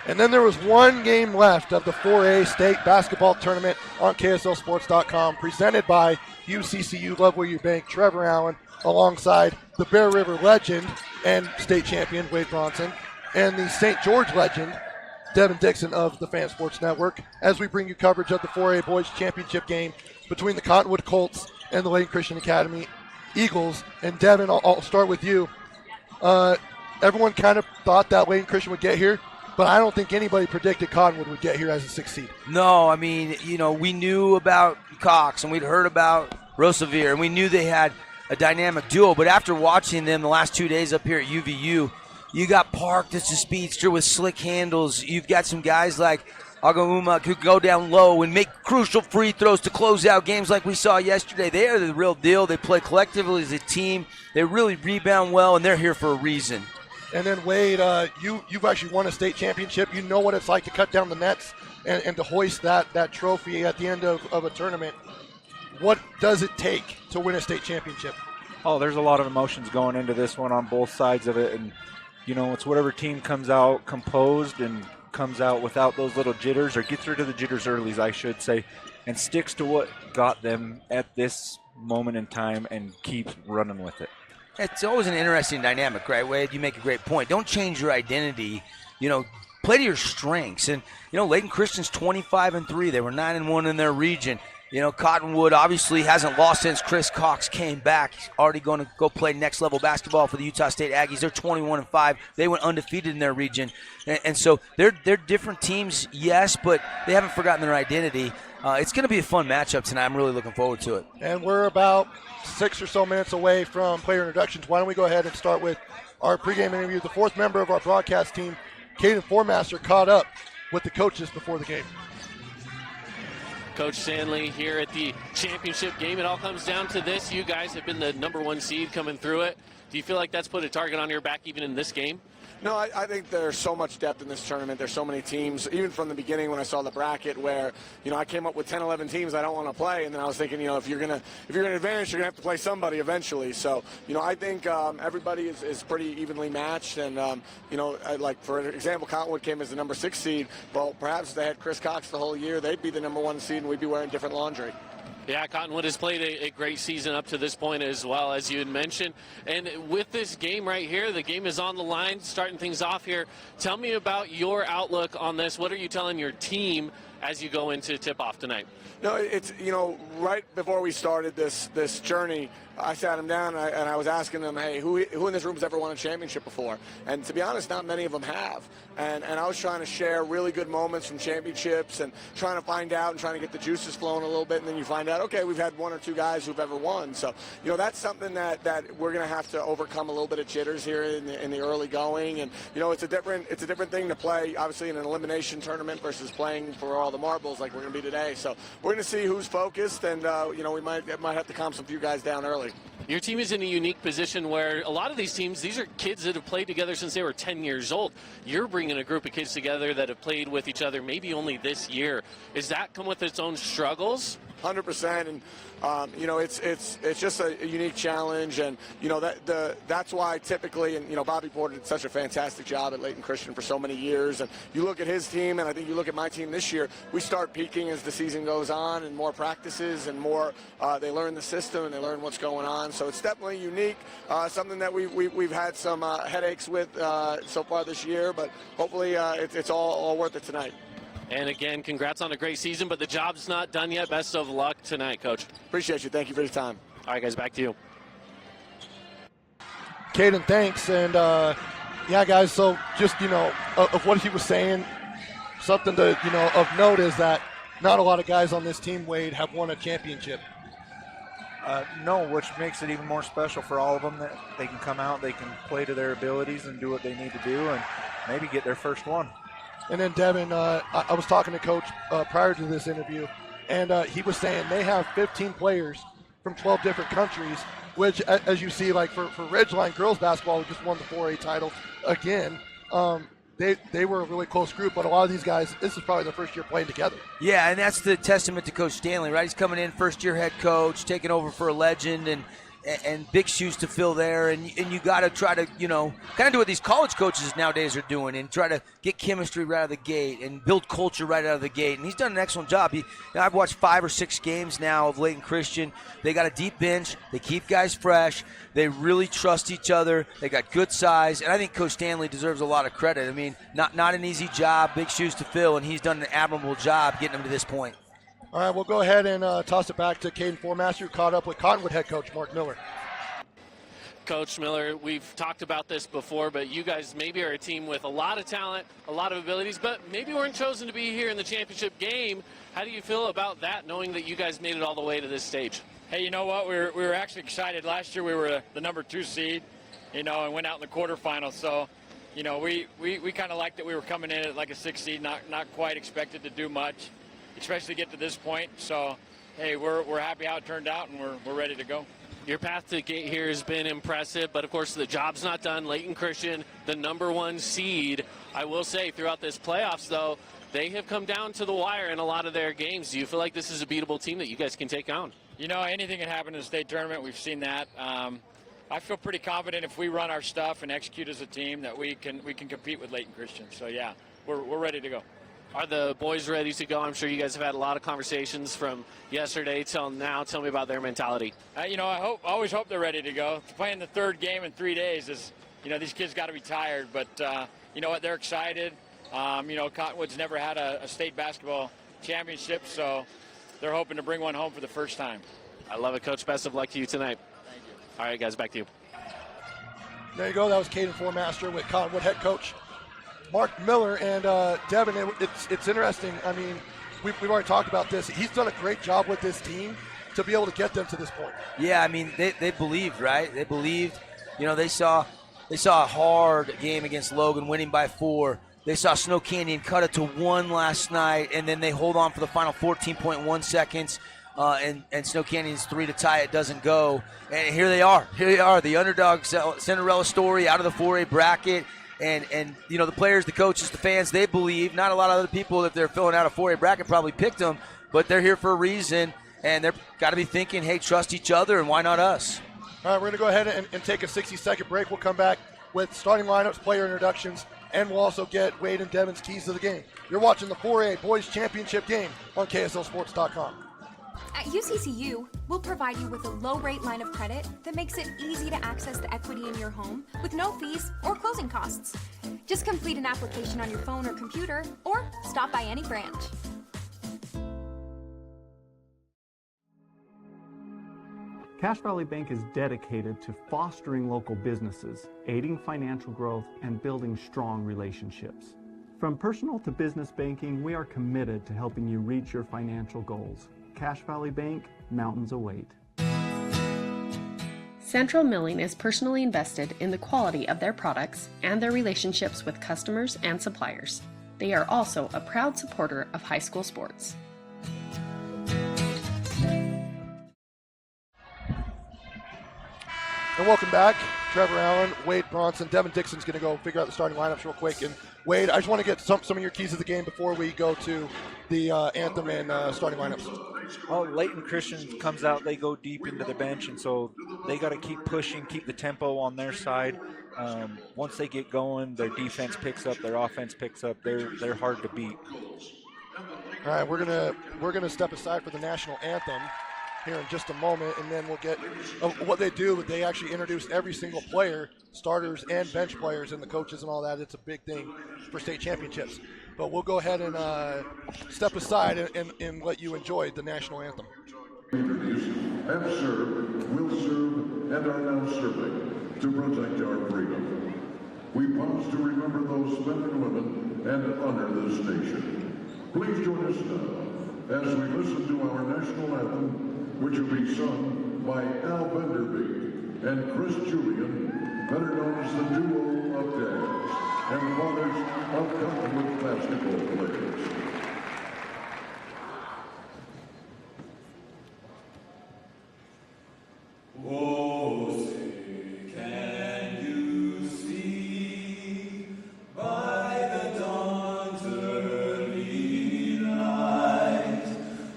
And then there was one game left of the 4A state basketball tournament on KSLSports.com, presented by UCCU Love Where You Bank, Trevor Allen, alongside the Bear River legend and state champion Wade Bronson, and the St. George legend Devin Dixon of the Fan Sports Network, as we bring you coverage of the 4A Boys Championship game between the Cottonwood Colts and the Layton Christian Academy Eagles. And Devin, I'll start with you. Everyone kind of thought that Layton Christian would get here, but I don't think anybody predicted Cottonwood would get here as a 6th seed. No, I mean, we knew about Cox and we'd heard about Rosevere, and we knew they had a dynamic duo. But after watching them the last 2 days up here at UVU, you got Park, that's a speedster with slick handles. You've got some guys like Agauma who go down low and make crucial free throws to close out games like we saw yesterday. They are the real deal. They play collectively as a team. They really rebound well, and they're here for a reason. And then, Wade, you've actually won a state championship. You know what it's like to cut down the nets and to hoist that trophy at the end of a tournament. What does it take to win a state championship? Oh, there's a lot of emotions going into this one on both sides of it. And, it's whatever team comes out composed and comes out without those little jitters, or gets rid of the jitters early, I should say, and sticks to what got them at this moment in time and keeps running with it. It's always an interesting dynamic, right, Wade? You make a great point. Don't change your identity. Play to your strengths. And, Layton Christian's 25-3. They were 9-1 in their region. Cottonwood obviously hasn't lost since Chris Cox came back. He's already going to go play next level basketball for the Utah State Aggies. They're 21-5. They went undefeated in their region. And so they're different teams, yes, but they haven't forgotten their identity. It's going to be a fun matchup tonight. I'm really looking forward to it. And we're about 6 or so minutes away from player introductions. Why don't we go ahead and start with our pregame interview. The 4th member of our broadcast team, Caden Formaster, caught up with the coaches before the game. Coach Stanley here at the championship game. It all comes down to this. You guys have been the number 1 seed coming through it. Do you feel like that's put a target on your back even in this game? No, I think there's so much depth in this tournament. There's so many teams, even from the beginning when I saw the bracket where, I came up with 10, 11 teams I don't want to play. And then I was thinking, if you're going to advance, you're going to have to play somebody eventually. So, I think everybody is pretty evenly matched. And, like, for example, Cottonwood came as the number 6 seed. Well, perhaps if they had Chris Cox the whole year, they'd be the number 1 seed and we'd be wearing different laundry. Yeah, Cottonwood has played a great season up to this point as well, as you had mentioned. And with this game right here, the game is on the line, starting things off here. Tell me about your outlook on this. What are you telling your team as you go into tip-off tonight? No, it's, right before we started this journey, I sat them down and I was asking them, hey, who in this room has ever won a championship before? And to be honest, not many of them have. And I was trying to share really good moments from championships and trying to find out and trying to get the juices flowing a little bit. And then you find out, okay, we've had 1 or 2 guys who've ever won. So, that's something that we're going to have to overcome a little bit of jitters here in the early going. And, it's a different thing to play, obviously, in an elimination tournament versus playing for all the marbles like we're going to be today. So we're going to see who's focused, and, we might have to calm some few guys down early. Your team is in a unique position where a lot of these teams, these are kids that have played together since they were 10 years old. You're bringing a group of kids together that have played with each other maybe only this year. Does that come with its own struggles? 100%, and it's just a unique challenge, and that's why typically, and Bobby Porter did such a fantastic job at Layton Christian for so many years, and you look at his team, and I think you look at my team this year, we start peaking as the season goes on, and more practices, and more they learn the system and they learn what's going on. So it's definitely unique, something that we've had some headaches with so far this year, but hopefully it's all worth it tonight. And again, congrats on a great season, but the job's not done yet. Best of luck tonight, Coach. Appreciate you. Thank you for your time. All right, guys, back to you. Caden, thanks. And, guys, so just, of what he was saying, something to, of note is that not a lot of guys on this team, Wade, have won a championship. No, which makes it even more special for all of them that they can come out, they can play to their abilities and do what they need to do and maybe get their first one. And then, Devin, I was talking to Coach prior to this interview, and he was saying they have 15 players from 12 different countries, which, as you see, like for Ridgeline girls basketball, who just won the 4A title again, they were a really close group, but a lot of these guys, this is probably their first year playing together. Yeah, and that's the testament to Coach Stanley, right? He's coming in, first-year head coach, taking over for a legend, and and big shoes to fill there, and you got to try to, kind of do what these college coaches nowadays are doing and try to get chemistry right out of the gate and build culture right out of the gate, and he's done an excellent job. I've watched 5 or 6 games now of Layton Christian. They got a deep bench. They keep guys fresh. They really trust each other. They got good size, and I think Coach Stanley deserves a lot of credit. I mean, not an easy job, big shoes to fill, and he's done an admirable job getting them to this point. All right, we'll go ahead and toss it back to Caden Formaster, who caught up with Cottonwood head coach Mark Miller. Coach Miller, we've talked about this before, but you guys maybe are a team with a lot of talent, a lot of abilities, but maybe weren't chosen to be here in the championship game. How do you feel about that, knowing that you guys made it all the way to this stage? Hey, you know what? We were actually excited. Last year we were the number 2 seed, and went out in the quarterfinals. So, we kind of liked that we were coming in at like a 6 seed, not quite expected to do much, especially get to this point. So, hey, we're happy how it turned out, and we're ready to go. Your path to get here has been impressive, but of course the job's not done. Layton Christian, the number 1 seed. I will say throughout this playoffs, though, they have come down to the wire in a lot of their games. Do you feel like this is a beatable team that you guys can take on? Anything can happen in the state tournament. We've seen that. I feel pretty confident if we run our stuff and execute as a team that we can compete with Layton Christian. So, yeah, we're ready to go. Are the boys ready to go? I'm sure you guys have had a lot of conversations from yesterday till now. Tell me about their mentality. I always hope they're ready to go. Playing the 3rd game in 3 days is, these kids got to be tired. But you know what? They're excited. Cottonwood's never had a state basketball championship, so they're hoping to bring one home for the first time. I love it, Coach. Best of luck to you tonight. Thank you. All right, guys, back to you. There you go. That was Caden Formaster with Cottonwood head coach Mark Miller. And Devin, it's interesting. I mean, we've already talked about this. He's done a great job with this team to be able to get them to this point. Yeah, I mean, they believed, right? They believed. They saw a hard game against Logan, winning by 4. They saw Snow Canyon cut it to 1 last night, and then they hold on for the final 14.1 seconds. And Snow Canyon's 3 to tie it doesn't go. And here they are. The underdog Cinderella story out of the 4A bracket. And the players, the coaches, the fans, they believe. Not a lot of other people, if they're filling out a 4A bracket, probably picked them. But they're here for a reason, and they've got to be thinking, hey, trust each other, and why not us? All right, we're going to go ahead and take a 60-second break. We'll come back with starting lineups, player introductions, and we'll also get Wade and Devin's keys to the game. You're watching the 4A Boys Championship game on KSLSports.com. At UCCU, we'll provide you with a low-rate line of credit that makes it easy to access the equity in your home with no fees or closing costs. Just complete an application on your phone or computer, or stop by any branch. Cache Valley Bank is dedicated to fostering local businesses, aiding financial growth, and building strong relationships. From personal to business banking, we are committed to helping you reach your financial goals. Cache Valley Bank, mountains await. Central Milling is personally invested in the quality of their products and their relationships with customers and suppliers. They are also a proud supporter of high school sports. And welcome back. Trevor Allen, Wade Bronson, Devin Dixon's going to go figure out the starting lineups real quick. And Wade, I just want to get some of your keys of the game before we go to the anthem and starting lineups. Well, Layton Christian comes out, they go deep into the bench, and so they got to keep pushing, keep the tempo on their side. Once they get going, their defense picks up, their offense picks up. They're hard to beat. All right, we're gonna step aside for the national anthem here in just a moment, and then we'll get what they do. They actually introduce every single player, starters and bench players, and the coaches and all that. It's a big thing for state championships. But we'll go ahead and step aside and let you enjoy the national anthem. Have served, will serve, and are now serving to protect our freedom. We pause to remember those men and women and honor this nation. Please join us now as we listen to our national anthem, which will be sung by Al Benderby and Chris Julian, better known as the Duo of Dads, and fathers of Cottonwood basketball players. Oh, say, can you see by the dawn's early light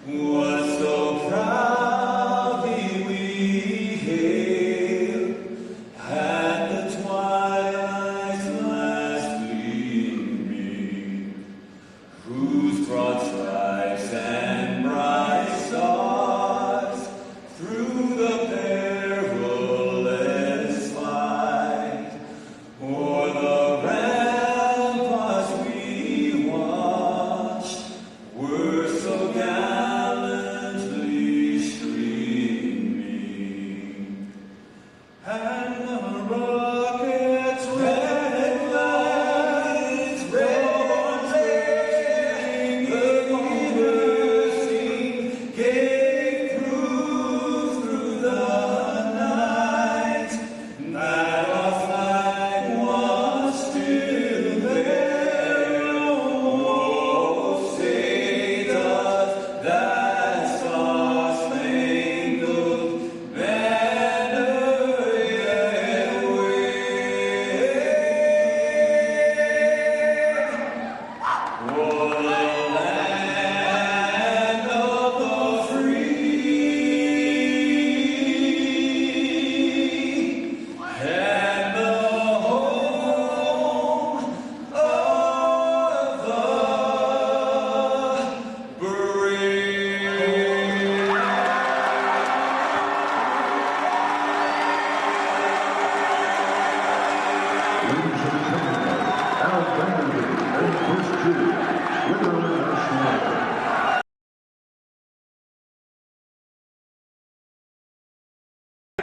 what so proudly we hailed?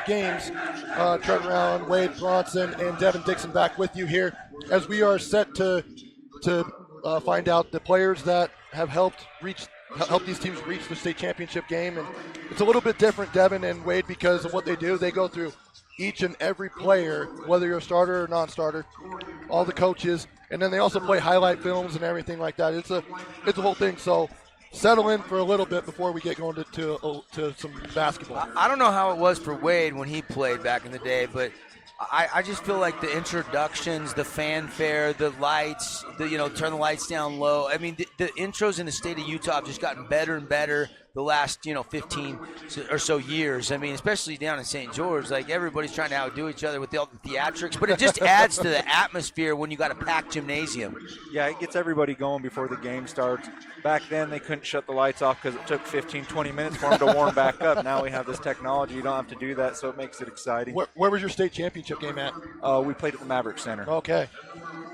games. Trevor Allen, Wade Bronson, and Devin Dixon back with you here as we are set to find out the players that have helped these teams reach the state championship game. And it's a little bit different, Devin and Wade, because of what they do. They go through each and every player, whether you're a starter or non-starter, all the coaches, and then they also play highlight films and everything like that. It's a whole thing. So settle in for a little bit before we get going to some basketball. I don't know how it was for Wade when he played back in the day, but I just feel like the introductions, the fanfare, the lights, turn the lights down low. I mean, the intros in the state of Utah have just gotten better and better the last 15 or so years. I mean, especially down in St. George, like everybody's trying to outdo each other with all the theatrics, but it just adds to the atmosphere when you got a packed gymnasium. Yeah, it gets everybody going before the game starts. Back then, they couldn't shut the lights off because it took 15, 20 minutes for them to warm back up. Now we have this technology. You don't have to do that, so it makes it exciting. Where was your state championship game at? We played at the Maverick Center. Okay.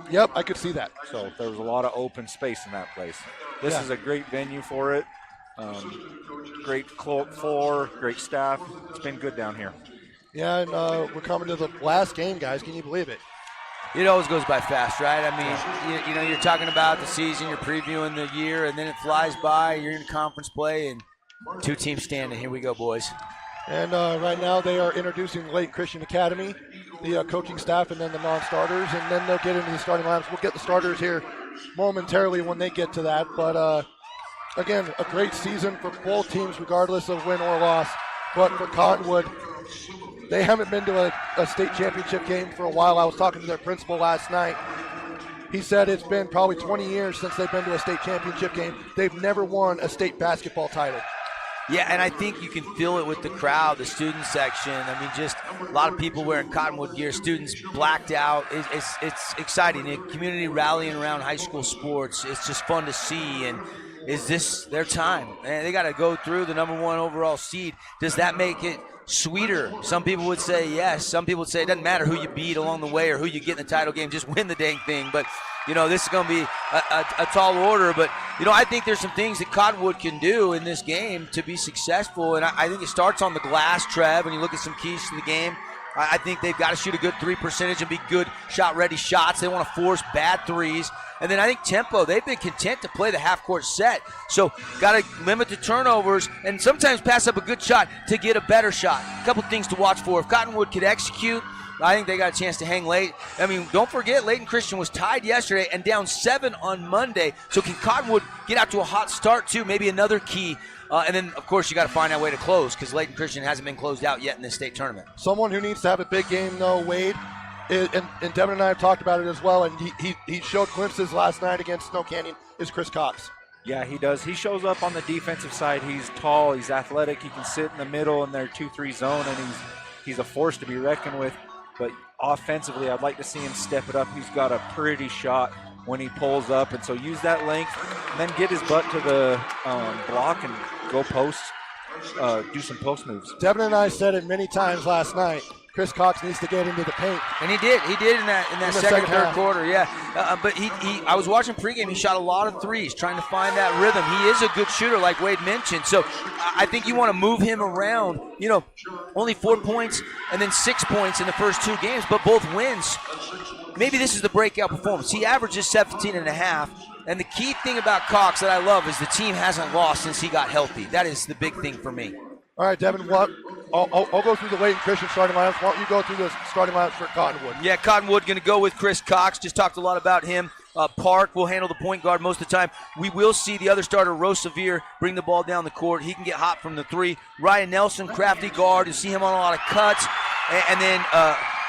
Yep, I could see that. So there was a lot of open space in that place. This is a great venue for it. Great floor, great staff. It's been good down here. Yeah, and we're coming to the last game, guys. Can you believe it? It always goes by fast, right? I mean, you're talking about the season, you're previewing the year, and then it flies by. You're in conference play, and two teams standing. Here we go, boys. And right now they are introducing Layton Christian Academy, the coaching staff, and then the non-starters, and then they'll get into the starting lineups. We'll get the starters here momentarily when they get to that. But, again, a great season for both teams regardless of win or loss. But for Cottonwood, they haven't been to a state championship game for a while. I was talking to their principal last night. He said it's been probably 20 years since they've been to a state championship game. They've never won a state basketball title. Yeah, and I think you can feel it with the crowd, the student section. I mean, just a lot of people wearing Cottonwood gear, students blacked out. It's exciting. The community rallying around high school sports. It's just fun to see. And is this their time? And they got to go through the number 1 overall seed. Does that make it sweeter? Some people would say yes. Some people would say it doesn't matter who you beat along the way or who you get in the title game. Just win the dang thing. But, this is going to be a tall order. But, I think there's some things that Cottonwood can do in this game to be successful. And I think it starts on the glass, Trev. When you look at some keys to the game, I think they've got to shoot a good 3 percentage and be good shot-ready shots. They want to force bad threes. And then I think tempo, they've been content to play the half-court set. So got to limit the turnovers and sometimes pass up a good shot to get a better shot. A couple things to watch for. If Cottonwood could execute, I think they got a chance to hang late. I mean, don't forget, Layton Christian was tied yesterday and down 7 on Monday. So can Cottonwood get out to a hot start, too? Maybe another key. And then, of course, you got to find out a way to close because Layton Christian hasn't been closed out yet in this state tournament. Someone who needs to have a big game, though, Wade, and Devin and I have talked about it as well, and he showed glimpses last night against Snow Canyon, is Chris Cox. Yeah, he does. He shows up on the defensive side. He's tall. He's athletic. He can sit in the middle in their 2-3 zone, and he's a force to be reckoned with. But offensively, I'd like to see him step it up. He's got a pretty shot when he pulls up, and so use that length and then get his butt to the block and go post, do some post moves. Devin and I said it many times last night. Chris Cox needs to get into the paint, and he did. He did in that second third quarter. Yeah, but I was watching pregame. He shot a lot of threes, trying to find that rhythm. He is a good shooter, like Wade mentioned. So I think you want to move him around. Only 4 points and then 6 points in the first 2 games, but both wins. Maybe this is the breakout performance. He averages 17.5. And the key thing about Cox that I love is the team hasn't lost since he got healthy. That is the big thing for me. All right, Devin, I'll go through the Layton Christian starting lineups. Why don't you go through the starting lineups for Cottonwood? Yeah, Cottonwood going to go with Chris Cox. Just talked a lot about him. Park will handle the point guard most of the time. We will see the other starter, Rose Severe, bring the ball down the court. He can get hot from the 3. Ryan Nelson, crafty guard. You see him on a lot of cuts. And then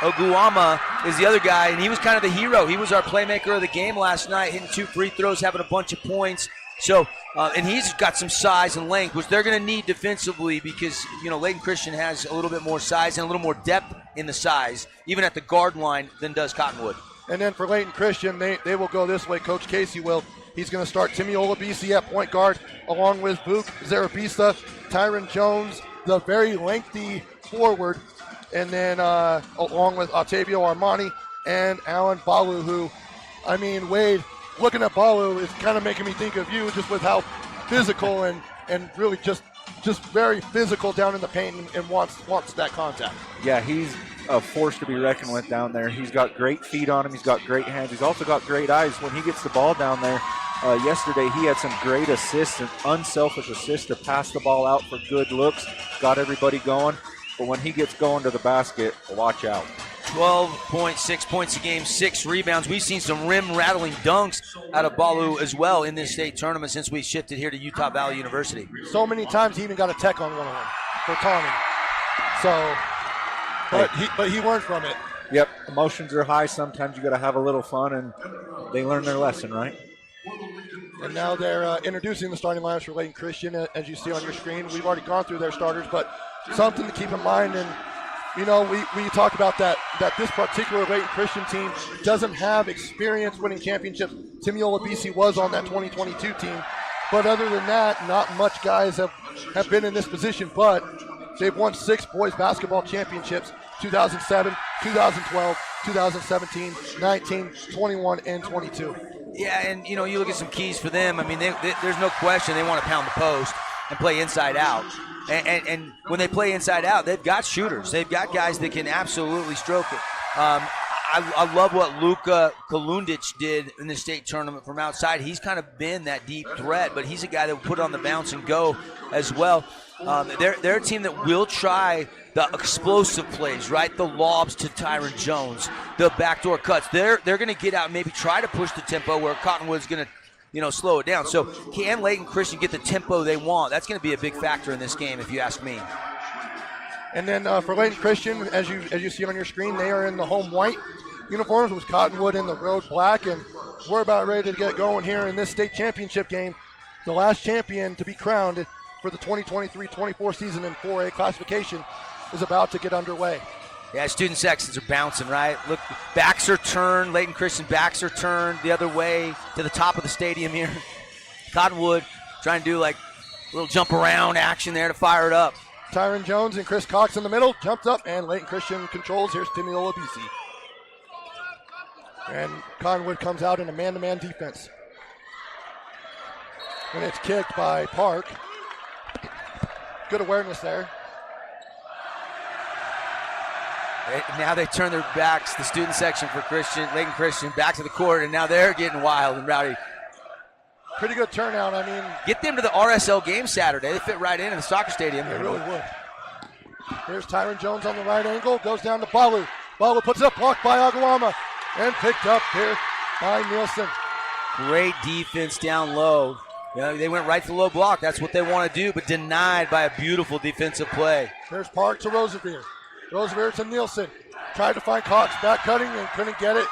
Oguama is the other guy, and he was kind of the hero. He was our playmaker of the game last night, hitting 2 free throws, having a bunch of points. So, and he's got some size and length, which they're going to need defensively because, Layton Christian has a little bit more size and a little more depth in the size, even at the guard line, than does Cottonwood. And then for Layton Christian, they will go this way. Coach Casey will. He's going to start Timmy Olabisi at point guard, along with Vuk Zarabisa, Tyron Jones, the very lengthy forward, and then along with Octavio Armani and Alan Balu, who, Wade, looking at Balu is kind of making me think of you just with how physical and really just just very physical down in the paint and wants that contact. Yeah, he's a force to be reckoned with down there. He's got great feet on him. He's got great hands. He's also got great eyes. When he gets the ball down there, yesterday he had some great assists, and unselfish assists to pass the ball out for good looks, got everybody going. But when he gets going to the basket, watch out. 12.6 points a game, 6 rebounds. We've seen some rim-rattling dunks out of Balu as well in this state tournament since we shifted here to Utah Valley University. So many times he even got a tech on one of them for taunting. So, but he learned from it. Yep, emotions are high. Sometimes you got to have a little fun, and they learn their lesson, right? And now they're introducing the starting lineups for Layton Christian, as you see on your screen. We've already gone through their starters, but something to keep in mind. And you know, we talked about that this particular Layton Christian team doesn't have experience winning championships. Timiola BC was on that 2022 team. But other than that, not much guys have been in this position. But they've won 6 boys basketball championships, 2007, 2012, 2017, 19, 21, and 22. Yeah, and, you know, you look at some keys for them. I mean, there's no question they want to pound the post and play inside out. And when they play inside out, they've got shooters. They've got guys that can absolutely stroke it. I love what Luka Kolundic did in the state tournament from outside. He's kind of been that deep threat, but he's a guy that will put on the bounce and go as well. They're a team that will try the explosive plays, right? The lobs to Tyron Jones, the backdoor cuts. They're going to get out and maybe try to push the tempo where Cottonwood's going to, you know, slow it down. So can Layton Christian get the tempo they want? That's going to be a big factor in this game, if you ask me. And then for Layton Christian, as you see on your screen, they are in the home white uniforms with Cottonwood in the road black, and we're about ready to get going here in this state championship game. The last champion to be crowned for the 2023-24 season in 4A classification is about to get underway. Yeah, student sections are bouncing, right? Look, backs are turned. Layton Christian backs are turned the other way to the top of the stadium here. Cottonwood trying to do like a little jump around action there to fire it up. Tyron Jones and Chris Cox in the middle, jumped up, and Layton Christian controls. Here's Timiola BC. And Cottonwood comes out in a man-to-man defense. And it's kicked by Park. Good awareness there. Now they turn their backs, the student section for Layton Christian, back to the court, and now they're getting wild and rowdy. Pretty good turnout. I mean, get them to the RSL game Saturday. They fit right in the soccer stadium. They really would. Here's Tyron Jones on the right angle, goes down to Balu. Balu puts it up, blocked by Aguama, and picked up here by Nielsen. Great defense down low. You know, they went right to the low block. That's what they want to do, but denied by a beautiful defensive play. There's Park to Roseveare. Roseveare to Nielsen. Tried to find Cox, back cutting and couldn't get it.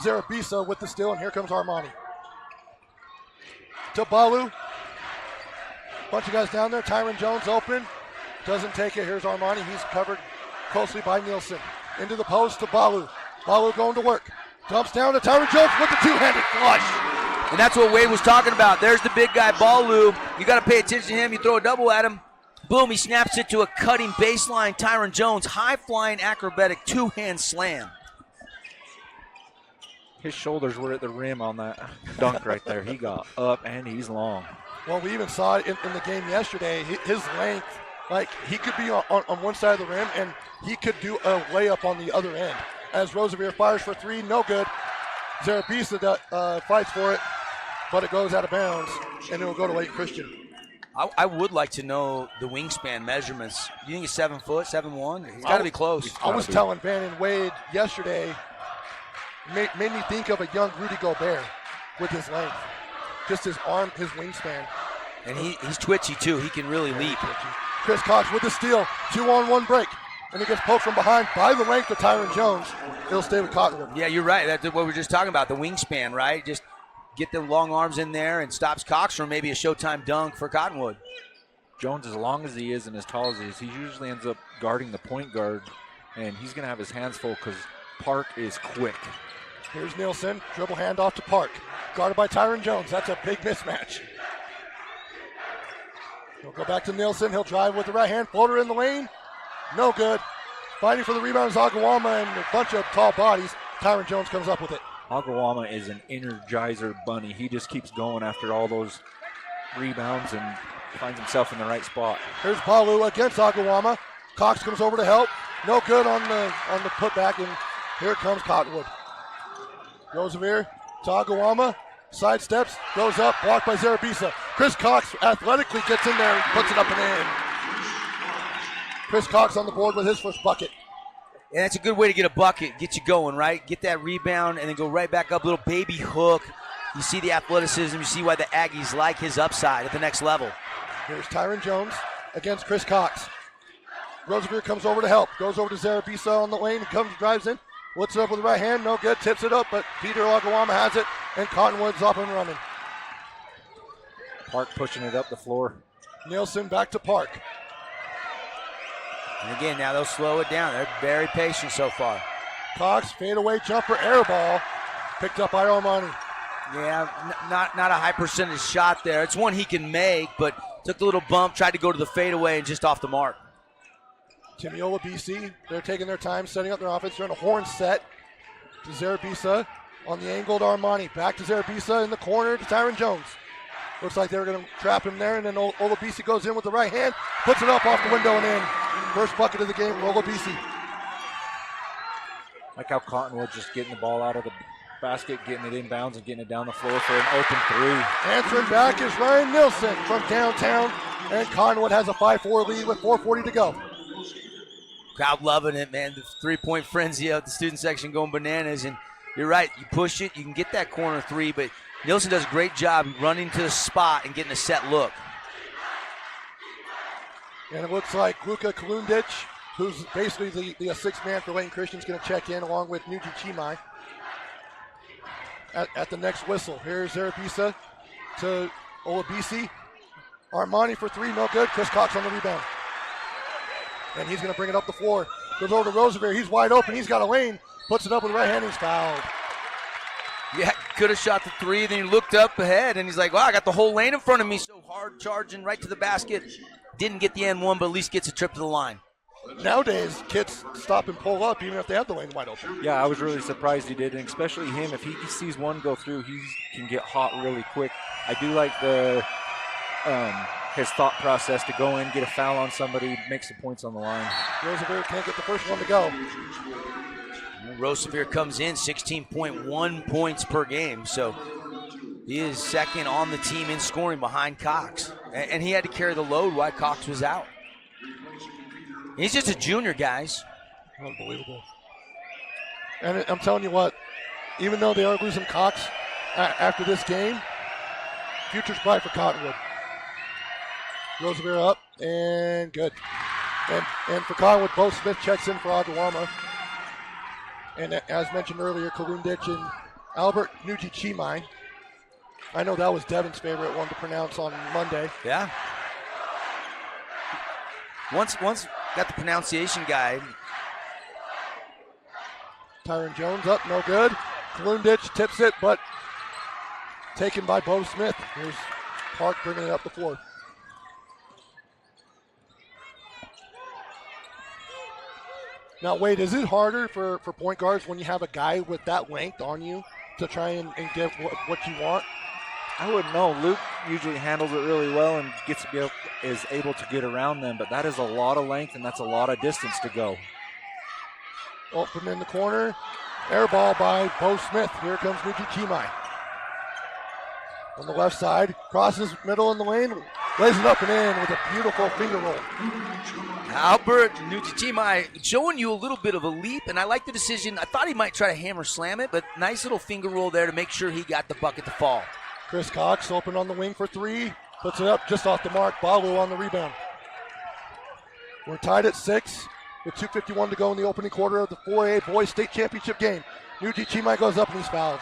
Zarabisa with the steal, and here comes Armani. To Balu. Bunch of guys down there. Tyron Jones open. Doesn't take it. Here's Armani. He's covered closely by Nielsen. Into the post to Balu. Balu going to work. Dumps down to Tyron Jones with the two-handed flush. And that's what Wade was talking about. There's the big guy, Balu. You got to pay attention to him. You throw a double at him. Boom, he snaps it to a cutting baseline. Tyron Jones, high-flying acrobatic two-hand slam. His shoulders were at the rim on that dunk right there. He got up, and he's long. Well, we even saw it in the game yesterday. His length, like he could be on one side of the rim, and he could do a layup on the other end. As Roseveare fires for three, no good. Zarabisa fights for it, but it goes out of bounds, and it will go to Layton Christian. I would like to know the wingspan measurements. You think he's 7 foot, 7'1"? He's got to be close. I was telling Van and Wade yesterday, made me think of a young Rudy Gobert with his length. Just his arm, his wingspan. And he's twitchy, too. He can really leap. Chris Cox with the steal. 2-on-1 break. And he gets poked from behind by the length of Tyron Jones. He'll stay with Cottonwood. Yeah, you're right. That's what we were just talking about, the wingspan, right? Just get the long arms in there and stops Cox from maybe a showtime dunk for Cottonwood. Jones, as long as he is and as tall as he is, he usually ends up guarding the point guard, and he's going to have his hands full because Park is quick. Here's Nielsen, dribble handoff to Park. Guarded by Tyron Jones. That's a big mismatch. He'll go back to Nielsen. He'll drive with the right hand. Floater in the lane. No good. Fighting for the rebound is Agawama and a bunch of tall bodies. Tyron Jones comes up with it. Agawama is an energizer bunny. He just keeps going after all those rebounds, and finds himself in the right spot. Here's Balu against Agawama. Cox comes over to help. No good on the putback, and here comes Cottonwood. Rosevier to Agawama. Sidesteps, goes up, blocked by Zarabisa. Chris Cox athletically gets in there and puts it up and in. Chris Cox on the board with his first bucket. And that's a good way to get a bucket, get you going, right? Get that rebound and then go right back up, little baby hook. You see the athleticism, you see why the Aggies like his upside at the next level. Here's Tyron Jones against Chris Cox. Rosevier comes over to help, goes over to Zarabisa on the lane, drives in, lifts it up with the right hand, no good, tips it up, but Peter Agawama has it, and Cottonwood's up and running. Park pushing it up the floor. Nielsen back to Park. And again, now they'll slow it down. They're very patient so far. Cox, fadeaway jumper, air ball, picked up by Armani. Yeah, not a high percentage shot there. It's one he can make, but took the little bump, tried to go to the fadeaway, and just off the mark. Timiola BC, they're taking their time setting up their offense. They're in a horn set to Zarabisa on the angle to Armani. Back to Zarabisa in the corner to Tyron Jones. Looks like they were going to trap him there, and then Olabisi goes in with the right hand, puts it up off the window and in. First bucket of the game for Olabisi. Like how Cottonwood just getting the ball out of the basket, getting it inbounds and getting it down the floor for an open three. Answering back is Ryan Nielsen from downtown, and Cottonwood has a 5-4 lead with 4:40 to go. Crowd loving it, man. The three-point frenzy of the student section going bananas. And you're right, you push it, you can get that corner three, but Nielsen does a great job running to the spot and getting a set look. And it looks like Luka Kalundich, who's basically the sixth man for Layton Christian, is going to check in along with Nuji Chimai at the next whistle. Here's Zarabisa to Olabisi. Armani for three, no good. Chris Cox on the rebound. And he's going to bring it up the floor. Goes over to Rosevier. He's wide open. He's got a lane. Puts it up with the right hand. He's fouled. Yeah, could have shot the three. Then he looked up ahead, and he's like, wow, I got the whole lane in front of me. So hard charging right to the basket. Didn't get the N1, but at least gets a trip to the line. Nowadays, kids stop and pull up even if they have the lane wide open. Yeah, I was really surprised he did, and especially him. If he sees one go through, he can get hot really quick. I do like his thought process to go in, get a foul on somebody, make some points on the line. Rosevier can't get the first one to go. Rosevier comes in 16.1 points per game, so he is second on the team in scoring behind Cox. And he had to carry the load while Cox was out. He's just a junior, guys. Unbelievable. And I'm telling you what, even though they are losing Cox after this game, future's bright for Cottonwood. Rosevier up, and good. And for Cottonwood, Bo Smith checks in for Agawama. And as mentioned earlier, Kalundich and Albert Nuji Chimai. I know that was Devin's favorite one to pronounce on Monday. Yeah. Once got the pronunciation guy. Tyron Jones up, no good. Kalundich tips it, but taken by Bo Smith. Here's Park bringing it up the floor. Now, Wade, is it harder for point guards when you have a guy with that length on you to try and get what you want? I wouldn't know. Luke usually handles it really well and is able to get around them, but that is a lot of length and that's a lot of distance to go. Open in the corner. Air ball by Bo Smith. Here comes Nuji Chimai. On the left side, crosses middle in the lane, lays it up and in with a beautiful finger roll. Albert Nujichimai showing you a little bit of a leap, and I like the decision. I thought he might try to hammer slam it, but nice little finger roll there to make sure he got the bucket to fall. Chris Cox open on the wing for three, puts it up just off the mark. Balu on the rebound. We're tied at 6 with 2:51 to go in the opening quarter of the 4A Boys State Championship game. Nujichimai goes up and he's fouled.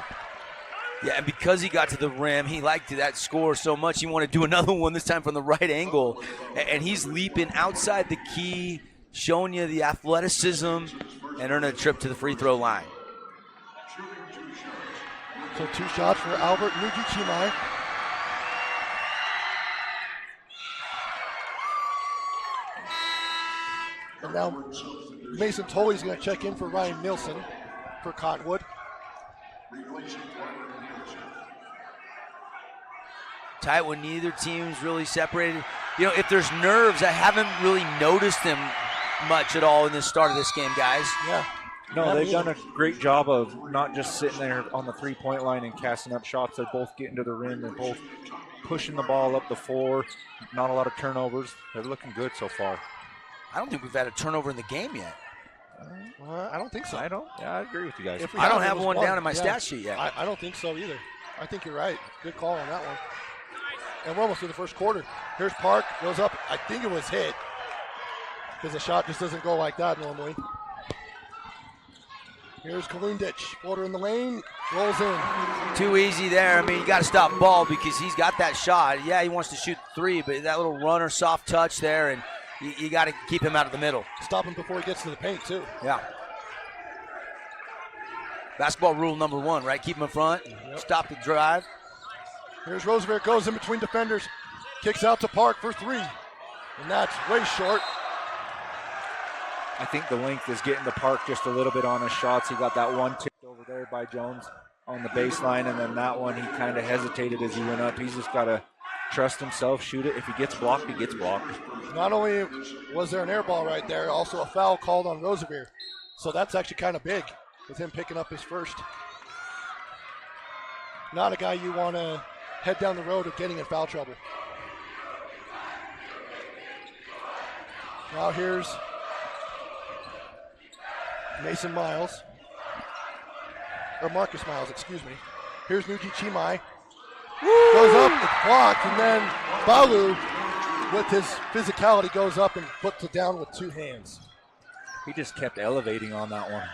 Yeah, and because he got to the rim, he liked that score so much, he wanted to do another one, this time from the right angle. And he's leaping outside the key, showing you the athleticism, and earning a trip to the free throw line. So 2 shots for Albert Nujichimai. And now Mason Tolley's going to check in for Ryan Nielsen for Cottonwood. Tight when neither team's really separated. if there's nerves, I haven't really noticed them much at all in the start of this game, guys. Yeah. No, they've done a great job of not just sitting there on the three-point line and casting up shots. They're both getting to the rim. They're both pushing the ball up the floor. Not a lot of turnovers. They're looking good so far. I don't think we've had a turnover in the game yet. I don't think so. I agree with you guys. I don't have one down in my stat sheet yet. I don't think so either. I think you're right. Good call on that one. And we're almost through the first quarter. Here's Park, goes up. I think it was hit because the shot just doesn't go like that normally. Here's Kalundich, floater in the lane, rolls in. Too easy there. I mean, you got to stop Ball because he's got that shot. Yeah, he wants to shoot three, but that little runner, soft touch there, and you got to keep him out of the middle. Stop him before he gets to the paint, too. Yeah. Basketball rule number one, right? Keep him in front. Yep. Stop the drive. Here's Roosevelt, goes in between defenders, kicks out to Park for three, and that's way short. I think the length is getting to Park just a little bit on his shots. He got that one tipped over there by Jones on the baseline, and then that one he kind of hesitated as he went up. He's just got to trust himself, shoot it. If he gets blocked, he gets blocked. Not only was there an air ball right there, also a foul called on Roosevelt. So that's actually kind of big with him picking up his first. Not a guy you want to head down the road of getting in foul trouble. Now here's Mason Miles, or Marcus Miles, excuse me. Here's Nuji Chimai. Goes up, it's blocked, and then Balu, with his physicality, goes up and puts it down with two hands. He just kept elevating on that one.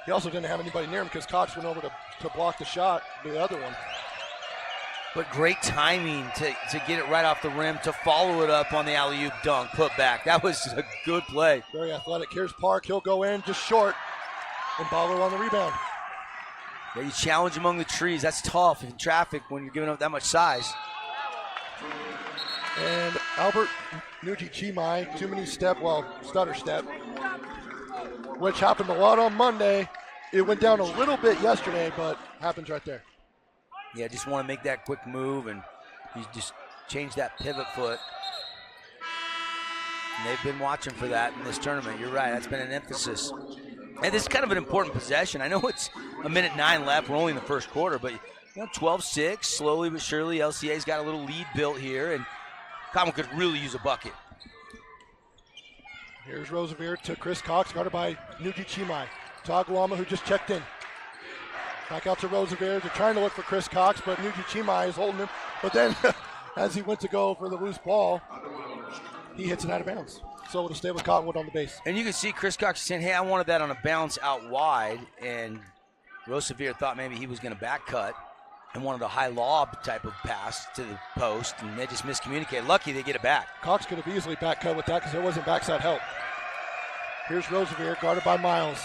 He also didn't have anybody near him because Cox went over to block the shot, the other one. But great timing to get it right off the rim, to follow it up on the alley-oop dunk, put back. That was a good play. Very athletic. Here's Park. He'll go in just short. And Baller on the rebound. Yeah, you challenge among the trees. That's tough in traffic when you're giving up that much size. And Albert Nuji Chimai, stutter step, which happened a lot on Monday. It went down a little bit yesterday, but happens right there. Yeah, just want to make that quick move, and he just changed that pivot foot. And they've been watching for that in this tournament. You're right, that's been an emphasis. And this is kind of an important possession. I know it's a minute 9 left. We're only in the first quarter, but 12-6, slowly but surely, LCA's got a little lead built here, and Cottonwood could really use a bucket. Here's Roosevelt to Chris Cox, guarded by Nuji Chimai. Taguama, who just checked in. Back out to Roosevelt. They're trying to look for Chris Cox, but Nuji Chimai is holding him. But then, as he went to go for the loose ball, he hits it out of bounds. So it'll stay with Cottonwood on the base. And you can see Chris Cox saying, hey, I wanted that on a bounce out wide. And Roosevelt thought maybe he was going to back cut and wanted a high lob type of pass to the post, and they just miscommunicated. Lucky they get it back. Cox could have easily back cut with that because there wasn't backside help. Here's Roosevelt, guarded by Miles.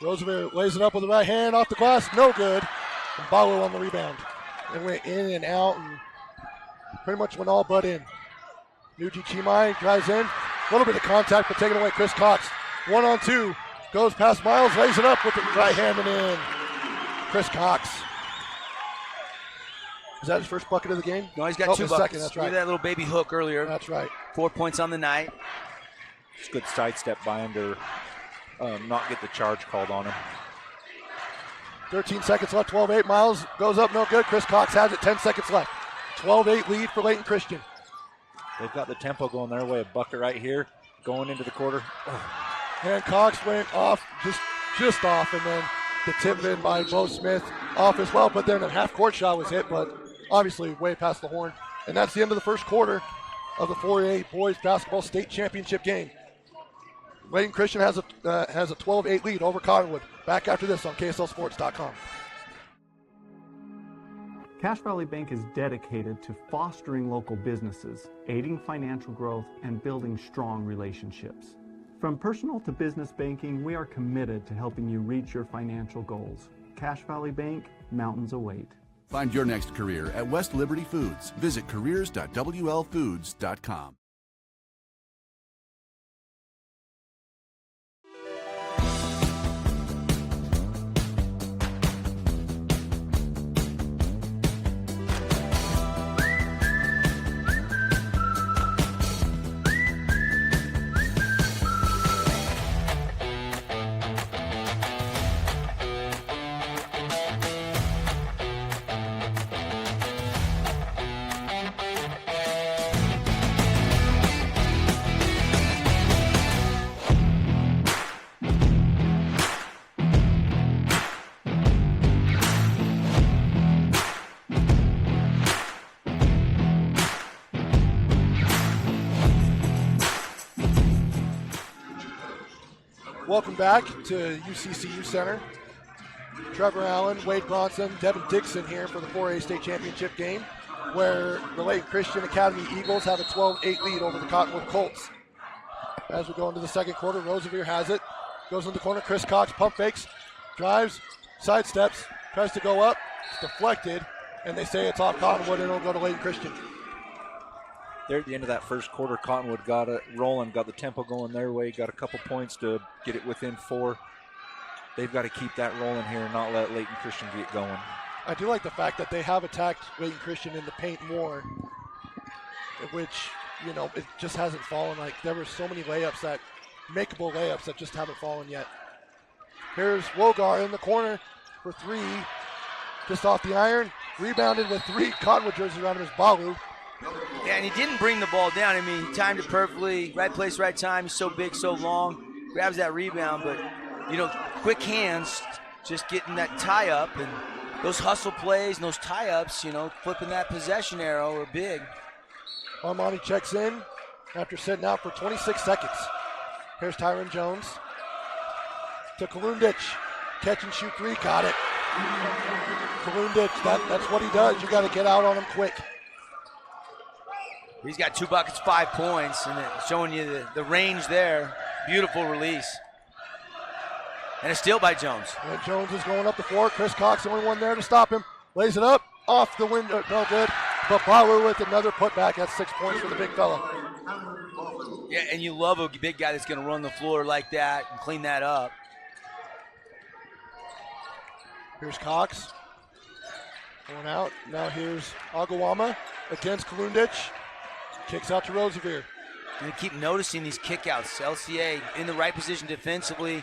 Roosevelt lays it up with the right hand off the glass, no good. And Balo on the rebound. It went in and out and pretty much went all but in. Nuji Chimai drives in. A little bit of contact, but taking away Chris Cox. 1-on-2. Goes past Miles, lays it up with the right hand and in. Chris Cox. Is that his first bucket of the game? No, he's got 2 buckets. Second, that's right. Look at that little baby hook earlier. That's right. 4 points on the night. It's a good sidestep by him to not get the charge called on him. 13 seconds left, 12-8. Miles goes up, no good. Chris Cox has it, 10 seconds left. 12-8 lead for Layton Christian. They've got the tempo going their way. A bucket right here, going into the quarter. And Cox went off, just off, and then the tip in by Bo Smith off as well. But then a half-court shot was hit, but obviously way past the horn. And that's the end of the first quarter of the 4A Boys Basketball State Championship game. Layton Christian has a 12-8 lead over Cottonwood. Back after this on KSLSports.com. Cache Valley Bank is dedicated to fostering local businesses, aiding financial growth, and building strong relationships. From personal to business banking, we are committed to helping you reach your financial goals. Cache Valley Bank, mountains await. Find your next career at West Liberty Foods. Visit careers.wlfoods.com. Welcome back to UCCU Center. Trevor Allen, Wade Bronson, Devin Dixon here for the 4A state championship game, where the Layton Christian Academy Eagles have a 12-8 lead over the Cottonwood Colts. As we go into the second quarter, Roosevelt has it, goes in the corner, Chris Cox pump fakes, drives, sidesteps, tries to go up, it's deflected, and they say it's off Cottonwood and it'll go to Layton Christian. There at the end of that first quarter, Cottonwood got it rolling, got the tempo going their way, got a couple points to get it within 4. They've got to keep that rolling here and not let Layton Christian get going. I do like the fact that they have attacked Layton Christian in the paint more, which, you know, it just hasn't fallen. Like, there were so many makeable layups that just haven't fallen yet. Here's Wogar in the corner for 3, just off the iron, rebounded with 3. Cottonwood jersey around him is Balu. Yeah, and he didn't bring the ball down. I mean, he timed it perfectly, right place, right time. He's so big, so long, grabs that rebound, but, you know, quick hands, just getting that tie-up, and those hustle plays and those tie-ups, you know, flipping that possession arrow are big. Armani checks in after sitting out for 26 seconds. Here's Tyron Jones to Kalundich. Catch and shoot 3, got it. Kalundich, that's what he does. You got to get out on him quick. He's got 2 buckets, 5 points, and showing you the range there. Beautiful release. And a steal by Jones. And Jones is going up the floor. Chris Cox, the only one there to stop him. Lays it up, off the window, no good. But Balu with another putback. That's 6 points for the big fella. Yeah, and you love a big guy that's going to run the floor like that and clean that up. Here's Cox. Going out. Now here's Agawama against Kalundich. Kicks out to Roosevelt. And you keep noticing these kickouts. LCA in the right position defensively,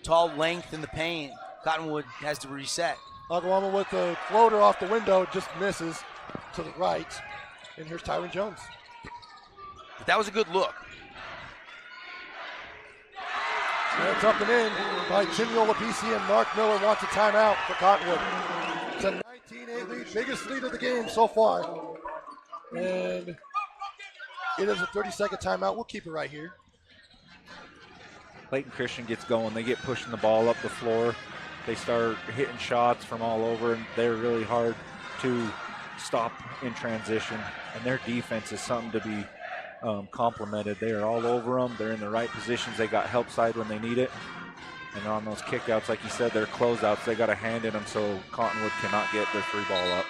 tall length in the paint. Cottonwood has to reset. Agawama with the floater off the window, just misses to the right. And here's Tyron Jones. But that was a good look. And it's up and in by Chimio Labisi, and Mark Miller wants a timeout for Cottonwood. It's a 19-8 lead, biggest lead of the game so far. And it is a 30-second timeout. We'll keep it right here. Layton Christian gets going. They get pushing the ball up the floor. They start hitting shots from all over, and they're really hard to stop in transition. And their defense is something to be complimented. They are all over them. They're in the right positions. They got help side when they need it. And on those kickouts, like you said, they're closeouts. They got a hand in them so Cottonwood cannot get their 3 ball up.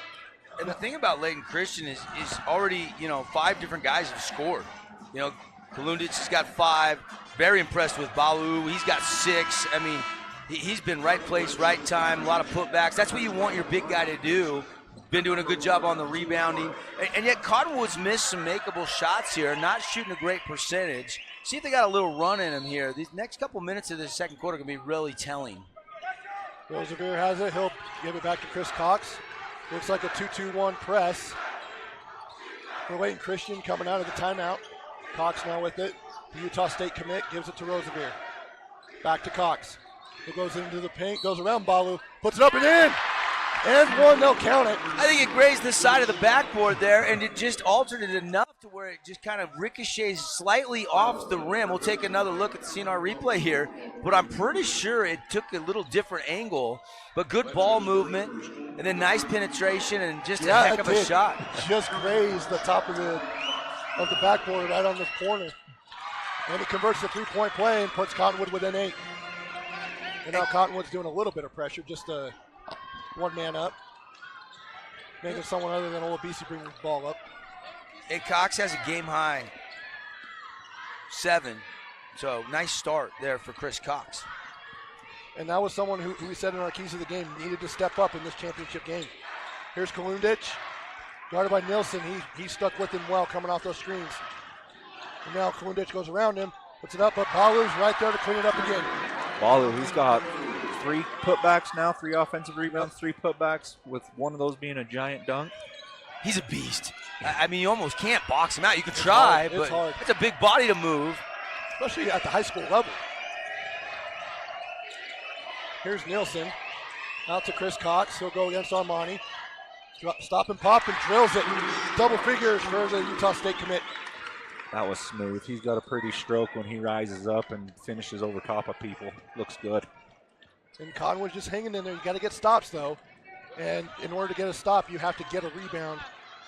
And the thing about Layton Christian is already, you know, 5 different guys have scored. You know, Kalundich has got 5. Very impressed with Balu. He's got 6. I mean, he's been right place, right time, a lot of putbacks. That's what you want your big guy to do. Been doing a good job on the rebounding. And yet Cottonwood's missed some makeable shots here, not shooting a great percentage. See if they got a little run in them here. These next couple minutes of the second quarter can be really telling. Roosevelt has it. He'll give it back to Chris Cox. Looks like a 2-2-1 press for Layton Christian coming out of the timeout. Cox now with it. The Utah State commit gives it to Roosevelt. Back to Cox. It goes into the paint, goes around Balu, puts it up and in. And 1, they'll count it. I think it grazed the side of the backboard there, and it just altered it enough to where it just kind of ricochets slightly off the rim. We'll take another look at the CNR replay here, but I'm pretty sure it took a little different angle. But good ball movement, and then nice penetration, and just a heck of a shot. Just grazed the top of the backboard right on the corner. And he converts the 3-point play and puts Cottonwood within 8. And now Cottonwood's doing a little bit of pressure, just a 1 man up. Making someone other than Olabisi bring the ball up. And Cox has a game high 7. So nice start there for Chris Cox. And that was someone who we said in our keys of the game needed to step up in this championship game. Here's Kalundich, guarded by Nilsson. He stuck with him well coming off those screens. And now Kalundich goes around him, puts it up, but Balu's right there to clean it up again. Balu, he's got 3 putbacks now, 3 offensive rebounds, 3 putbacks, with one of those being a giant dunk. He's a beast. I mean, you almost can't box him out. You can try, but hard. It's a big body to move. Especially at the high school level. Here's Nilsson. Out to Chris Cox. He'll go against Armani. Stop and pop and drills it. Double figures for the Utah State commit. That was smooth. He's got a pretty stroke when he rises up and finishes over top of people. Looks good. And Cottonwood's just hanging in there. You got to get stops, though. And in order to get a stop, you have to get a rebound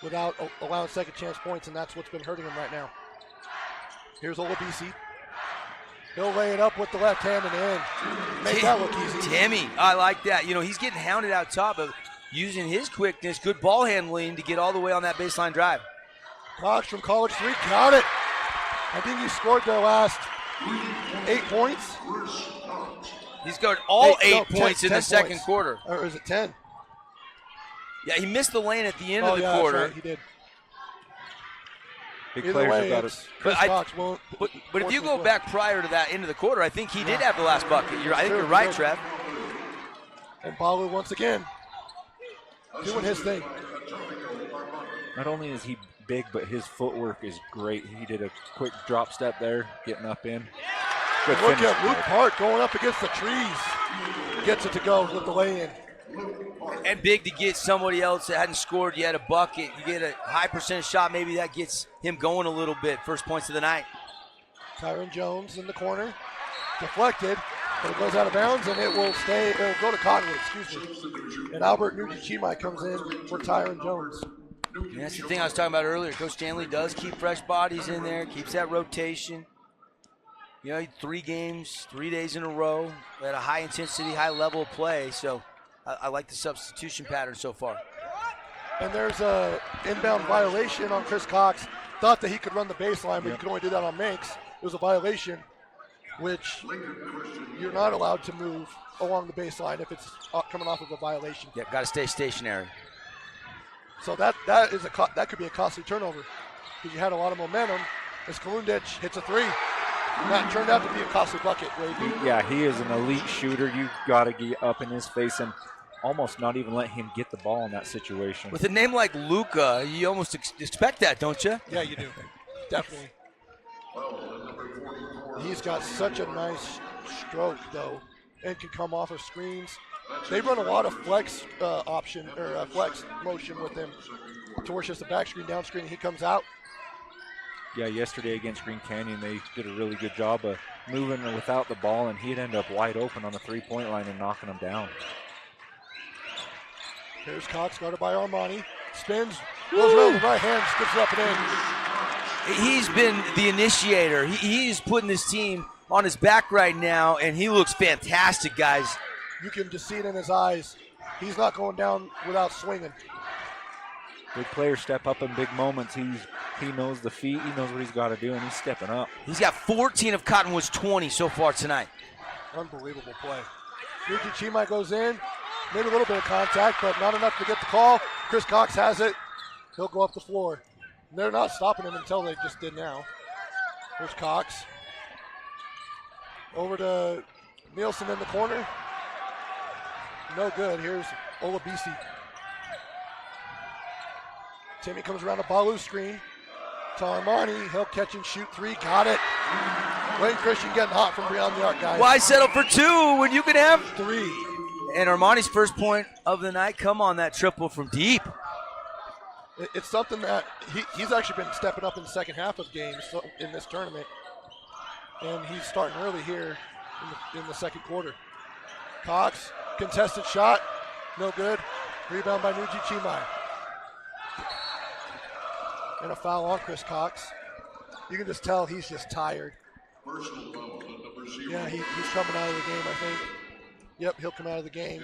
without allowing second chance points, and that's what's been hurting him right now. Here's Olabisi. He'll lay it up with the left hand and in. Make that look easy. Timmy, I like that. You know, he's getting hounded out top, but using his quickness, good ball handling to get all the way on that baseline drive. Cox from College 3, got it. I think he scored their last 8 points. He's scored all 8 10 points in the second points. quarter. Or is it 10? Yeah, he missed the lane at the end of the yeah, quarter. That's right, he did. Big Either players way, have got it's it. Chris Cox won't. But if you go back prior to that end of the quarter, I think he did have the last bucket. I think you're right, Trev. And Balu once again doing his thing. Not only is he big, but his footwork is great. He did a quick drop step there, getting up in. Good Look finish. at Luke Park going up against the trees. Gets it to go with the lay-in. And big to get somebody else that hadn't scored yet a bucket. You get a high percentage shot, maybe that gets him going a little bit. First points of the night. Tyron Jones in the corner. Deflected, but it goes out of bounds, and it will stay. It will go to Cottonwood, excuse me. And Albert Nujichimai comes in for Tyron Jones. And that's the thing I was talking about earlier. Coach Stanley does keep fresh bodies in there, keeps that rotation. You know, 3 games, 3 days in a row at a high intensity, high level of play. So I like the substitution pattern so far. And there's a inbound violation on Chris Cox. Thought that he could run the baseline, but he could only do that on makes. It was a violation, which you're not allowed to move along the baseline if it's coming off of a violation. Yeah, got to stay stationary. So that could be a costly turnover because you had a lot of momentum as Kalundich hits a 3. And that turned out to be a costly bucket, Wade. Yeah, he is an elite shooter. You've got to get up in his face and almost not even let him get the ball in that situation. With a name like Luka, you almost expect that, don't you? Yeah, you do. Definitely. He's got such a nice stroke, though, and can come off of screens. They run a lot of flex flex motion with him towards just the back screen, down screen, and he comes out. Yeah, yesterday against Green Canyon, they did a really good job of moving without the ball, and he'd end up wide open on the three-point line and knocking them down. Here's Cox, guarded by Armani. Spins, goes around the right hand, skips it up and in. He's been the initiator. He's putting this team on his back right now, and he looks fantastic, guys. You can just see it in his eyes. He's not going down without swinging. Big players step up in big moments. He knows the feet. He knows what he's got to do, and he's stepping up. He's got 14 of Cottonwood's 20 so far tonight. Unbelievable play. Yuki Chimai goes in, made a little bit of contact, but not enough to get the call. Chris Cox has it. He'll go up the floor. And they're not stopping him until they just did now. Here's Cox. Over to Nielsen in the corner. No good. Here's Olabisi. Timmy comes around a Balu screen. To Armani. He'll catch and shoot 3. Got it. Layton Christian getting hot from beyond the arc, guys. Why settle for 2 when you can have 3? And Armani's first point of the night come on that triple from deep. It's something that he's actually been stepping up in the second half of games in this tournament. And he's starting early here in the second quarter. Cox, contested shot, no good. Rebound by Nuji Chimai. And a foul on Chris Cox. You can just tell he's just tired. Yeah, he's coming out of the game, I think. Yep, he'll come out of the game.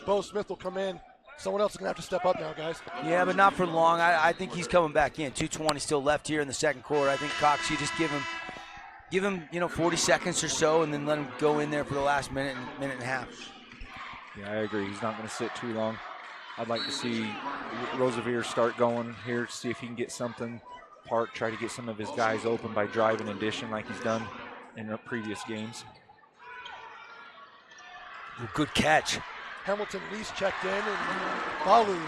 Bo Smith will come in. Someone else is going to have to step up now, guys. Yeah, but not for long. I think he's coming back in. 2:20 still left here in the second quarter. I think Cox, you just give him 40 seconds or so, and then let him go in there for the last minute and a half. Yeah, I agree. He's not going to sit too long. I'd like to see Roseveare start going here, see if he can get something. Park try to get some of his guys open by driving and dishing like he's done in the previous games. Good catch. Hamilton Lease checked in, and Balu,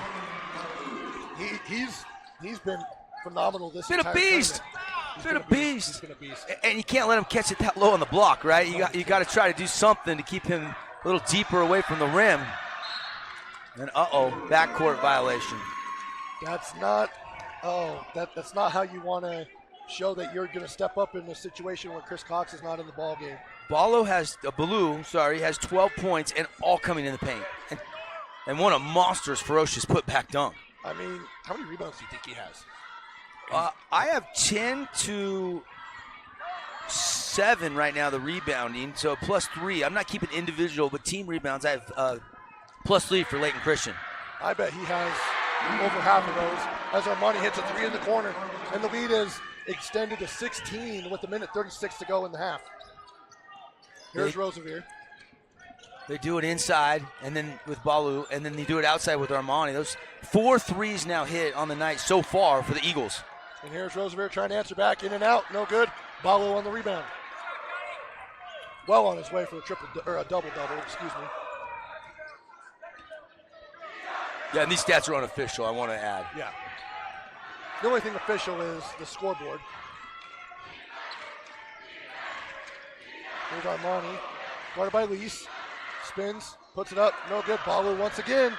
he's been phenomenal this entire beast. tournament. He's been a beast. He's been a beast. And you can't let him catch it that low on the block, right? You got to try to do something to keep him a little deeper away from the rim. And backcourt violation. That's not how you want to show that you're going to step up in a situation where Chris Cox is not in the ball game. Baloo has 12 points and all coming in the paint. And one a monstrous, ferocious putback dunk. I mean, how many rebounds do you think he has? I have 10 to 7 right now, the rebounding, so +3. I'm not keeping individual, but team rebounds, I have +3 for Layton Christian. I bet he has over half of those as Armani hits a 3 in the corner, and the lead is extended to 16 with 1:36 to go in the half. Here's Rosevier. They do it inside, and then with Baloo, and then they do it outside with Armani. Those 4 threes now hit on the night so far for the Eagles. And here's Rosevier trying to answer back, in and out, no good. Baloo on the rebound. Well on his way for a double-double, excuse me. Yeah, and these stats are unofficial, I want to add. Yeah. The only thing official is the scoreboard. Here's Armani, guarded by Lease. Spins, puts it up, no good. Baloo once again.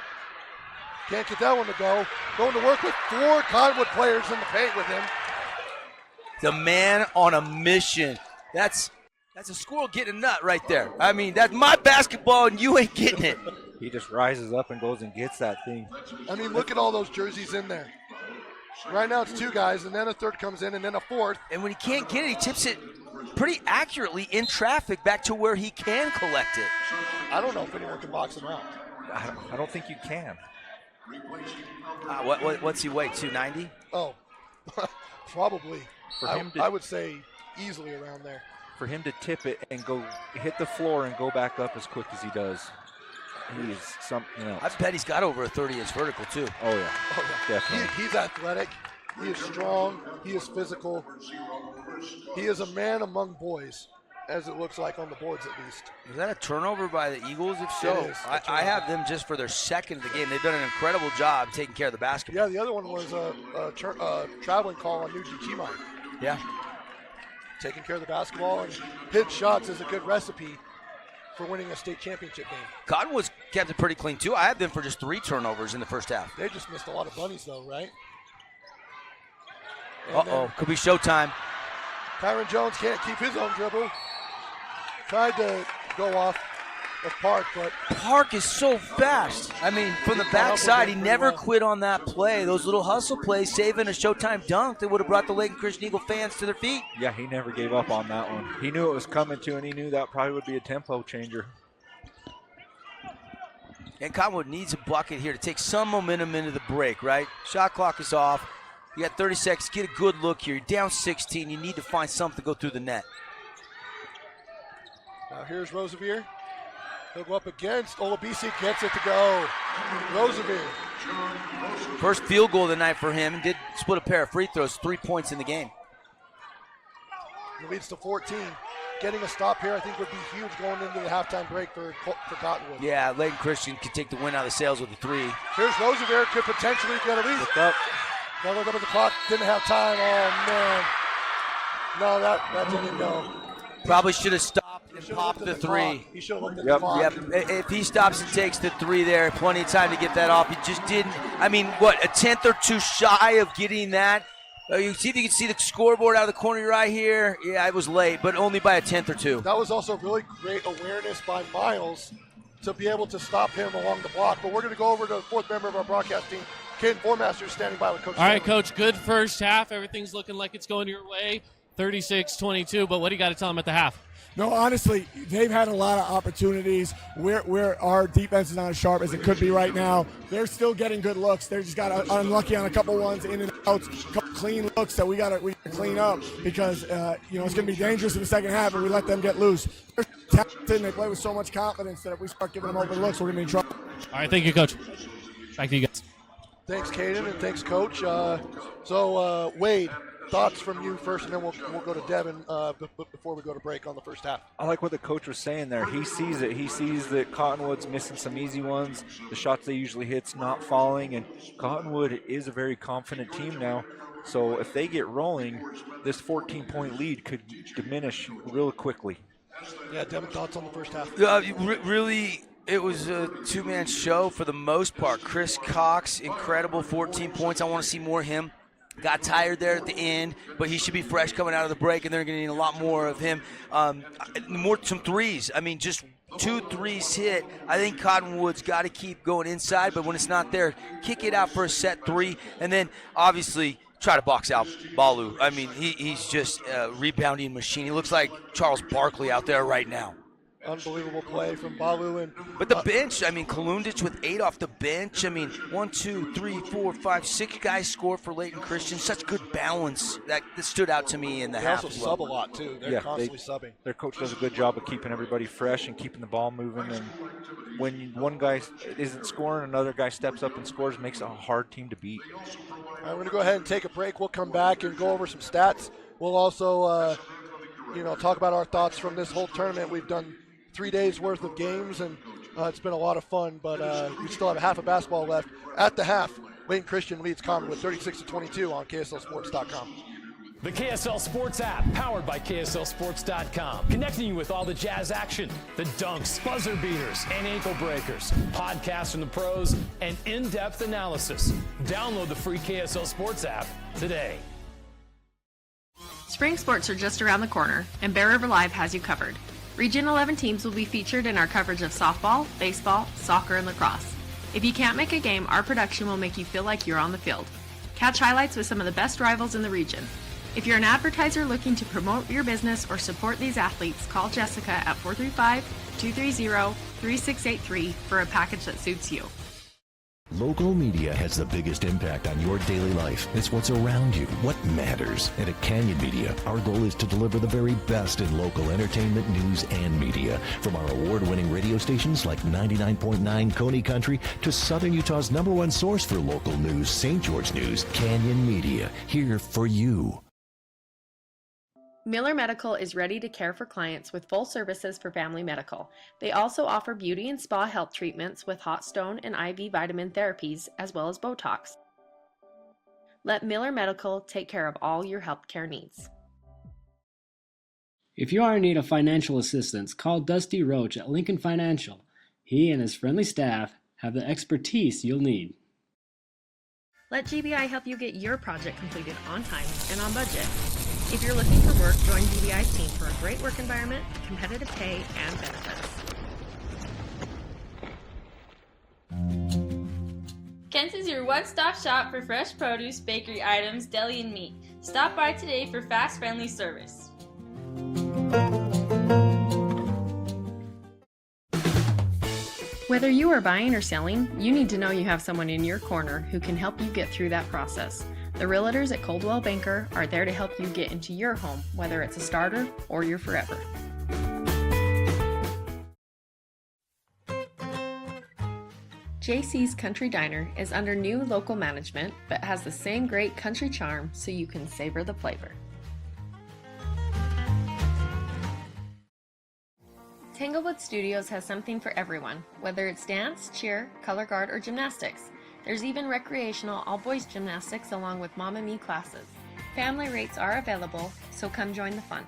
Can't get that one to go. Going to work with 4 Cottonwood players in the paint with him. The man on a mission. That's a squirrel getting a nut right there. I mean, that's my basketball and you ain't getting it. He just rises up and goes and gets that thing. I mean, look at all those jerseys in there. Right now it's 2 guys, and then a third comes in, and then a fourth. And when he can't get it, he tips it pretty accurately in traffic back to where he can collect it. I don't know if anyone can box him out. I don't think you can. What's he weigh, 290? Oh, probably. For him I would say easily around there. For him to tip it and go hit the floor and go back up as quick as he does, he is something else. I bet he's got over a 30-inch vertical, too. Oh, yeah. Definitely. He's athletic. He is strong. He is physical. He is a man among boys, as it looks like on the boards at least. Is that a turnover by the Eagles? If so, It is I have them just for their second of the game. They've done an incredible job taking care of the basketball. Yeah, the other one was a traveling call on Nuji Chimai. Yeah. Taking care of the basketball, and hit shots is a good recipe for winning a state championship game. Cottonwood's kept it pretty clean, too. I had them for just 3 turnovers in the first half. They just missed a lot of bunnies, though, right? Could be showtime. Kyron Jones can't keep his own dribble. Tried to go off of Park, but Park is so fast. I mean, from the backside, he never quit on that play. Those little hustle plays, saving a showtime dunk that would have brought the Layton Christian Eagle fans to their feet. Yeah, he never gave up on that one. He knew it was coming to, and he knew that probably would be a tempo changer. And Cottonwood needs a bucket here to take some momentum into the break, right? Shot clock is off. You got 30 seconds. Get a good look here. You're down 16. You need to find something to go through the net. Now here's Rosevier. He'll go up against Olabisi, gets it to go. Rosevier. First field goal of the night for him. Did split a pair of free throws, 3 points in the game. He leads to 14. Getting a stop here, I think, would be huge going into the halftime break for Cottonwood. Yeah, Layton Christian could take the win out of the sails with a 3. Here's Rosevier, could potentially get a lead. Look up. Now look up at the clock, didn't have time. Oh, man. No, that didn't go. Probably should have stopped and popped the 3. He should have looked at the clock. Yep. If he stops and takes the 3 there, plenty of time to get that off. He just didn't. I mean, what, a tenth or two shy of getting that? You see if you can see the scoreboard out of the corner of your eye here. Yeah, it was late, but only by a tenth or 2. That was also really great awareness by Miles to be able to stop him along the block. But we're going to go over to the 4th member of our broadcast team, Caden Formaster, standing by with Coach. All right, Coach, good first half. Everything's looking like it's going your way. 36-22, but what do you got to tell them at the half? No, honestly, they've had a lot of opportunities where our defense is not as sharp as it could be right now. They're still getting good looks. They just got unlucky on a couple ones, in and outs, a couple clean looks that we got to clean up because it's going to be dangerous in the second half if we let them get loose. They're talented and they play with so much confidence that if we start giving them open looks, we're going to be in trouble. All right, thank you, Coach. Back to you guys. Thanks, Caden, and thanks, Coach. Wade, thoughts from you first, and then we'll go to Devin before we go to break on the first half. I like what the coach was saying there. He sees it. He sees that Cottonwood's missing some easy ones. The shots they usually hit's not falling, and Cottonwood is a very confident team now. So if they get rolling, this 14-point lead could diminish real quickly. Yeah, Devin, thoughts on the first half? Really, it was a 2-man show for the most part. Chris Cox, incredible, 14 points. I want to see more of him. Got tired there at the end, but he should be fresh coming out of the break, and they're going to need a lot more of him. Some threes. I mean, just 2 threes hit. I think Cottonwood's got to keep going inside, but when it's not there, kick it out for a set 3, and then obviously try to box out Balu. I mean, he's just a rebounding machine. He looks like Charles Barkley out there right now. Unbelievable play from Balu. But the bench, I mean, Kalundich with 8 off the bench. I mean, 1, 2, 3, 4, 5, 6 guys score for Layton Christian. Such good balance. That stood out to me in the half. They also sub a lot, too. They're constantly subbing. Their coach does a good job of keeping everybody fresh and keeping the ball moving. And when one guy isn't scoring, another guy steps up and scores, makes it a hard team to beat. All right, we're going to go ahead and take a break. We'll come back and go over some stats. We'll also, talk about our thoughts from this whole tournament. We've done 3 days worth of games, and it's been a lot of fun, but we still have a half of basketball left. At the half, Layton Christian leads Cottonwood 36-22 on KSLSports.com. The KSL Sports app, powered by KSLSports.com, connecting you with all the Jazz action, the dunks, buzzer beaters, and ankle breakers, podcasts from the pros, and in-depth analysis. Download the free KSL Sports app today. Spring sports are just around the corner, and Bear River Live has you covered. Region 11 teams will be featured in our coverage of softball, baseball, soccer, and lacrosse. If you can't make a game, our production will make you feel like you're on the field. Catch highlights with some of the best rivals in the region. If you're an advertiser looking to promote your business or support these athletes, call Jessica at 435-230-3683 for a package that suits you. Local media has the biggest impact on your daily life. It's what's around you, what matters. And at Canyon Media, our goal is to deliver the very best in local entertainment, news, and media. From our award-winning radio stations like 99.9 Coney Country to Southern Utah's #1 source for local news, St. George News, Canyon Media, here for you. Miller Medical is ready to care for clients with full services for family medical. They also offer beauty and spa health treatments with hot stone and IV vitamin therapies, as well as Botox. Let Miller Medical take care of all your healthcare needs. If you are in need of financial assistance, call Dusty Roach at Lincoln Financial. He and his friendly staff have the expertise you'll need. Let GBI help you get your project completed on time and on budget. If you're looking for work, join GBI's team for a great work environment, competitive pay, and benefits. Kent's is your one-stop shop for fresh produce, bakery items, deli, and meat. Stop by today for fast, friendly service. Whether you are buying or selling, you need to know you have someone in your corner who can help you get through that process. The realtors at Coldwell Banker are there to help you get into your home, whether it's a starter or your forever. JC's Country Diner is under new local management, but has the same great country charm so you can savor the flavor. Tanglewood Studios has something for everyone, whether it's dance, cheer, color guard, or gymnastics. There's even recreational all-boys gymnastics along with Mama Me classes. Family rates are available, so come join the fun.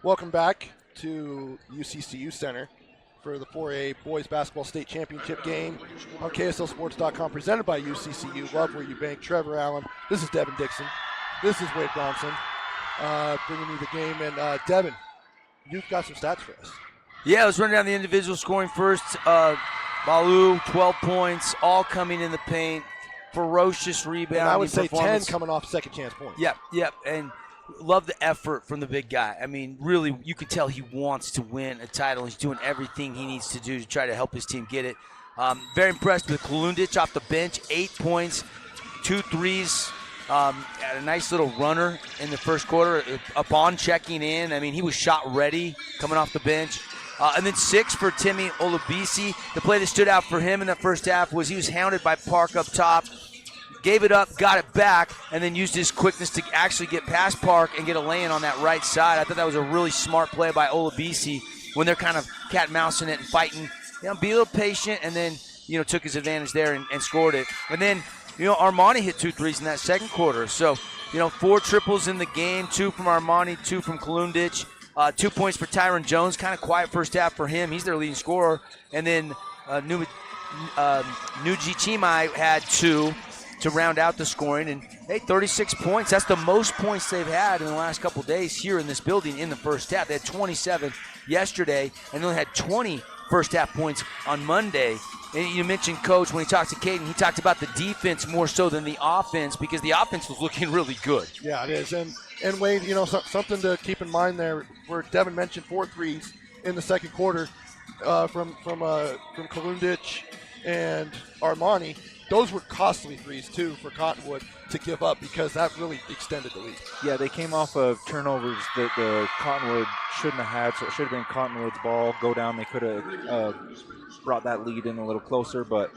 Welcome back to UCCU Center for the 4A Boys Basketball State Championship game on KSLSports.com, presented by UCCU. Love where you bank. Trevor Allen. This is Devin Dixon. This is Wade Bronson bringing you the game. And Devin, you've got some stats for us. Yeah, let's run down the individual scoring first. Balu, 12 points, all coming in the paint. Ferocious rebounding. And I would say 10 coming off second chance points. Yep. And love the effort from the big guy. I mean, really, you can tell he wants to win a title. He's doing everything he needs to do to try to help his team get it. Very impressed with Kalundich off the bench. 8 points, 2 threes. Had a nice little runner in the first quarter. Upon checking in, I mean, he was shot ready coming off the bench. And then 6 for Timmy Olabisi. The play that stood out for him in the first half was he was hounded by Park up top, gave it up, got it back, and then used his quickness to actually get past Park and get a lay-in on that right side. I thought that was a really smart play by Olabisi when they're kind of cat and mousing it and fighting. Be a little patient, and then took his advantage there and scored it. And then Armani hit 2 threes in that second quarter. So 4 triples in the game, 2 from Armani, 2 from Kalundich. 2 points for Tyron Jones. Kind of quiet first half for him. He's their leading scorer. And then Nuji Chimai had 2 to round out the scoring. And, 36 points. That's the most points they've had in the last couple days here in this building in the first half. They had 27 yesterday and only had 20 first half points on Monday. And you mentioned Coach when he talked to Caden, he talked about the defense more so than the offense because the offense was looking really good. Yeah, it is. And Wade, something to keep in mind there where Devin mentioned 4 threes in the second quarter from Kalundich and Armani. Those were costly threes, too, for Cottonwood to give up because that really extended the lead. Yeah, they came off of turnovers that the Cottonwood shouldn't have had, so it should have been Cottonwood's ball. Go down, they could have brought that lead in a little closer, but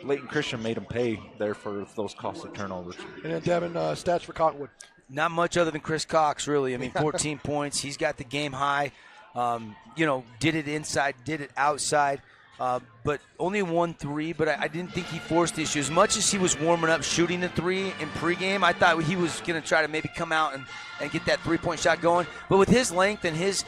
Layton Christian made them pay there for those costly turnovers. And then, Devin, stats for Cottonwood. Not much other than Chris Cox, really. 14 points. He's got the game high. Did it inside, did it outside. But only 1 3, but I didn't think he forced the issue. As much as he was warming up shooting the 3 in pregame, I thought he was going to try to maybe come out and get that 3-point shot going. But with his length and his,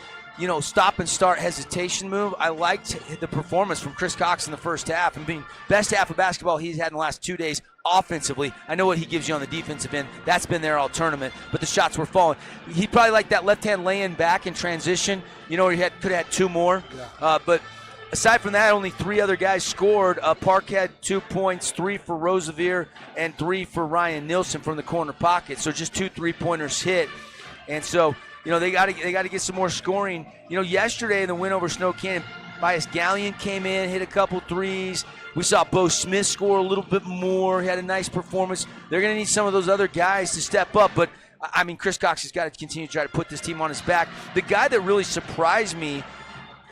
stop and start hesitation move, I liked the performance from Chris Cox in the first half and being best half of basketball he's had in the last 2 days offensively. I know what he gives you on the defensive end. That's been there all tournament, but the shots were falling. He probably liked that left-hand lay-in back in transition, where he could have had 2 more. Yeah. But aside from that, only 3 other guys scored. Park had 2 points, 3 for Roosevelt and 3 for Ryan Nilsson from the corner pocket. So just 2 3-pointers hit. And so, they got to get some more scoring. Yesterday in the win over Snow Canyon, Bias Gallion came in, hit a couple threes. We saw Bo Smith score a little bit more. He had a nice performance. They're going to need some of those other guys to step up. But, Chris Cox has got to continue to try to put this team on his back. The guy that really surprised me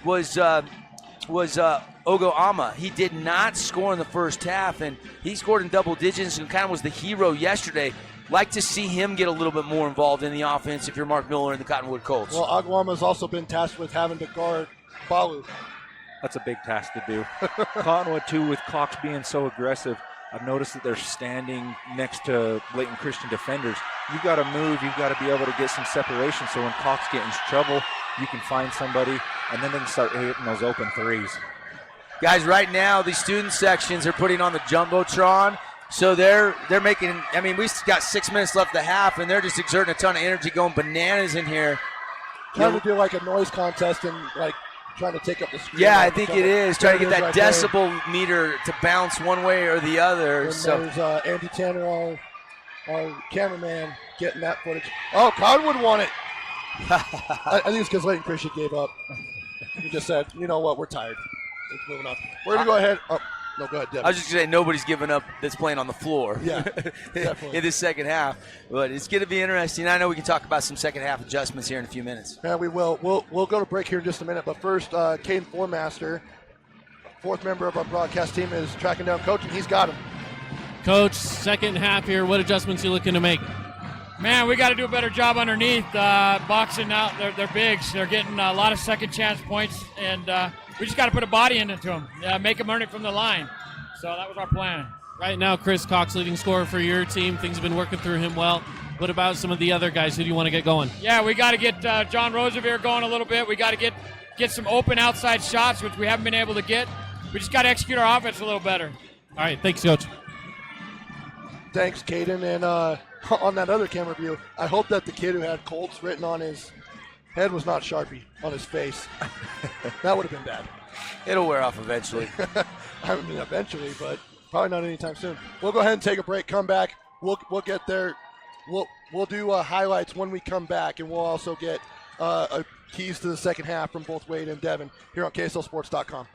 was Ogo Ama. He did not score in the first half, and he scored in double digits and kind of was the hero yesterday. Like to see him get a little bit more involved in the offense if you're Mark Miller and the Cottonwood Colts. Well, Aguama's also been tasked with having to guard Balu. That's a big task to do. Cottonwood, too, with Cox being so aggressive, I've noticed that they're standing next to Layton Christian defenders. You've got to move. You've got to be able to get some separation so when Cox gets in trouble, you can find somebody, and then they can start hitting those open threes. Guys, right now, the student sections are putting on the Jumbotron. So they're making, we've got 6 minutes left the half, and they're just exerting a ton of energy, going bananas in here. Trying to do like a noise contest and like trying to take up the screen. Yeah, I think it is. Trying to get that right decibel meter to bounce one way or the other. And there's Andy Tanner, our cameraman, getting that footage. Oh, Cottonwood won it. I think it's because Layton Christian gave up. He just said, you know what, we're tired. It's moving on. We're going to go ahead. Oh, no, go ahead, Devin. I was just going to say nobody's giving up that's playing on the floor. Yeah, definitely. In this second half. But it's going to be interesting. I know we can talk about some second half adjustments here in a few minutes. Yeah, we will. We'll go to break here in just a minute. But first, Caden Formaster, 4th member of our broadcast team, is tracking down Coach, and he's got him. Coach, second half here, what adjustments are you looking to make? Man, we got to do a better job underneath, boxing out their bigs. They're getting a lot of second chance points, and we just got to put a body into them, make them earn it from the line. So that was our plan. Right now, Chris Cox, leading scorer for your team. Things have been working through him well. What about some of the other guys? Who do you want to get going? Yeah, we got to get John Roosevelt going a little bit. We got to get some open outside shots, which we haven't been able to get. We just got to execute our offense a little better. All right, thanks, Coach. Thanks, Caden. And on that other camera view, I hope that the kid who had Colts written on his head was not Sharpie on his face. That would have been bad. It'll wear off eventually. I mean, eventually, but probably not anytime soon. We'll go ahead and take a break, come back. We'll get there. We'll do highlights when we come back, and we'll also get keys to the second half from both Wade and Devin here on KSLSports.com.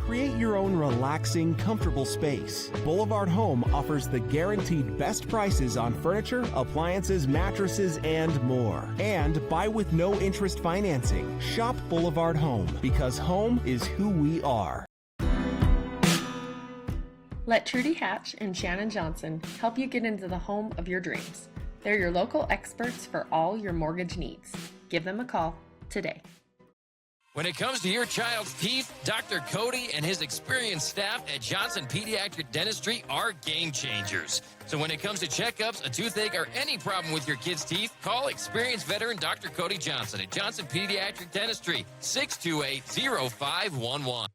Create your own relaxing, comfortable space. Boulevard Home offers the guaranteed best prices on furniture, appliances, mattresses, and more. And buy with no interest financing. Shop Boulevard Home, because home is who we are. Let Trudy Hatch and Shannon Johnson help you get into the home of your dreams. They're your local experts for all your mortgage needs. Give them a call today. When it comes to your child's teeth, Dr. Cody and his experienced staff at Johnson Pediatric Dentistry are game changers. So when it comes to checkups, a toothache, or any problem with your kid's teeth, call experienced veteran Dr. Cody Johnson at Johnson Pediatric Dentistry, 628-0511.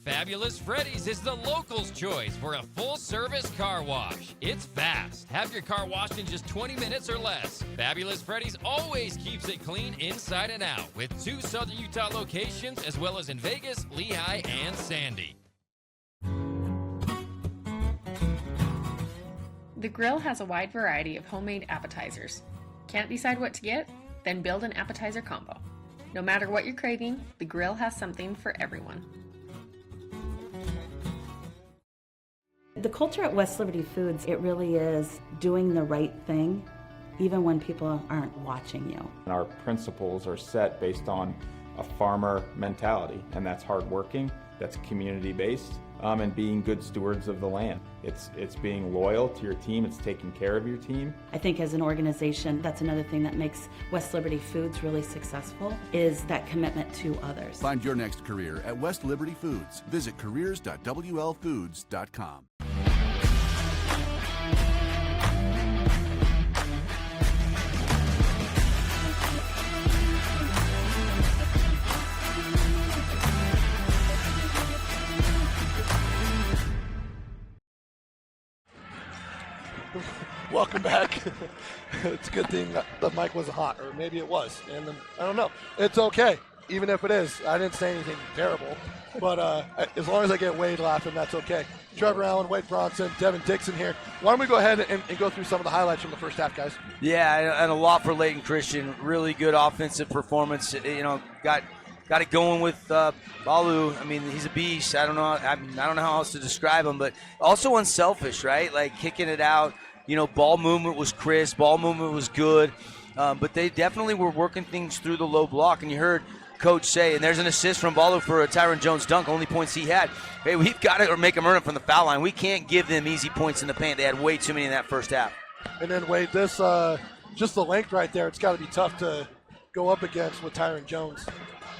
Fabulous Freddy's is the locals' choice for a full-service car wash. It's fast. Have your car washed in just 20 minutes or less. Fabulous Freddy's always keeps it clean inside and out, with 2 Southern Utah locations, as well as in Vegas, Lehigh, and Sandy. The Grill has a wide variety of homemade appetizers. Can't decide what to get? Then build an appetizer combo. No matter what you're craving, the Grill has something for everyone. The culture at West Liberty Foods, it really is doing the right thing, even when people aren't watching you. Our principles are set based on a farmer mentality, and that's hardworking, that's community-based, and being good stewards of the land. It's being loyal to your team, it's taking care of your team. I think as an organization, that's another thing that makes West Liberty Foods really successful, is that commitment to others. Find your next career at West Liberty Foods. Visit careers.wlfoods.com. Welcome back. It's a good thing that the mic wasn't hot, or maybe it was, and I don't know. It's okay, even if it is. I didn't say anything terrible, but as long as I get Wade laughing, that's okay. Trevor Allen, Wade Bronson, Devin Dixon here. Why don't we go ahead and go through some of the highlights from the first half, guys? Yeah, and a lot for Layton Christian. Really good offensive performance. Got it going with Balu. I mean, he's a beast. I don't know how else to describe him, but also unselfish, right? Like kicking it out. Ball movement was crisp. Ball movement was good. But they definitely were working things through the low block. And you heard Coach say, and there's an assist from Balu for a Tyron Jones dunk, only points he had. Hey, we've got to make them earn it from the foul line. We can't give them easy points in the paint. They had way too many in that first half. And then, Wade, this just the length right there, it's got to be tough to go up against with Tyron Jones.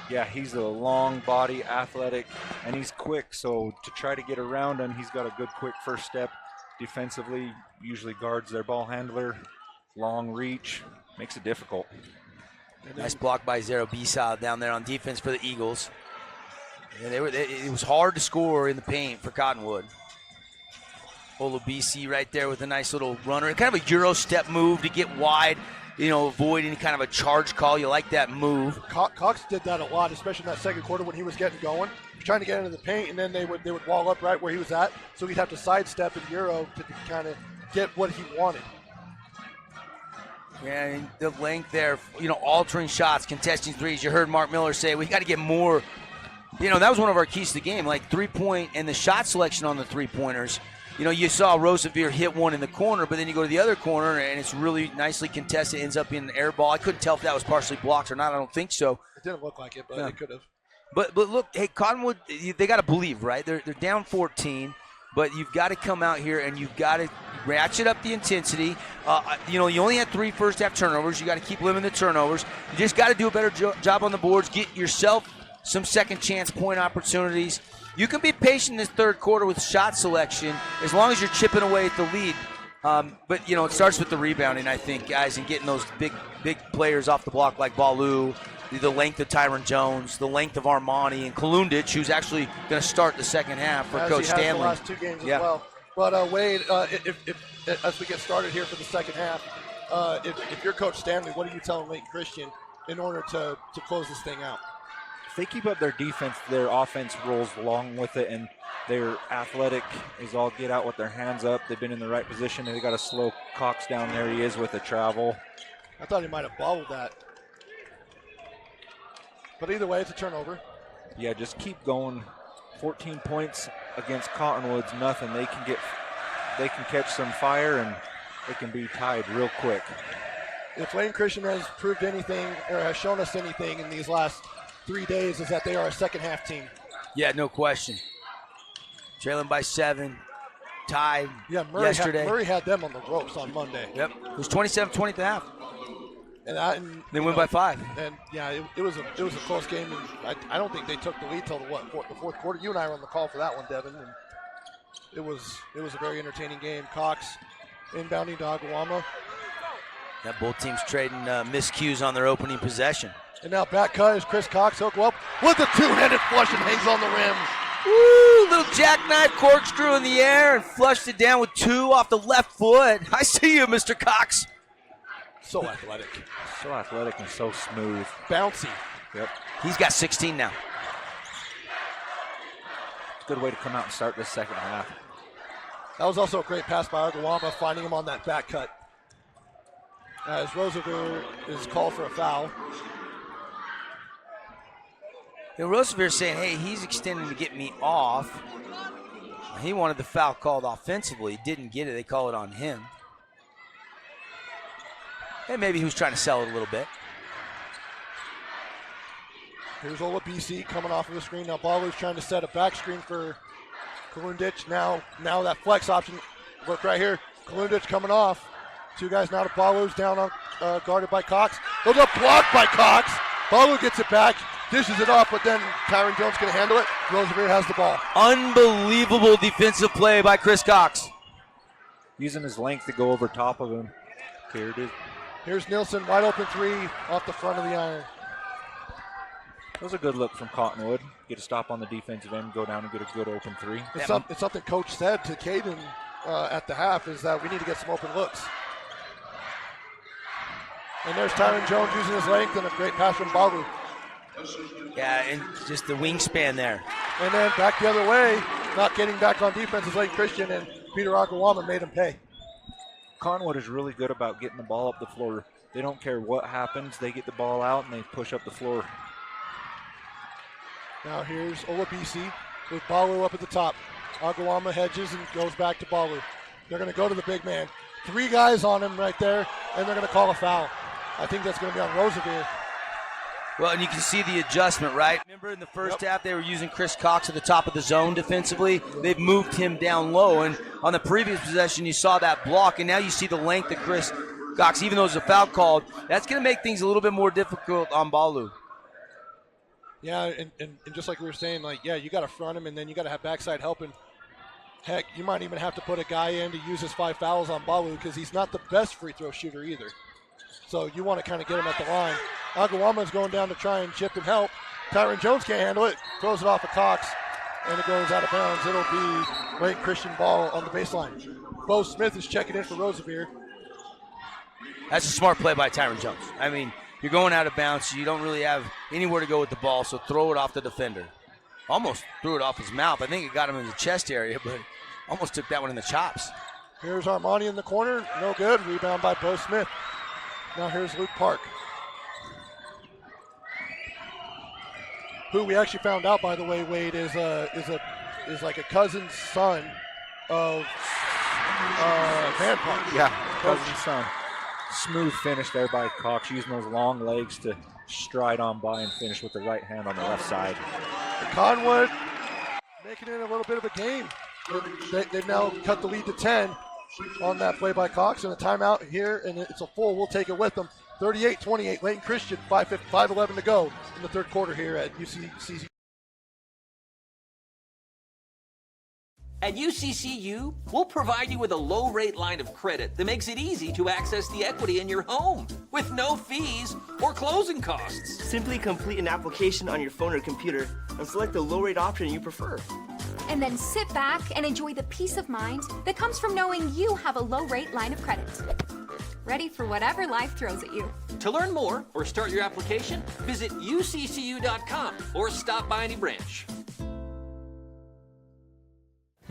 Yeah, he's a long body, athletic, and he's quick. So to try to get around him, he's got a good quick first step. Defensively, usually guards their ball handler. Long reach, makes it difficult. Nice block by Zero Bisa down there on defense for the Eagles. And it was hard to score in the paint for Cottonwood. Olubisi right there with a nice little runner. Kind of a Euro step move to get wide, avoid any kind of a charge call. You like that move. Cox did that a lot, especially in that second quarter when he was getting going. Trying to get into the paint, and then they would wall up right where he was at, so he'd have to sidestep and Euro to kind of get what he wanted. Yeah, and the length there, altering shots, contesting threes. You heard Mark Miller say we got to get more. That was one of our keys to the game, like 3-point and the shot selection on the three-pointers. You saw Roseveare hit one in the corner, but then you go to the other corner, and it's really nicely contested. Ends up being an air ball. I couldn't tell if that was partially blocked or not. I don't think so. It didn't look like it, but it could have. But look, hey, Cottonwood, they got to believe, right? They're down 14, but you've got to come out here and you've got to ratchet up the intensity. You only had 3 first-half turnovers. You got to keep limiting the turnovers. You just got to do a better job on the boards. Get yourself some second-chance point opportunities. You can be patient in this third quarter with shot selection as long as you're chipping away at the lead. But, it starts with the rebounding, I think, guys, and getting those big players off the block like Balu, the length of Tyron Jones, the length of Armani, and Kalundich, who's actually going to start the second half for Coach Stanley. The last 2 games as well. But, Wade, if as we get started here for the second half, if you're Coach Stanley, what are you telling Layton Christian in order to close this thing out? If they keep up their defense, their offense rolls along with it, and they're athletic as all get out with their hands up. They've been in the right position, and they got to slow Cox down. There he is with the travel. I thought he might have bobbled that. But either way, it's a turnover. Yeah, just keep going 14 points against Cottonwood's nothing. They can catch some fire and they can be tied real quick. If Layton Christian has proved anything or has shown us anything in these last 3 days, is that they are a second half team. Yeah, no question. Trailing by 7, tied Murray yesterday. Murray had them on the ropes on Monday. Yep, it was 27-20 at the half. And they win by 5. And it was a close game. And I don't think they took the lead till the fourth quarter. You and I were on the call for that one, Devin. And it was a very entertaining game. Cox inbounding to Agawama. Yeah, both teams trading miscues on their opening possession. And now back cut is Chris Cox. He'll go up with a two-handed flush and hangs on the rim. Woo! Little jackknife corkscrew in the air and flushed it down with 2 off the left foot. I see you, Mr. Cox. So athletic. So athletic and so smooth. Bouncy. Yep. He's got 16 now. It's a good way to come out and start this second half. That was also a great pass by Agawama, finding him on that back cut. As Roosevelt is called for a foul. Roosevelt's saying, hey, he's extending to get me off. He wanted the foul called offensively. He didn't get it. They call it on him. And maybe he was trying to sell it a little bit. Here's Ola BC coming off of the screen. Now Balu's trying to set a back screen for Kalundich. Now that flex option. Look right here. Kalundich coming off. 2 guys now to Balu's down on guarded by Cox. Goes up blocked by Cox. Balu gets it back. Dishes it off, but then Tyron Jones can handle it. Roosevelt has the ball. Unbelievable defensive play by Chris Cox. Using his length to go over top of him. Here it is. Here's Nilsson, wide open 3 off the front of the iron. That was a good look from Cottonwood. Get a stop on the defensive end, go down and get a good open 3. It's something Coach said to Caden at the half is that we need to get some open looks. And there's Tyron Jones using his length and a great pass from Balu. Yeah, and just the wingspan there. And then back the other way, not getting back on defense is Layton Christian, and Peter Agawama made him pay. Cottonwood is really good about getting the ball up the floor. They don't care what happens. They get the ball out and they push up the floor. Now here's Ola BC with Balu up at the top. Agawama hedges and goes back to Balu. They're going to go to the big man. 3 guys on him right there, and they're going to call a foul. I think that's going to be on Roosevelt. Well, and you can see the adjustment, right? Remember in the first half they were using Chris Cox at the top of the zone defensively. They've moved him down low, and on the previous possession you saw that block, and now you see the length of Chris Cox. Even though there's a foul called, that's going to make things a little bit more difficult on Balu. Yeah, and just like we were saying, you got to front him, and then you got to have backside help. And heck, you might even have to put a guy in to use his 5 fouls on Balu because he's not the best free throw shooter either. So you want to kind of get him at the line. Agawama's going down to try and chip and help. Tyron Jones can't handle it. Throws it off of Cox, and it goes out of bounds. It'll be Layton Christian ball on the baseline. Bo Smith is checking in for Roosevelt. That's a smart play by Tyron Jones. I mean, you're going out of bounds. You don't really have anywhere to go with the ball, so throw it off the defender. Almost threw it off his mouth. I think it got him in the chest area, but almost took that one in the chops. Here's Armani in the corner. No good. Rebound by Bo Smith. Now here's Luke Park, who we actually found out, by the way, Wade, is like a cousin's son of Van Park. Yeah, cousin's son. Smooth finish there by Cox, using those long legs to stride on by and finish with the right hand on the left side. Cottonwood making it a little bit of a game. They've now cut the lead to 10 on that play by Cox, and a timeout here, and it's a full. We'll take it with them. 38-28, Layton Christian, 5:11 to go in the third quarter here at UCCU. At UCCU, we'll provide you with a low-rate line of credit that makes it easy to access the equity in your home with no fees or closing costs. Simply complete an application on your phone or computer and select the low-rate option you prefer. And then sit back and enjoy the peace of mind that comes from knowing you have a low-rate line of credit. Ready for whatever life throws at you. To learn more or start your application, visit uccu.com or stop by any branch.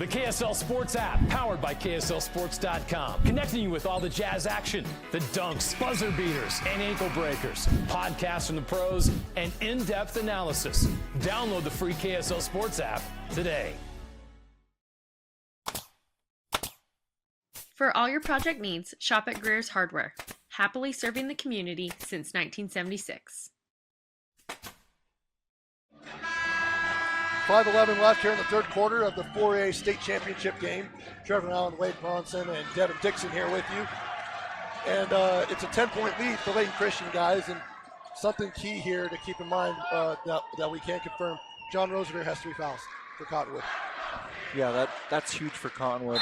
The KSL Sports app, powered by KSLSports.com. Connecting you with all the Jazz action, the dunks, buzzer beaters, and ankle breakers, podcasts from the pros, and in-depth analysis. Download the free KSL Sports app today. For all your project needs, shop at Greer's Hardware. Happily serving the community since 1976. 5:11 left here in the third quarter of the 4A state championship game. Trevor Allen, Wade Bronson, and Devin Dixon here with you. And it's a 10-point lead for Layton Christian, guys. And something key here to keep in mind that we can confirm. John Roosevelt has 3 fouls for Cottonwood. Yeah, that's huge for Cottonwood.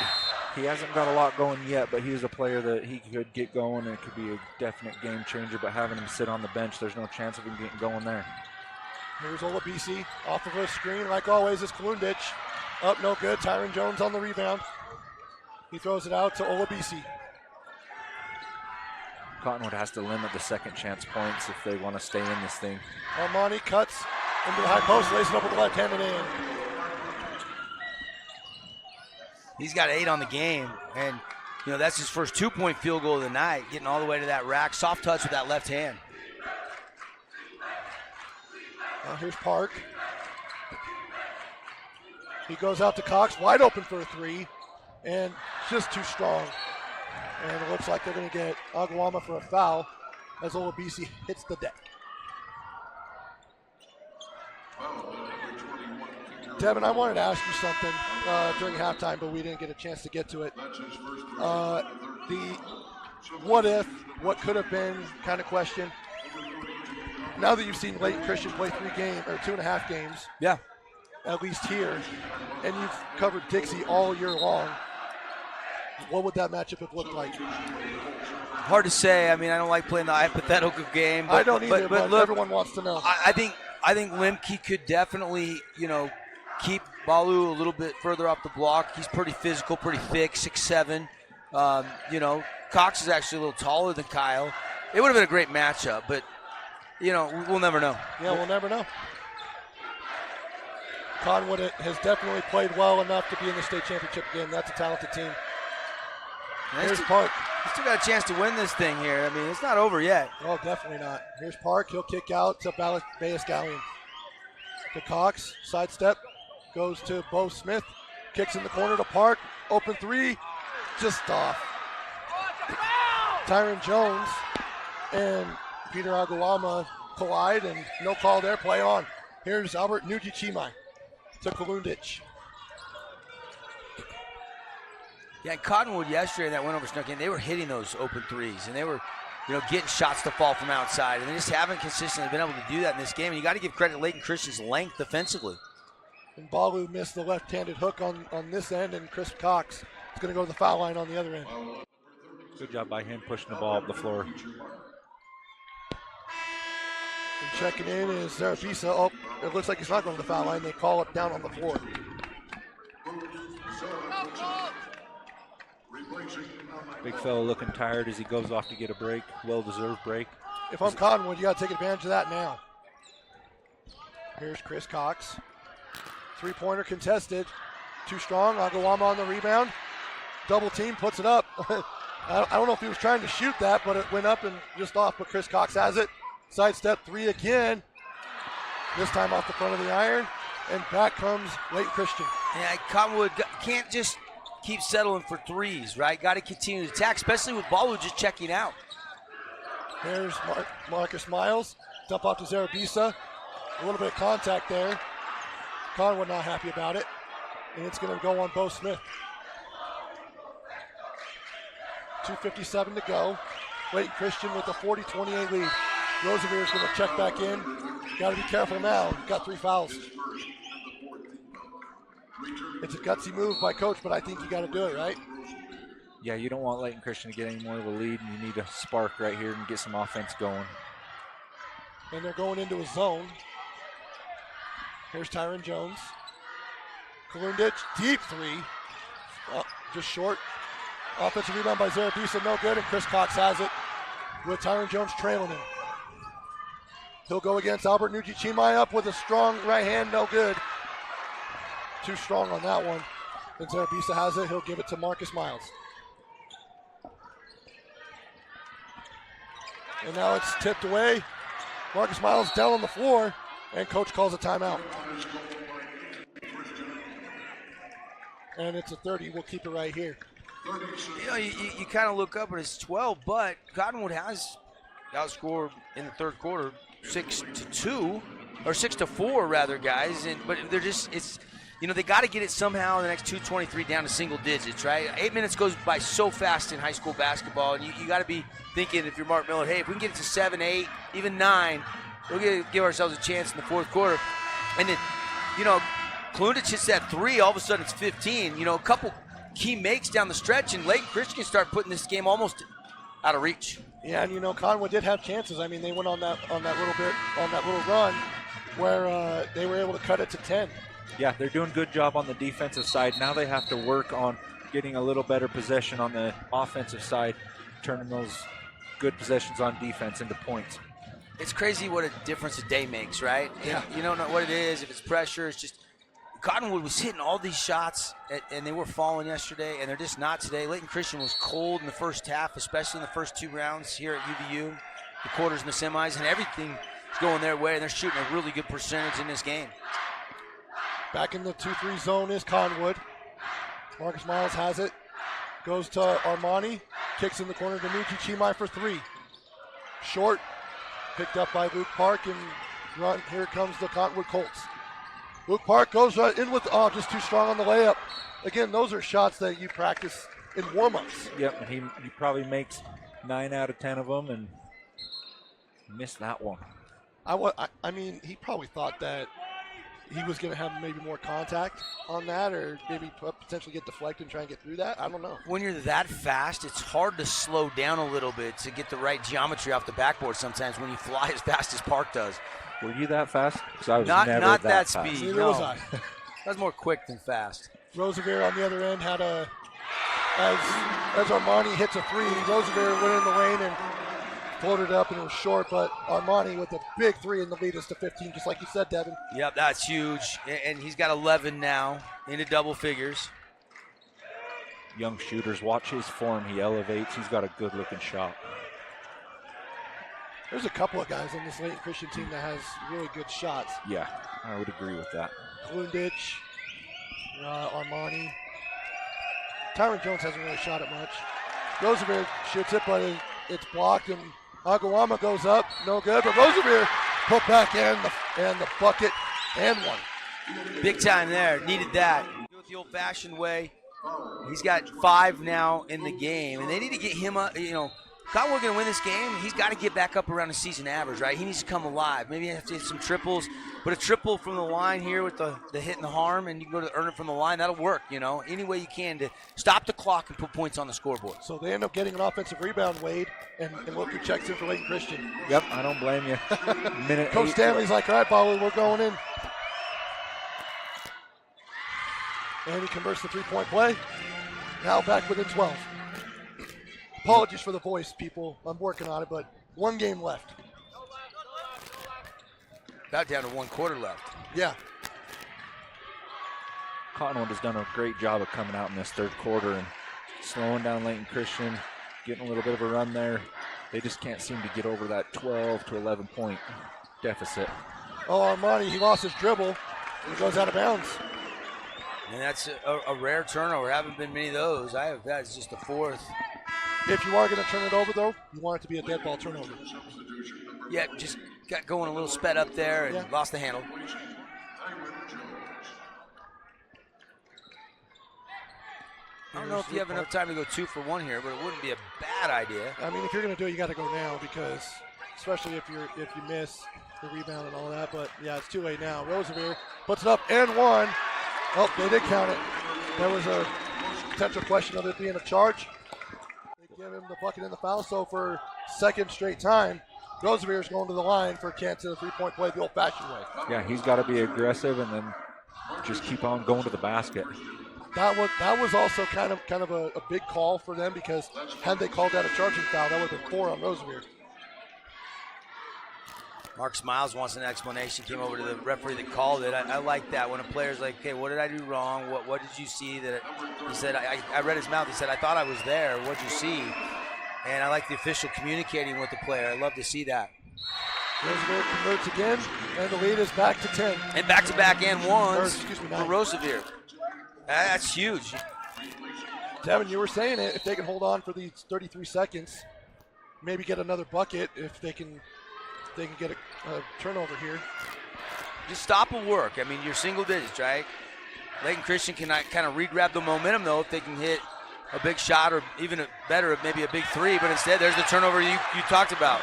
He hasn't got a lot going yet, but he's a player that he could get going, and it could be a definite game changer. But having him sit on the bench, there's no chance of him getting going there. Here's Olabisi off of a screen. Like always, is Kalundich. Up, no good. Tyron Jones on the rebound. He throws it out to Olabisi. Cottonwood has to limit the second chance points if they want to stay in this thing. Armani cuts into the high post, lays it up with the left hand and in. He's got 8 on the game, and that's his first 2-point field goal of the night, getting all the way to that rack. Soft touch with that left hand. Here's Park. He goes out to Cox, wide open for a 3, and just too strong. And it looks like they're going to get Aguama for a foul as Olabisi hits the deck. Devin, I wanted to ask you something during halftime, but we didn't get a chance to get to it. The what if, what could have been kind of question. Now that you've seen Layton Christian play 2.5 games, yeah, at least here, and you've covered Dixie all year long, what would that matchup have looked like? Hard to say. I mean, I don't like playing the hypothetical game. But, I don't either, but look, everyone wants to know. I think Limke could definitely, keep Balu a little bit further off the block. He's pretty physical, pretty thick, 6'7". Cox is actually a little taller than Kyle. It would have been a great matchup, but we'll never know. Yeah, we'll never know. Cottonwood has definitely played well enough to be in the state championship game. That's a talented team. Here's Park. He's still got a chance to win this thing here. I mean, it's not over yet. Oh, definitely not. Here's Park. He'll kick out to Bayes Gallion. To Cox. Sidestep. Goes to Bo Smith. Kicks in the corner to Park. Open 3. Just off. Tyron Jones and Peter Aguama collide, and no call there. Play on. Here's Albert Nujichimai to Kalundich. Yeah, and Cottonwood yesterday, that went over snuck in, they were hitting those open 3s, and they were, getting shots to fall from outside, and they just haven't consistently been able to do that in this game. And you got to give credit to Layton Christian's length defensively. And Balu missed the left-handed hook on this end, and Chris Cox is going to go to the foul line on the other end. Good job by him pushing the ball up the floor. And checking in is Zarabisa. Oh, it looks like he's not going to the foul line. They call it down on the floor. Big fella looking tired as he goes off to get a break. Well-deserved break. If I'm Cottonwood, you got to take advantage of that now. Here's Chris Cox. 3-pointer contested. Too strong. Aguama on the rebound. Double team, puts it up. I don't know if he was trying to shoot that, but it went up and just off. But Chris Cox has it. Sidestep 3 again. This time off the front of the iron. And back comes Layton Christian. Yeah, Cottonwood can't just keep settling for 3s, right? Got to continue to attack, especially with Balu just checking out. Here's Marcus Miles. Dump off to Zarabisa. A little bit of contact there. Cottonwood not happy about it. And it's going to go on Bo Smith. 2:57 to go. Layton Christian with a 40-28 lead. Roosevelt is going to check back in. Got to be careful now. Got 3 fouls. It's a gutsy move by Coach, but I think you got to do it, right? Yeah, you don't want Layton Christian to get any more of a lead, and you need a spark right here and get some offense going. And they're going into a zone. Here's Tyron Jones. Kalundich, deep 3. Just short. Offensive rebound by Zarabisa, no good, and Chris Cox has it with Tyron Jones trailing him. He'll go against Albert Nujichimai up with a strong right hand, no good. Too strong on that one. And Zarabisa has it. He'll give it to Marcus Miles. And now it's tipped away. Marcus Miles down on the floor, and coach calls a timeout. And it's a 30. We'll keep it right here. You know, you kind of look up and it's 12, but Cottonwood has outscored in the third quarter 6-2, or 6-4 rather, guys. But they're just, it's, you know, they got to get it somehow in the next 2:23 down to single digits, right? 8 minutes goes by so fast in high school basketball, and you got to be thinking, if you're Mark Miller, hey, if we can get it to 7, 8, even 9, we'll give ourselves a chance in the fourth quarter. And then, you know, Klundich hits that 3, all of a sudden it's 15. You know, a couple key makes down the stretch, and Layton Christian can start putting this game almost out of reach. Yeah, and you know, Cottonwood did have chances. I mean, they went on that little run where they were able to cut it to 10. Yeah, they're doing a good job on the defensive side. Now they have to work on getting a little better possession on the offensive side, turning those good possessions on defense into points. It's crazy what a difference a day makes, right? Yeah. You don't know what it is. If it's pressure, it's just Cottonwood was hitting all these shots, and they were falling yesterday, and they're just not today. Layton Christian was cold in the first half, especially in the first 2 rounds here at UVU, the quarters and the semis, and everything is going their way, and they're shooting a really good percentage in this game. Back in the 2-3 zone is Cottonwood. Marcus Miles has it. Goes to Armani. Kicks in the corner to Nucci Chimai for 3. Short. Picked up by Luke Park, and run. Here comes the Cottonwood Colts. Luke Park goes right in with, just too strong on the layup. Again, those are shots that you practice in warm-ups. Yep, and he probably makes 9 out of 10 of them and missed that one. I mean, he probably thought that he was going to have maybe more contact on that, or maybe potentially get deflected and try and get through that. I don't know. When you're that fast, it's hard to slow down a little bit to get the right geometry off the backboard sometimes when you fly as fast as Park does. Were you that fast? Because I was not never that fast. speed. Neither No. was I. That was more quick than fast. Roosevelt on the other end had as Armani hits a 3, Roosevelt went in the lane and floated up, and it was short, but Armani with a big 3 in the lead us to 15, just like you said, Devin. Yep, that's huge. And he's got 11 now into double figures. Young shooters, watch his form. He elevates. He's got a good-looking shot. There's a couple of guys on this Layton Christian team that has really good shots. Yeah, I would agree with that. Klundich, Armani. Tyron Jones hasn't really shot it much. Roosevelt shoots it, but it's blocked, and Aguama goes up, no good. But Roosevelt put back in the bucket and one. Big time there. Needed that. Do it the old-fashioned way. He's got 5 now in the game, and they need to get him up. You know, Cottonwood going to win this game. He's got to get back up around the season average, right? He needs to come alive. Maybe he has to hit some triples, but a triple from the line here with the hit and the harm, and you can go to earn it from the line. That'll work, you know, any way you can to stop the clock and put points on the scoreboard. So they end up getting an offensive rebound, Wade, and look who checks in for Layton Christian. Yep, I don't blame you. Minute Coach 8. Stanley's like, all right, Bobby, we're going in. And he converts the 3-point play. Now back within 12. Apologies for the voice, people. I'm working on it, but 1 game left. About down to 1 quarter left. Yeah. Cottonwood has done a great job of coming out in this third quarter and slowing down Layton Christian, getting a little bit of a run there. They just can't seem to get over that 12 to 11 point deficit. Oh, Armani, he lost his dribble, and he goes out of bounds. And that's a rare turnover. Haven't been many of those. That's just the 4th. If you are going to turn it over, though, you want it to be a dead ball turnover. Yeah, just got going a little sped up there and lost the handle. I don't know if you have enough time to go 2 for 1 here, but it wouldn't be a bad idea. I mean, if you're going to do it, you got to go now, because especially if you miss the rebound and all that. But yeah, it's too late now. Roosevelt puts it up and 1. Oh, they did count it. There was a potential question of it being a charge. They give him the bucket and the foul. So for second straight time, Roosevelt is going to the line for a chance at a 3-point play the old-fashioned way. Yeah, he's got to be aggressive and then just keep on going to the basket. That was also kind of a big call for them, because had they called that a charging foul, that would have been 4 on Roosevelt. Mark Smiles wants an explanation, came over to the referee that called it. I like that when a player's like, okay, what did I do wrong? What did you see? That he said, I read his mouth. He said, I thought I was there. What'd you see? And I like the official communicating with the player. I love to see that. Roosevelt converts again, and the lead is back to 10. And back-to-back and ones for 9. Roosevelt. That's huge. Devin, you were saying it. If they can hold on for these 33 seconds, maybe get another bucket if they can get a turnover here. Just stop will work. I mean, you're single digits, right? Layton Christian can kind of re-grab the momentum, though, if they can hit a big shot or even better, maybe a big three. But instead, there's the turnover you talked about.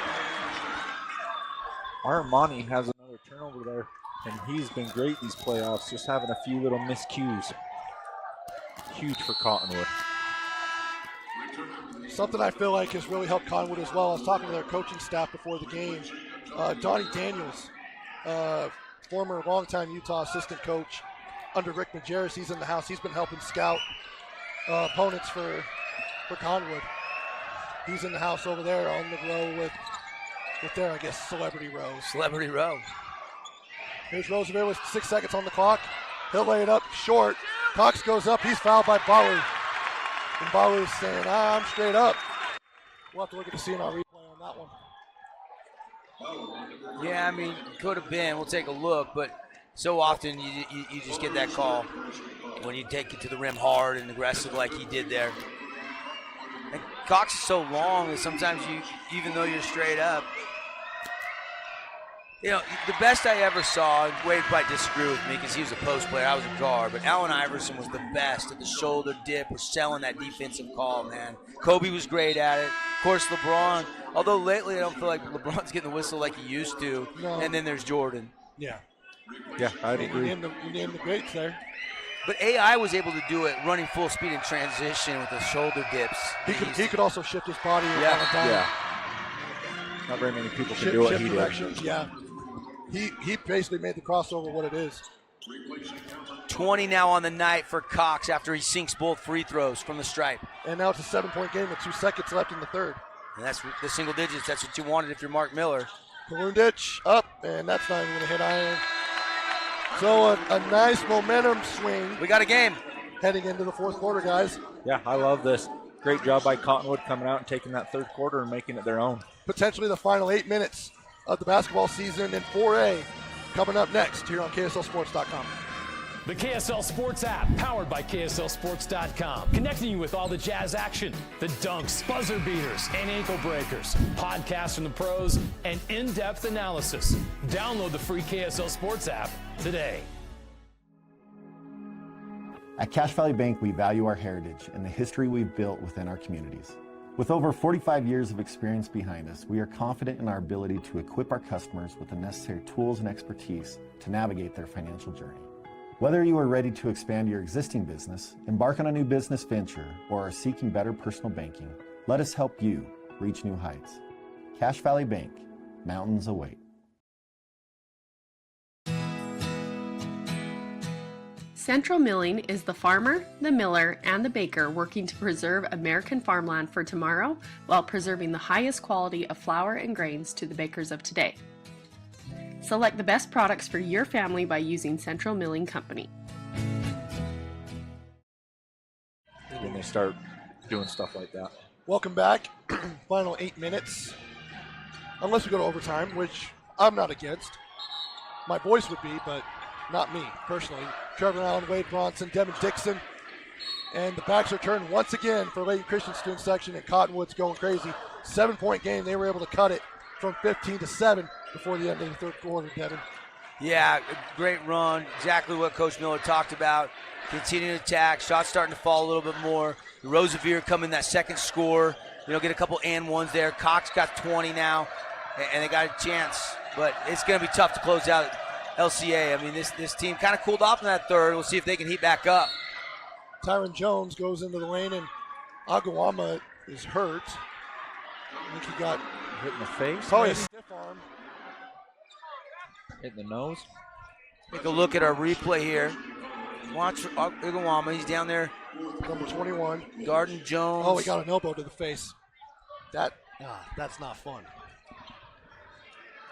Armani has another turnover there, and he's been great these playoffs, just having a few little miscues. Huge for Cottonwood. Something I feel like has really helped Cottonwood as well. I was talking to their coaching staff before the game. Donnie Daniels, former longtime Utah assistant coach under Rick Majerus, he's in the house. He's been helping scout opponents for Cottonwood. He's in the house over there on the row with their, I guess, celebrity row. Celebrity row. Here's Roosevelt with 6 seconds on the clock. He'll lay it up short. Cox goes up. He's fouled by Balu. And Balu's saying, I'm straight up. We'll have to look at the CNR replay on that one. Yeah, I mean, could have been. We'll take a look, but so often you just get that call when you take it to the rim hard and aggressive like he did there. And Cox is so long that sometimes even though you're straight up, you know, the best I ever saw, and Wade might disagree with me because he was a post player, I was a guard, but Allen Iverson was the best at the shoulder dip, was selling that defensive call, man. Kobe was great at it. Of course, LeBron, although lately I don't feel like LeBron's getting the whistle like he used to. No. And then there's Jordan. Yeah. Yeah, I'd agree. You named the greats there. But AI was able to do it running full speed in transition with the shoulder dips. He could also shift his body. Yeah. Not very many people can do what he did. Yeah. He basically made the crossover what it is. 20 now on the night for Cox after he sinks both free throws from the stripe. And now it's a 7-point game with 2 seconds left in the third. And that's the single digits. That's what you wanted if you're Mark Miller. Kalundich up, and that's not even going to hit iron. So a nice momentum swing. We got a game. Heading into the fourth quarter, guys. Yeah, I love this. Great job by Cottonwood coming out and taking that third quarter and making it their own. Potentially the final 8 minutes of the basketball season in 4A coming up next here on KSLSports.com. The KSL Sports app, powered by KSLSports.com, connecting you with all the Jazz action, the dunks, buzzer beaters, and ankle breakers, podcasts from the pros, and in-depth analysis. Download the free KSL Sports app today. At Cache Valley Bank, we value our heritage and the history we've built within our communities. With over 45 years of experience behind us, we are confident in our ability to equip our customers with the necessary tools and expertise to navigate their financial journey. Whether you are ready to expand your existing business, embark on a new business venture, or are seeking better personal banking, let us help you reach new heights. Cache Valley Bank, mountains await. Central Milling is the farmer, the miller, and the baker working to preserve American farmland for tomorrow while preserving the highest quality of flour and grains to the bakers of today. Select the best products for your family by using Central Milling Company. When they start doing stuff like that. Welcome back. Final 8 minutes. Unless we go to overtime, which I'm not against. My voice would be, but not me, personally. Trevor Allen, Wade Bronson, Devin Dixon. And the backs are turned once again for Layton Christian student section, and Cottonwood's going crazy. 7-point game. They were able to cut it from 15 to 7 before the end of the third quarter, Devin. Yeah, great run. Exactly what Coach Miller talked about. Continuing to attack. Shots starting to fall a little bit more. Roosevelt coming that second score. Get a couple and ones there. Cox got 20 now, and they got a chance. But it's going to be tough to close out LCA. I mean, this team kind of cooled off in that third. We'll see if they can heat back up. Tyron Jones goes into the lane, and Agawama is hurt. I think he got hit in the face. Probably a stiff arm. Hit in the nose. Take a look at our replay here. Watch Agawama. He's down there. Number 21. Garden Jones. Oh, he got an elbow to the face. That's not fun.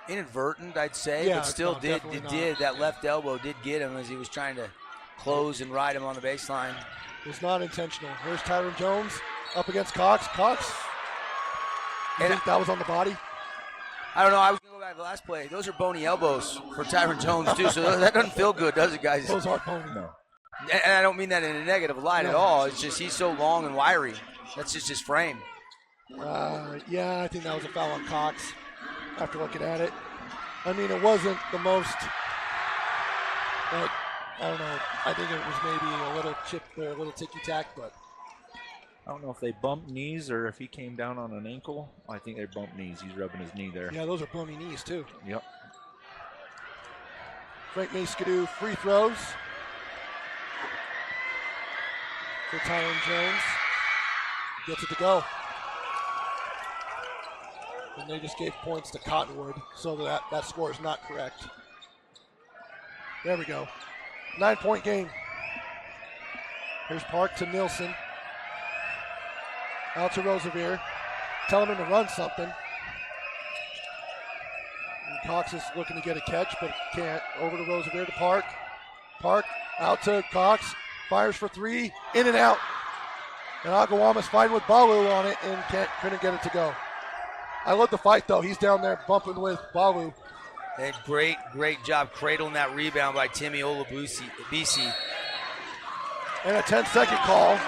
inadvertent, I'd say, Yeah, but still no, did. definitely It not. did. That left elbow did get him as he was trying to close and ride him on the baseline. It was not intentional. Here's Tyron Jones up against Cox. Cox, you think that was on the body? I don't know. I was going to go back to the last play. Those are bony elbows for Tyron Jones, too, so that doesn't feel good, does it, guys? Those are bony. No. And I don't mean that in a negative light at No. all. It's just he's so long and wiry. That's just his frame. Yeah, I think that was a foul on Cox after looking at it. I mean, it wasn't the most, but I don't know. I think it was maybe a little chip or a little ticky-tack, but. I don't know if they bumped knees or if he came down on an ankle. I think they bumped knees. He's rubbing his knee there. Yeah, those are bony knees, too. Yep. Frank Maskadoo free throws for Tyron Jones. Gets it to go. And they just gave points to Cottonwood, so that score is not correct. There we go. 9-point game. Here's Park to Nielsen. Out to Rosevier. Telling him to run something. And Cox is looking to get a catch, but can't. Over to Rosevier to Park. Park out to Cox. Fires for three. In and out. And Agawama's fighting with Balu on it and couldn't get it to go. I love the fight, though. He's down there bumping with Balu. And great job cradling that rebound by Timmy Olabisi. And a 10-second call.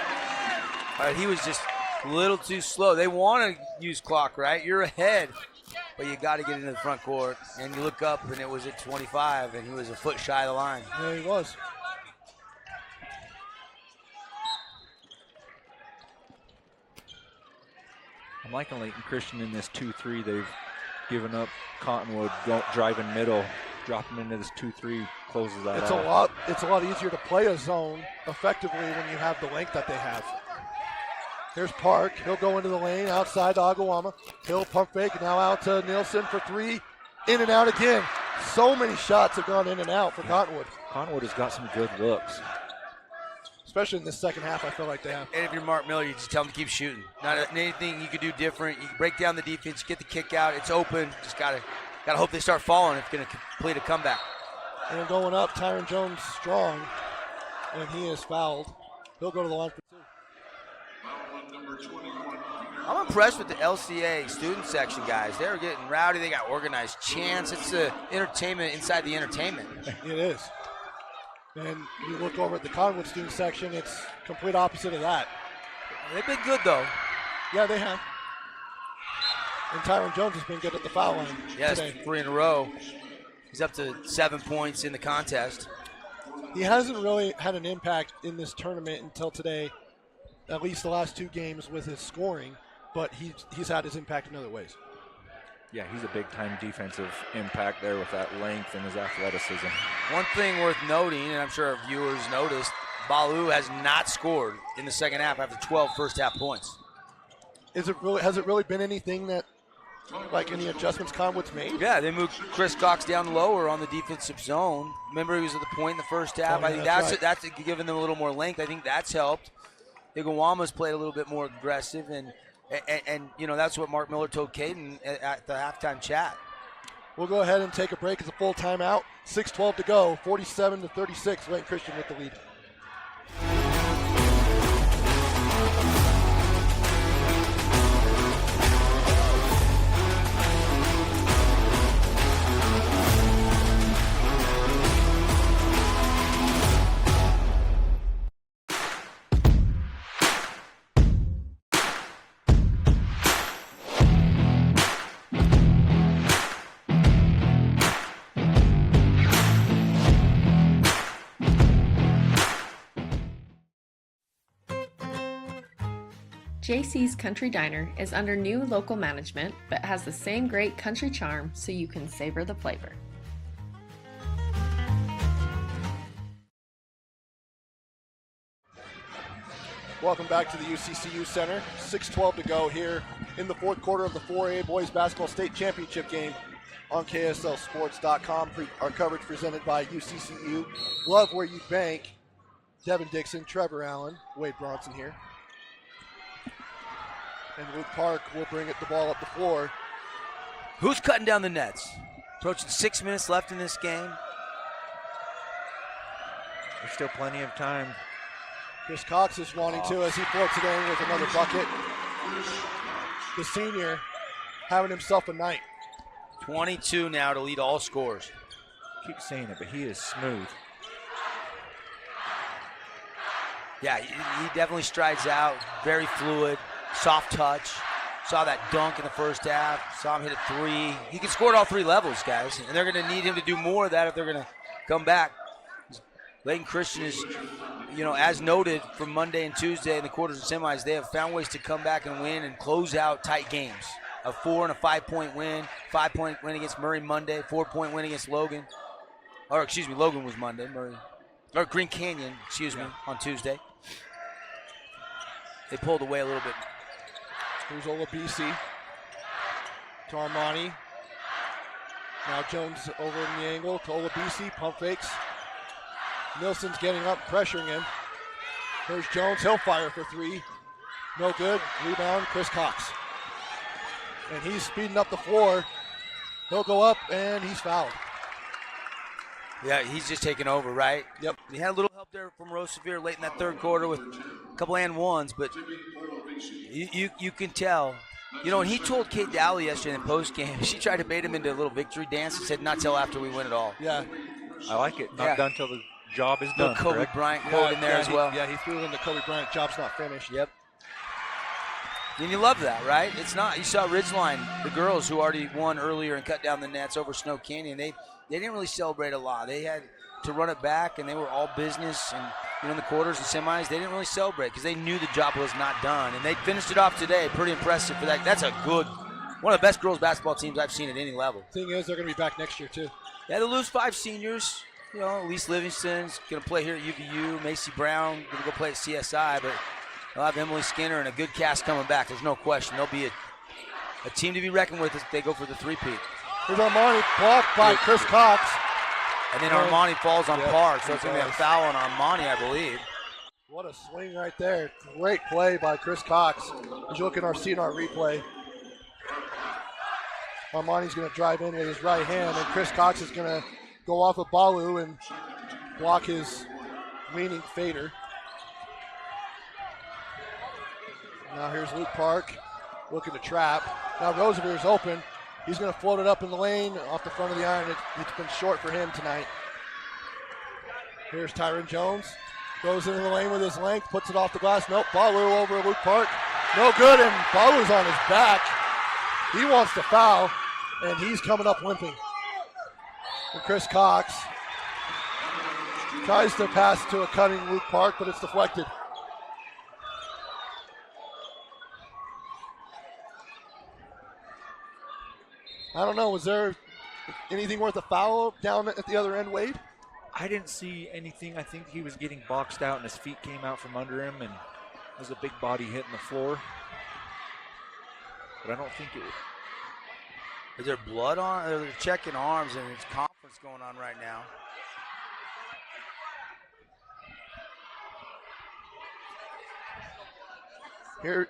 He was just a little too slow. They want to use clock, right? You're ahead, but you got to get into the front court. And you look up, and it was at 25, and he was a foot shy of the line. Yeah, he was. I'm liking Layton Christian in this 2-3. They've given up Cottonwood driving middle, dropping into this 2-3, closes that out. It's a lot easier to play a zone effectively when you have the length that they have. Here's Park. He'll go into the lane outside to Agawama. He'll pump fake. Now out to Nielsen for three. In and out again. So many shots have gone in and out for Cottonwood. Cottonwood has got some good looks. Especially in this second half, I feel like they have. And if you're Mark Miller, you just tell him to keep shooting. Not anything you could do different. You can break down the defense, get the kick out. It's open. Just gotta hope they start falling if it's going to complete a comeback. And going up, Tyron Jones strong, and he is fouled. He'll go to the line for two. I'm impressed with the LCA student section, guys. They're getting rowdy. They got organized chants. It's the entertainment inside the entertainment. It is. And you look over at the Cottonwood student section, it's complete opposite of that. They've been good, though. Yeah, they have. And Tyron Jones has been good at the foul line today. 3 in a row. He's up to 7 points in the contest. He hasn't really had an impact in this tournament until today, at least the last two games with his scoring, but he's had his impact in other ways. Yeah, he's a big-time defensive impact there with that length and his athleticism. One thing worth noting, and I'm sure our viewers noticed, Balu has not scored in the second half after 12 first-half points. Has it really been anything that, like any adjustments Cottonwood's made? Yeah, they moved Chris Cox down lower on the defensive zone. Remember, he was at the point in the first half. Yeah, I think that's given them a little more length. I think that's helped. Igawama's played a little bit more aggressive, and you know, that's what Mark Miller told Caden at the halftime chat. We'll go ahead and take a break. It's a full timeout. 6:12 to go. 47-36. Layton Christian with the lead. JC's Country Diner is under new local management, but has the same great country charm so you can savor the flavor. Welcome back to the UCCU Center. 6:12 to go here in the fourth quarter of the 4A Boys Basketball State Championship game on KSLSports.com. Our coverage presented by UCCU. Love where you bank. Devin Dixon, Trevor Allen, Wade Bronson here. And Luke Park will bring the ball up the floor. Who's cutting down the nets? Approaching 6 minutes left in this game. There's still plenty of time. Chris Cox is wanting to as he floats it in with another bucket. The senior having himself a night. 22 now to lead all scores. Keep saying it, but he is smooth. Yeah, he definitely strides out. Very fluid, soft touch. Saw that dunk in the first half. Saw him hit a three. He can score at all three levels, guys. And they're going to need him to do more of that if they're going to come back. Layton Christian is, as noted from Monday and Tuesday in the quarters and semis, they have found ways to come back and win and close out tight games. A 4 and a 5-point win. 5-point win against Murray Monday. 4-point win against Logan. Logan was Monday. Green Canyon, on Tuesday. They pulled away a little bit. Here's Olabisi to Armani. Now Jones over in the angle to Olabisi. Pump fakes. Nilsson's getting up, pressuring him. Here's Jones. He'll fire for three. No good. Rebound, Chris Cox. And he's speeding up the floor. He'll go up, and he's fouled. Yeah, he's just taking over, right? Yep. He had a little help there from Roseveare late in that third quarter with a couple and ones, but you can tell. And he told Kate Dowley yesterday in the postgame, she tried to bait him into a little victory dance and said, not till after we win it all. Yeah. I like it. Not done till the job is done. Kobe correct? Bryant quote in there as well. He threw in the Kobe Bryant, job's not finished. Yep. And you love that, right? It's not. You saw Ridgeline, the girls who already won earlier and cut down the nets over Snow Canyon. They didn't really celebrate a lot. They had to run it back, and they were all business. And in the quarters and semis, they didn't really celebrate because they knew the job was not done. And they finished it off today. Pretty impressive for that. That's one of the best girls basketball teams I've seen at any level. Thing is, they're going to be back next year too. Yeah, they lose 5 seniors. Elise Livingston's going to play here at UVU. Macy Brown going to go play at CSI, but they'll have Emily Skinner and a good cast coming back. There's no question. They'll be a team to be reckoned with if they go for the three-peat. Here's Armani blocked by Chris Cox. And then Armani falls on Park, so it's going to be a foul on Armani, I believe. What a swing right there. Great play by Chris Cox. As you look at our replay, Armani's going to drive in with his right hand, and Chris Cox is going to go off of Balu and block his leaning fader. Now here's Luke Park looking to trap. Now Roseveare's open. He's going to float it up in the lane off the front of the iron. It's been short for him tonight. Here's Tyron Jones. Goes into the lane with his length, puts it off the glass. Nope, Balu over Luke Park. No good, and Balu's on his back. He wants to foul, and he's coming up limping. And Chris Cox tries to pass to a cutting Luke Park, but it's deflected. I don't know, was there anything worth a foul down at the other end, Wade? I didn't see anything. I think he was getting boxed out and his feet came out from under him and it was a big body hitting the floor. But I don't think it was. Is there blood on? They're checking arms and it's conference going on right now.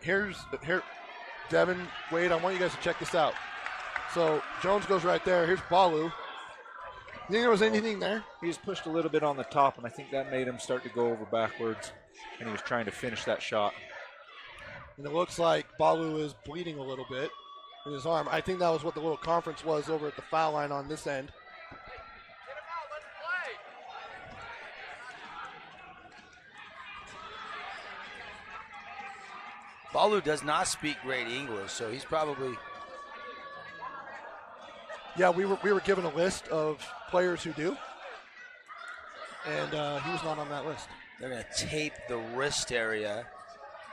Here's Devin, Wade, I want you guys to check this out. So Jones goes right there. Here's Balu. You think there was anything there? He was pushed a little bit on the top, and I think that made him start to go over backwards, and he was trying to finish that shot. And it looks like Balu is bleeding a little bit in his arm. I think that was what the little conference was over at the foul line on this end. Balu does not speak great English, so he's probably... Yeah, we were given a list of players who do, and he was not on that list. They're going to tape the wrist area.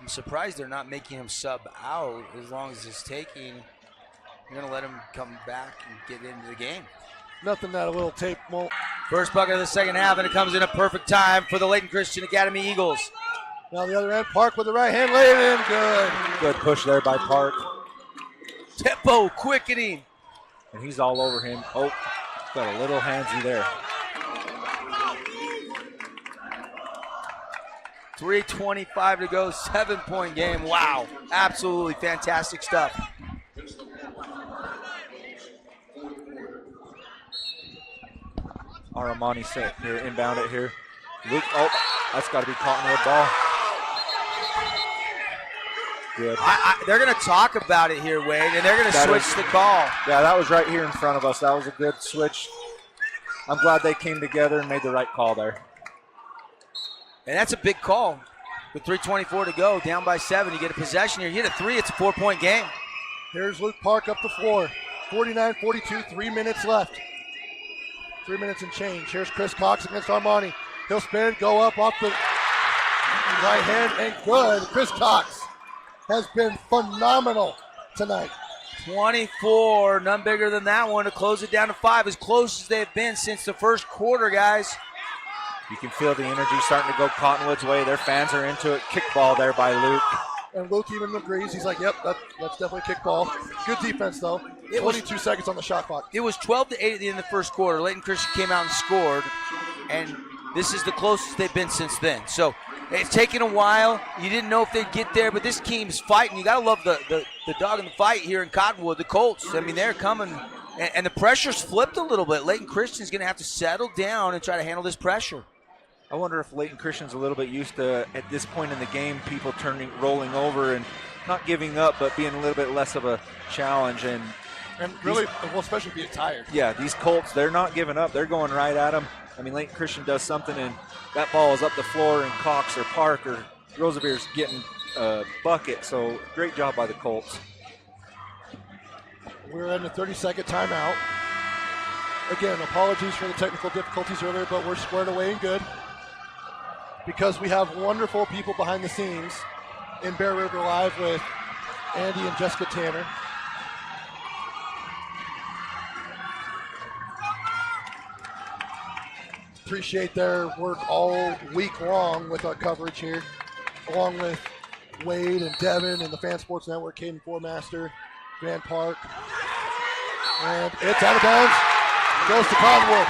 I'm surprised they're not making him sub out as long as he's taking. You're going to let him come back and get into the game. Nothing that a little tape won't. First bucket of the second half, and it comes in a perfect time for the Layton Christian Academy Eagles. Now the other end, Park with the right hand, lay it in, good. Good push there by Park. Tempo quickening. And he's all over him. Oh, got a little handsy there. 3:25 to go, 7-point game. Wow, absolutely fantastic stuff. Armani set here, inbound it here. Luke, oh, that's got to be Cottonwood ball. Good. They're going to talk about it here, Wade, and they're going to switch the call. Yeah, that was right here in front of us. That was a good switch. I'm glad they came together and made the right call there. And that's a big call. With 3:24 to go, down by 7. You get a possession here. You get a 3, it's a 4-point game. Here's Luke Park up the floor. 49-42, 3 minutes left. 3 minutes and change. Here's Chris Cox against Armani. He'll spin, go up off the right hand, and good. Chris Cox has been phenomenal tonight. 24, none bigger than that one to close it down to 5, as close as they've been since the first quarter, guys. You can feel the energy starting to go Cottonwood's way. Their fans are into it. Kickball there by Luke. And Luke even agrees. He's like, yep, that's definitely a kickball. Good defense, though. 22 seconds on the shot clock. It was 12-8 at the end of the first quarter. Layton Christian came out and scored, and this is the closest they've been since then. So it's taken a while. You didn't know if they'd get there, but this team's fighting. You got to love the dog in the fight here in Cottonwood, the Colts. I mean, they're coming, and the pressure's flipped a little bit. Layton Christian's going to have to settle down and try to handle this pressure. I wonder if Layton Christian's a little bit used to, at this point in the game, people rolling over and not giving up, but being a little bit less of a challenge. And really, well, especially being tired. Yeah, these Colts, they're not giving up. They're going right at them. I mean, Layton Christian does something, and that ball is up the floor, and Cox or Park or Rosebeer's getting a bucket. So great job by the Colts. We're in a 30-second timeout. Again, apologies for the technical difficulties earlier, but we're squared away and good, because we have wonderful people behind the scenes in Bear River Live with Andy and Jessica Tanner. Appreciate their work all week long with our coverage here, along with Wade and Devin and the Fan Sports Network, Caden Formaster, Van Park. And it's out of bounds. Goes to Cottonwood.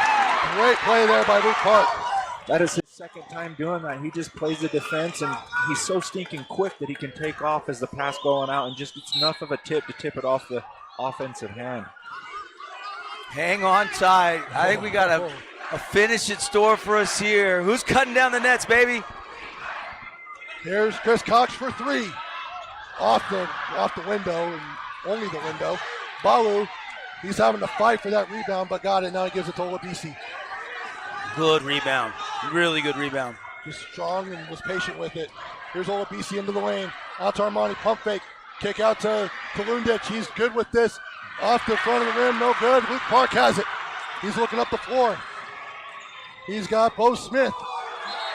Great play there by Luke Park. That is his second time doing that. He just plays the defense, and he's so stinking quick that he can take off as the pass going out and just gets enough of a tip to tip it off the offensive hand. Hang on tight. I think we got a finish in store for us here. Who's cutting down the nets, baby? Here's Chris Cox for 3. Off the window, and only the window. Balu, he's having to fight for that rebound, but got it. Now he gives it to Olabisi. Good rebound. Really good rebound. Just strong and was patient with it. Here's Olabisi into the lane. Out to Armani, pump fake. Kick out to Kalundich. He's good with this. Off the front of the rim, no good. Luke Park has it. He's looking up the floor. He's got Bo Smith.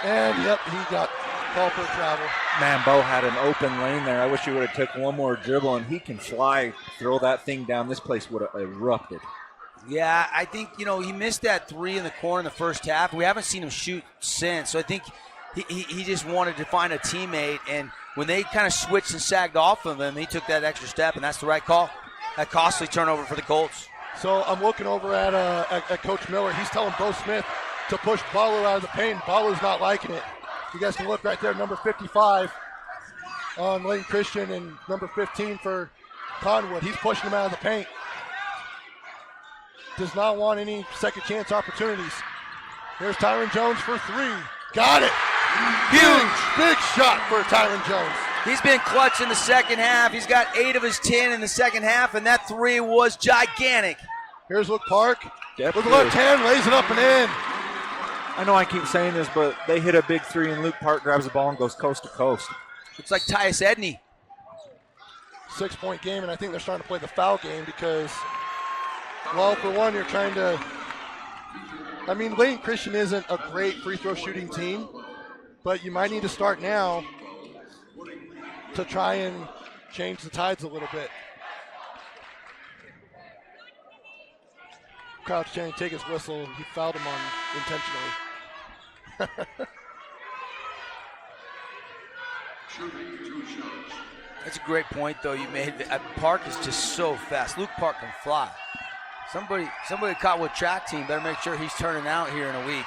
And, yep, he got called for travel. Man, Bo had an open lane there. I wish he would have took one more dribble, and he can fly, throw that thing down. This place would have erupted. Yeah, I think, he missed that 3 in the corner in the first half. We haven't seen him shoot since. So I think he just wanted to find a teammate, and when they kind of switched and sagged off of him, he took that extra step, and that's the right call. That costly turnover for the Colts. So I'm looking over at Coach Miller. He's telling Bo Smith to push Balu out of the paint. Balu's not liking it. You guys can look right there, number 55 on Layton Christian and number 15 for Cottonwood. He's pushing him out of the paint. Does not want any second chance opportunities. Here's Tyron Jones for 3. Got it. Huge. Big shot for Tyron Jones. He's been clutch in the second half. He's got 8 of his 10 in the second half, and that 3 was gigantic. Here's Luke Park. With the left hand, lays it up and in. I know I keep saying this, but they hit a big 3, and Luke Park grabs the ball and goes coast to coast. It's like Tyus Edney. 6-point game, and I think they're starting to play the foul game because, well, for one, you're trying to, Layton Christian isn't a great free throw shooting team, but you might need to start now to try and change the tides a little bit. Crouch trying to take his whistle. He fouled him on intentionally. That's a great point, though, you made. Park is just so fast. Luke Park can fly. Somebody caught with track team better make sure he's turning out here in a week.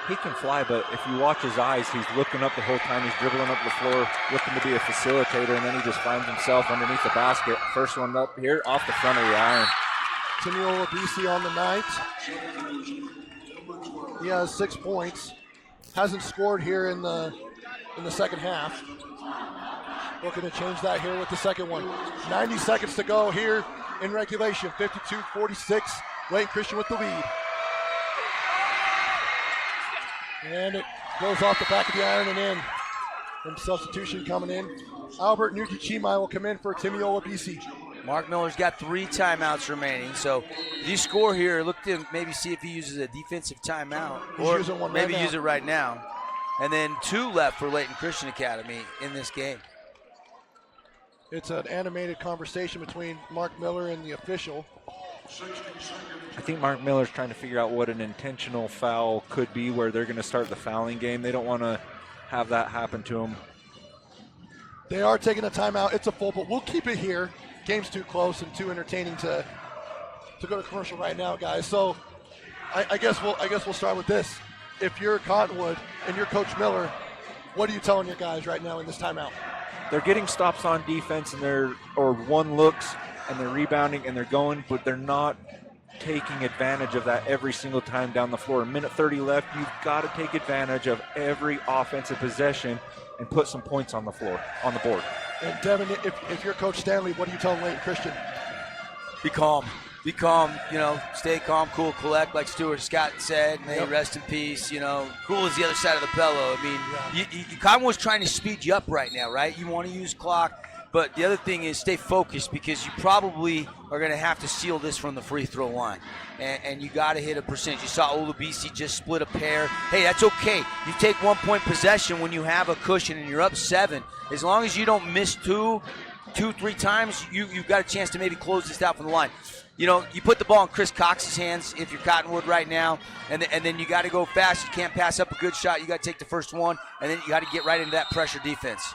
He can fly, but if you watch his eyes, he's looking up the whole time. He's dribbling up the floor, looking to be a facilitator, and then he just finds himself underneath the basket. First one up here, off the front of the iron. Timiola BC on the night. He has 6 points. Hasn't scored here in the second half. Looking to change that here with the second one. 90 seconds to go here in regulation. 52-46. Layton Christian with the lead. And it goes off the back of the iron and in. And substitution coming in. Albert Nugichimai will come in for Timiola BC. Mark Miller's got 3 timeouts remaining, so if you score here, look to maybe see if he uses a defensive timeout. He's or using one maybe right now. use it right now. And then 2 left for Layton Christian Academy in this game. It's an animated conversation between Mark Miller and the official. I think Mark Miller's trying to figure out what an intentional foul could be where they're going to start the fouling game. They don't want to have that happen to them. They are taking a timeout. It's a full, but we'll keep it here. Game's too close and too entertaining to go to commercial right now, guys. So I guess we'll start with this. If you're Cottonwood and you're Coach Miller, what are you telling your guys right now in this timeout? They're getting stops on defense and or one looks and they're rebounding and they're going, but they're not taking advantage of that every single time down the floor. A minute 30 left, you've got to take advantage of every offensive possession and put some points on the floor, on the board. And Devin, if you're Coach Stanley, what are you telling Layton Christian? Be calm. Be calm, stay calm, cool, collect, like Stuart Scott said. May he rest in peace, Cool is the other side of the pillow. I mean, Cottonwood's trying to speed you up right now, right? You want to use clock, but the other thing is stay focused because you probably are going to have to seal this from the free throw line. And you got to hit a percentage. You saw Olabisi just split a pair. Hey, that's okay. You take 1 point possession when you have a cushion and you're up 7. As long as you don't miss 2, 3 times, you've got a chance to maybe close this out from the line. You put the ball in Chris Cox's hands if you're Cottonwood right now, and then you got to go fast. You can't pass up a good shot. You got to take the first one, and then you got to get right into that pressure defense.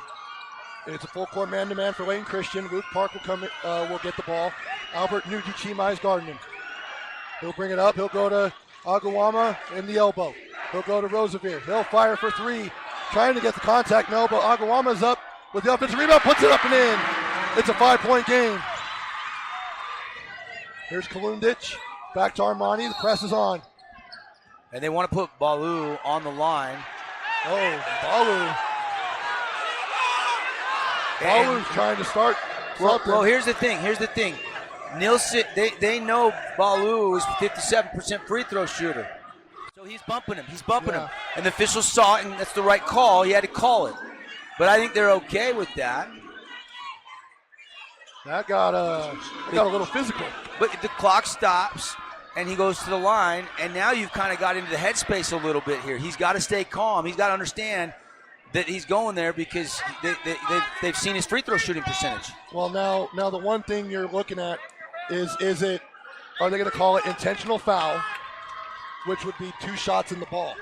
It's a full court man-to-man for Layton Christian. Luke Park will get the ball. Albert Nugichimai is guarding him. He'll bring it up. He'll go to Agawama in the elbow. He'll go to Roosevelt. He'll fire for 3. Trying to get the contact, no, but Agawama's up with the offensive rebound. Puts it up and in. It's a 5-point game. Here's Kalundich. Back to Armani. The press is on. And they want to put Baloo on the line. Oh, Baloo. Baloo's trying to start something. Well, here's the thing. Nielsen, they know Baloo is 57% free throw shooter. So he's bumping him. And the officials saw it, and that's the right call. He had to call it. But I think they're okay with that. That got a little physical. But the clock stops, and he goes to the line, and now you've kind of got into the headspace a little bit here. He's got to stay calm. He's got to understand that he's going there because they've seen his free throw shooting percentage. Well, now the one thing you're looking at are they going to call it intentional foul, which would be 2 shots in the ball.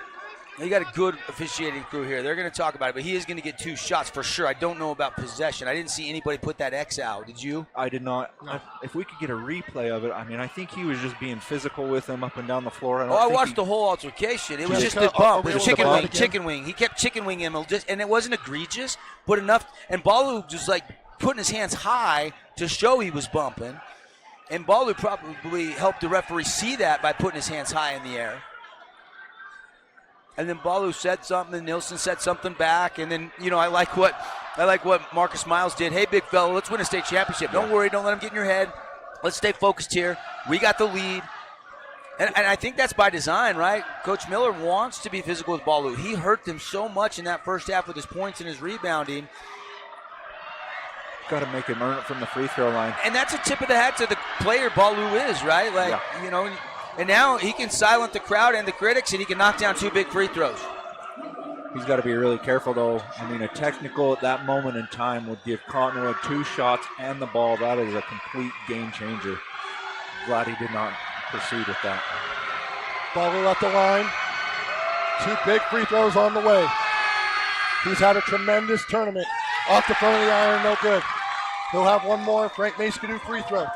You got a good officiating crew here. They're going to talk about it, but he is going to get 2 shots for sure. I don't know about possession. I didn't see anybody put that X out. Did you? I did not. No. If we could get a replay of it, I think he was just being physical with him up and down the floor. I watched the whole altercation. It was just a bump. It was chicken wing. He kept chicken winging him, and it wasn't egregious, but enough. And Balu just like putting his hands high to show he was bumping. And Balu probably helped the referee see that by putting his hands high in the air. And then Balu said something, and Nielsen said something back, and then I like what Marcus Miles did. Hey, big fella, let's win a state championship. Don't worry, don't let him get in your head. Let's stay focused here. We got the lead, and I think that's by design, right? Coach Miller wants to be physical with Balu. He hurt them so much in that first half with his points and his rebounding. Got to make him earn it from the free throw line, and that's a tip of the hat to the player Balu is, right? And now he can silence the crowd and the critics, and he can knock down 2 big free throws. He's got to be really careful, though. A technical at that moment in time would give Cottonwood 2 shots and the ball. That is a complete game changer. Glad he did not proceed with that. Balu at the line. 2 big free throws on the way. He's had a tremendous tournament. Off the front of the iron, no good. He'll have one more. Frank Maskadoo free throw.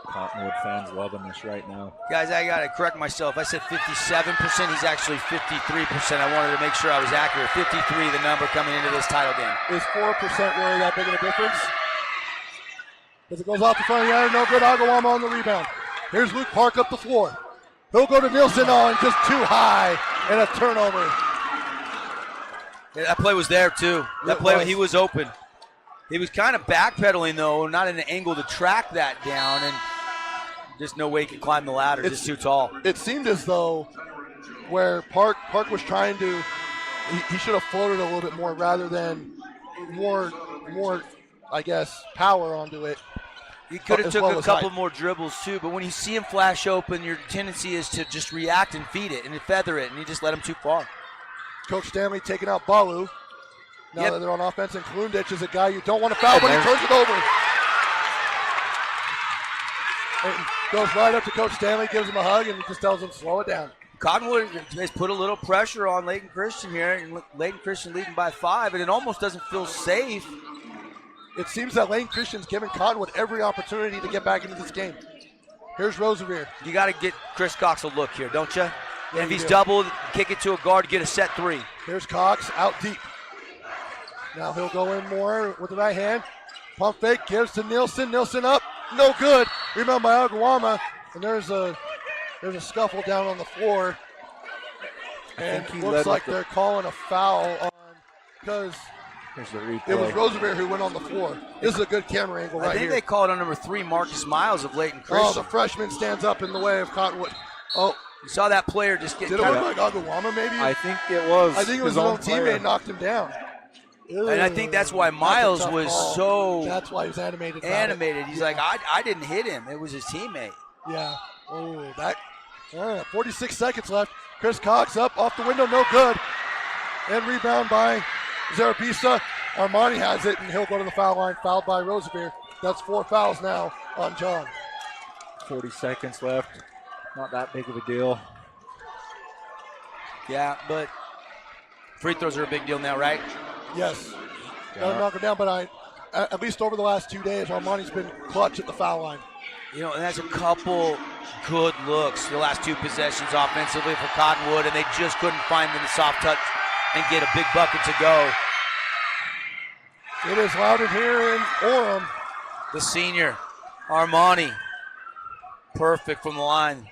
Cottonwood fans loving this right now. Guys, I got to correct myself. I said 57%. He's actually 53%. I wanted to make sure I was accurate. 53, the number coming into this title game. Is 4% really that big of a difference? As it goes off the front of the iron, no good. Agawama on the rebound. Here's Luke Park up the floor. He'll go to Nielsen on just too high and a turnover. Yeah, that play was there too. That play, he was open. He was kind of backpedaling though, not in an angle to track that down, and just no way he could climb the ladder. Just too tall. It seemed as though where Park was trying to, he should have floated a little bit more rather than more, I guess, power onto it. He could have took a couple more dribbles too, but when you see him flash open, your tendency is to just react and feed it and feather it, and he just let him too far. Coach Stanley taking out Balu. Now that they're on offense, and Klundich is a guy you don't want to foul, but he turns it over. And goes right up to Coach Stanley, gives him a hug, and he just tells him, slow it down. Cottonwood has put a little pressure on Layton Christian here, and Layton Christian leading by 5, and it almost doesn't feel safe. It seems that Layton Christian's giving Cottonwood every opportunity to get back into this game. Here's Roseveare. You got to get Chris Cox a look here, don't you? And if he's doubled, kick it to a guard, get a set 3. Here's Cox out deep. Now he'll go in more with the right hand. Pump fake, gives to Nielsen. Nielsen up, no good. Rebound by Agawama, and there's a scuffle down on the floor. And it looks like they're calling a foul on, because it was Roseveare who went on the floor. This is a good camera angle right here. I think they called on number 3, Marcus Miles of Layton Christian. Oh, the freshman stands up in the way of Cottonwood. Oh, you saw that player just get. Did it look like Agawama maybe? I think it was. I think it was his own teammate knocked him down. And I think that's why Miles was so. That's why he was animated. He's like, I didn't hit him. It was his teammate. Yeah. Oh, that. 46 seconds left. Chris Cox up off the window, no good. And rebound by Zarapisa. Armani has it, and he'll go to the foul line. Fouled by Roseveare. That's 4 fouls now on John. 40 seconds left. Not that big of a deal. Yeah, but free throws are a big deal now, right? Yes. Got to knock it down, but at least over the last 2 days, Armani's been clutch at the foul line. You know, and that's a couple good looks the last 2 possessions offensively for Cottonwood, and they just couldn't find the soft touch and get a big bucket to go. It is loud in here in Orem. The senior, Armani, perfect from the line.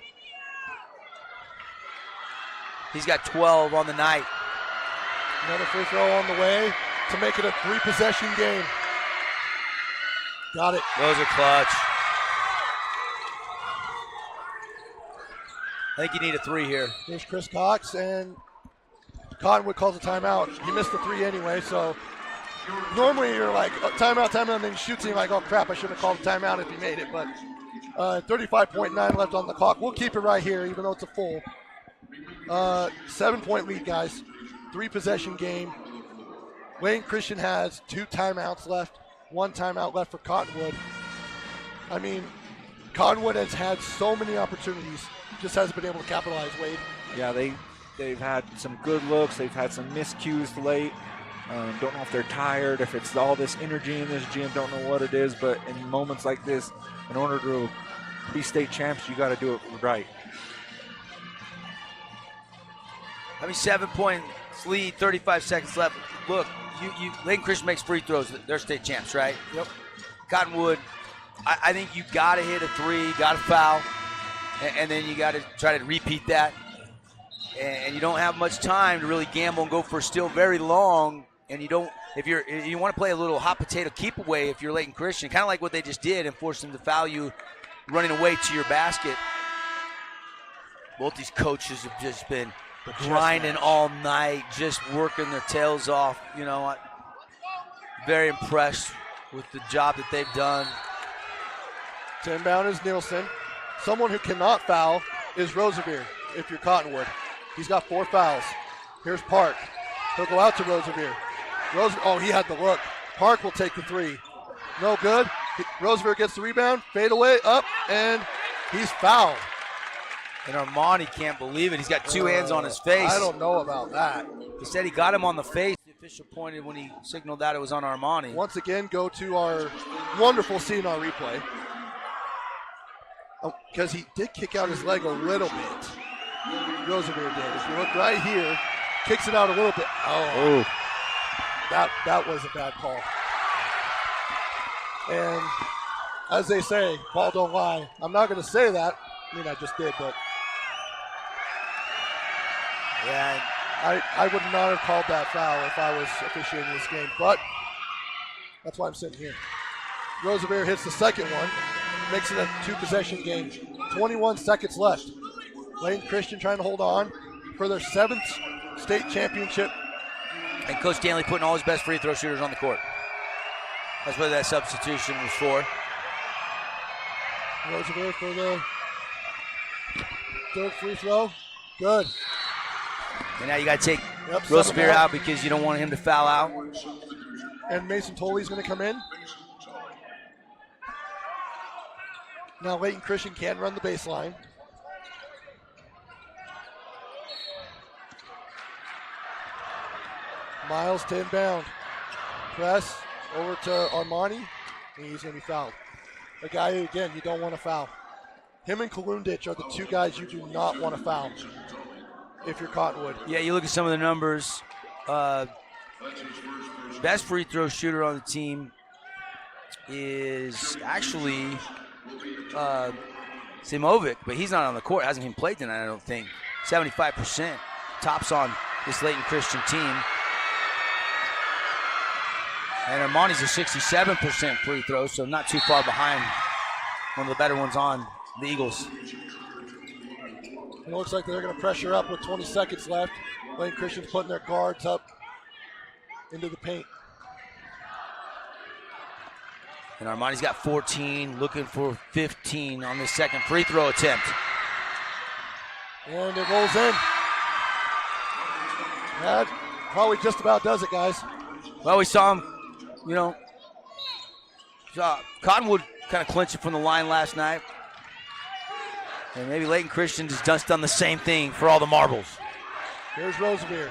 He's got 12 on the night. Another free throw on the way to make it a 3-possession game. Got it. Those are clutch. I think you need a 3 here. Here's Chris Cox, and Cottonwood calls a timeout. He missed the 3 anyway, so normally you're like, timeout, and then he shoots, and you're like, oh crap, I should have called a timeout if he made it, but 35.9 left on the clock. We'll keep it right here, even though it's a full. 7-point lead, guys. 3-possession game. Layton Christian has 2 timeouts left. 1 timeout left for Cottonwood. I mean, Cottonwood has had so many opportunities, just hasn't been able to capitalize, Wade. Yeah, they've had some good looks. They've had some miscues late. Don't know if they're tired, if it's all this energy in this gym. Don't know what it is, but in moments like this, in order to be state champs, you got to do it right. I mean, 7 points lead, 35 seconds left. Look, Layton Christian makes free throws. They're state champs, right? Yep. Cottonwood, I think you got to hit a 3, got to foul, and then you got to try to repeat that. And you don't have much time to really gamble and go for still very long. And you don't, if you want to play a little hot potato keep away if you're Layton Christian, kind of like what they just did and force them to foul you running away to your basket. Both these coaches have just been grinding all night, just working their tails off. You know, I'm very impressed with the job that they've done. To inbound is Nielsen. Someone who cannot foul is Roseveare if you're Cottonwood. He's got 4 fouls. Here's Park. He'll go out to Roseveare. Oh, he had the look. Park will take the 3. No good. Roseveare gets the rebound, fade away, up, and he's fouled. And Armani can't believe it. He's got 2 hands on his face. I don't know about that. He said he got him on the face. The official pointed when he signaled that it was on Armani. Once again, go to our wonderful CNR replay. Because he did kick out his leg a little bit. Roseveare did. If you look right here, kicks it out a little bit. Oh. That was a bad call. And as they say, ball don't lie. I'm not going to say that. I mean, I just did, but Yeah, I would not have called that foul if I was officiating this game, but that's why I'm sitting here. Roosevelt hits the second one, makes it a 2-possession game. 21 seconds left. Layton Christian trying to hold on for their 7th state championship. and Coach Stanley putting all his best free throw shooters on the court. That's what that substitution was for. Roosevelt for the 3rd free throw. Good. And now you got to take Yep, Roosevelt out because you don't want him to foul out. And Mason Tolley's going to come in. Now Layton Christian can run the baseline. Miles to inbound. Press over to Armani, and he's going to be fouled. A guy who, again, you don't want to foul. Him and Kalundich are the 2 guys you do not want to foul if you're Cottonwood. Yeah, you look at some of the numbers. Best free throw shooter on the team is actually Simovic, but he's not on the court. Hasn't even played tonight, I don't think. 75%. Tops on this Layton Christian team. And Armani's a 67% free throw, so not too far behind one of the better ones on the Eagles. It looks like they're going to pressure up with 20 seconds left. Layton Christian's putting their guards up into the paint. And Armani's got 14, looking for 15 on this second free throw attempt. And it rolls in. That probably just about does it, guys. Well, we saw him, Cottonwood kind of clinch it from the line last night. And maybe Layton Christian has just done the same thing for all the marbles. Here's Roosevelt.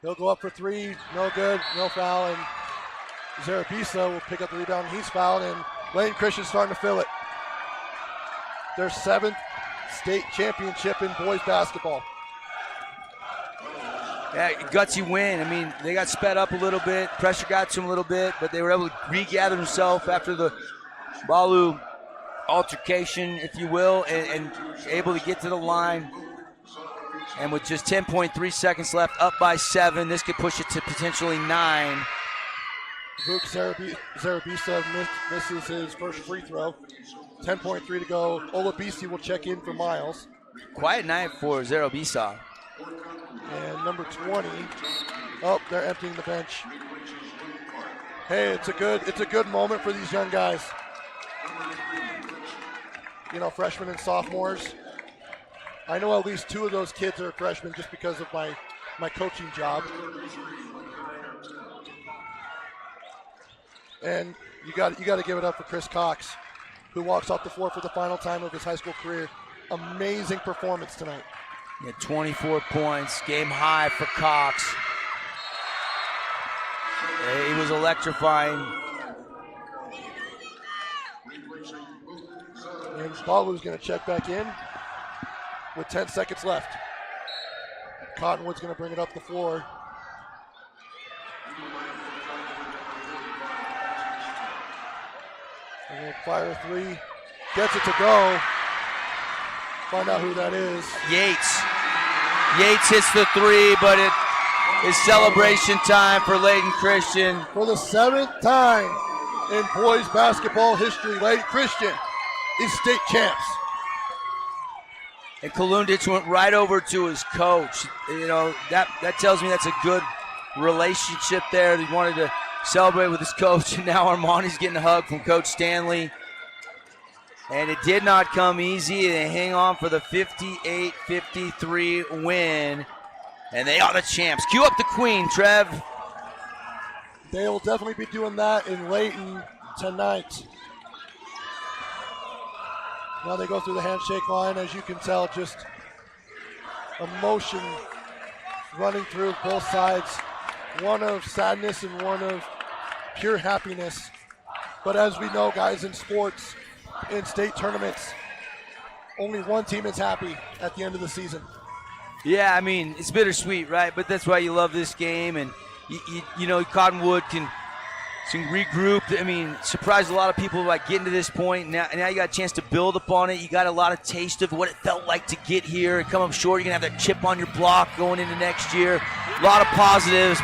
He'll go up for 3, no good, no foul, and Zarabisa will pick up the rebound. He's fouled, and Layton Christian's starting to fill it. Their 7th state championship in boys basketball. Yeah, gutsy win. I mean, they got sped up a little bit. Pressure got to them a little bit, but they were able to regather themselves after the Balu altercation, if you will, and able to get to the line. And with just 10.3 seconds left, up by 7, this could push it to potentially 9. Vuk Zarabisa misses his first free throw. 10.3 to go. Olabisi will check in for Miles. Quiet night for Zarabisa. And number 20. Oh, they're emptying the bench. Hey, it's a good moment for these young guys. Freshmen and sophomores. I know at least 2 of those kids are freshmen just because of my coaching job. And you got to give it up for Chris Cox, who walks off the floor for the final time of his high school career. Amazing performance tonight. Yeah, 24 points, game high for Cox. Yeah, he was electrifying. And Balu's going to check back in with 10 seconds left. Cottonwood's going to bring it up the floor. And then fire a 3. Gets it to go. Find out who that is. Yates. Yates hits the 3, but it is celebration time for Layton Christian. For the 7th time in boys basketball history, Layton Christian is state champs. And Kalundich went right over to his coach. That tells me that's a good relationship there. He wanted to celebrate with his coach, and now Armani's getting a hug from Coach Stanley. And it did not come easy. They hang on for the 58-53 win. And they are the champs. Cue up the Queen, Trev. They will definitely be doing that in Layton tonight. Now they go through the handshake line. As you can tell, just emotion running through both sides. One of sadness and one of pure happiness. But as we know, guys, in sports, in state tournaments, only one team is happy at the end of the season. Yeah, I mean, it's bittersweet, right? But that's why you love this game. And, Cottonwood can Some regrouped. I mean, surprised a lot of people by getting to this point. Now you got a chance to build upon it. You got a lot of taste of what it felt like to get here and come up short. You're going to have that chip on your block going into next year. A lot of positives,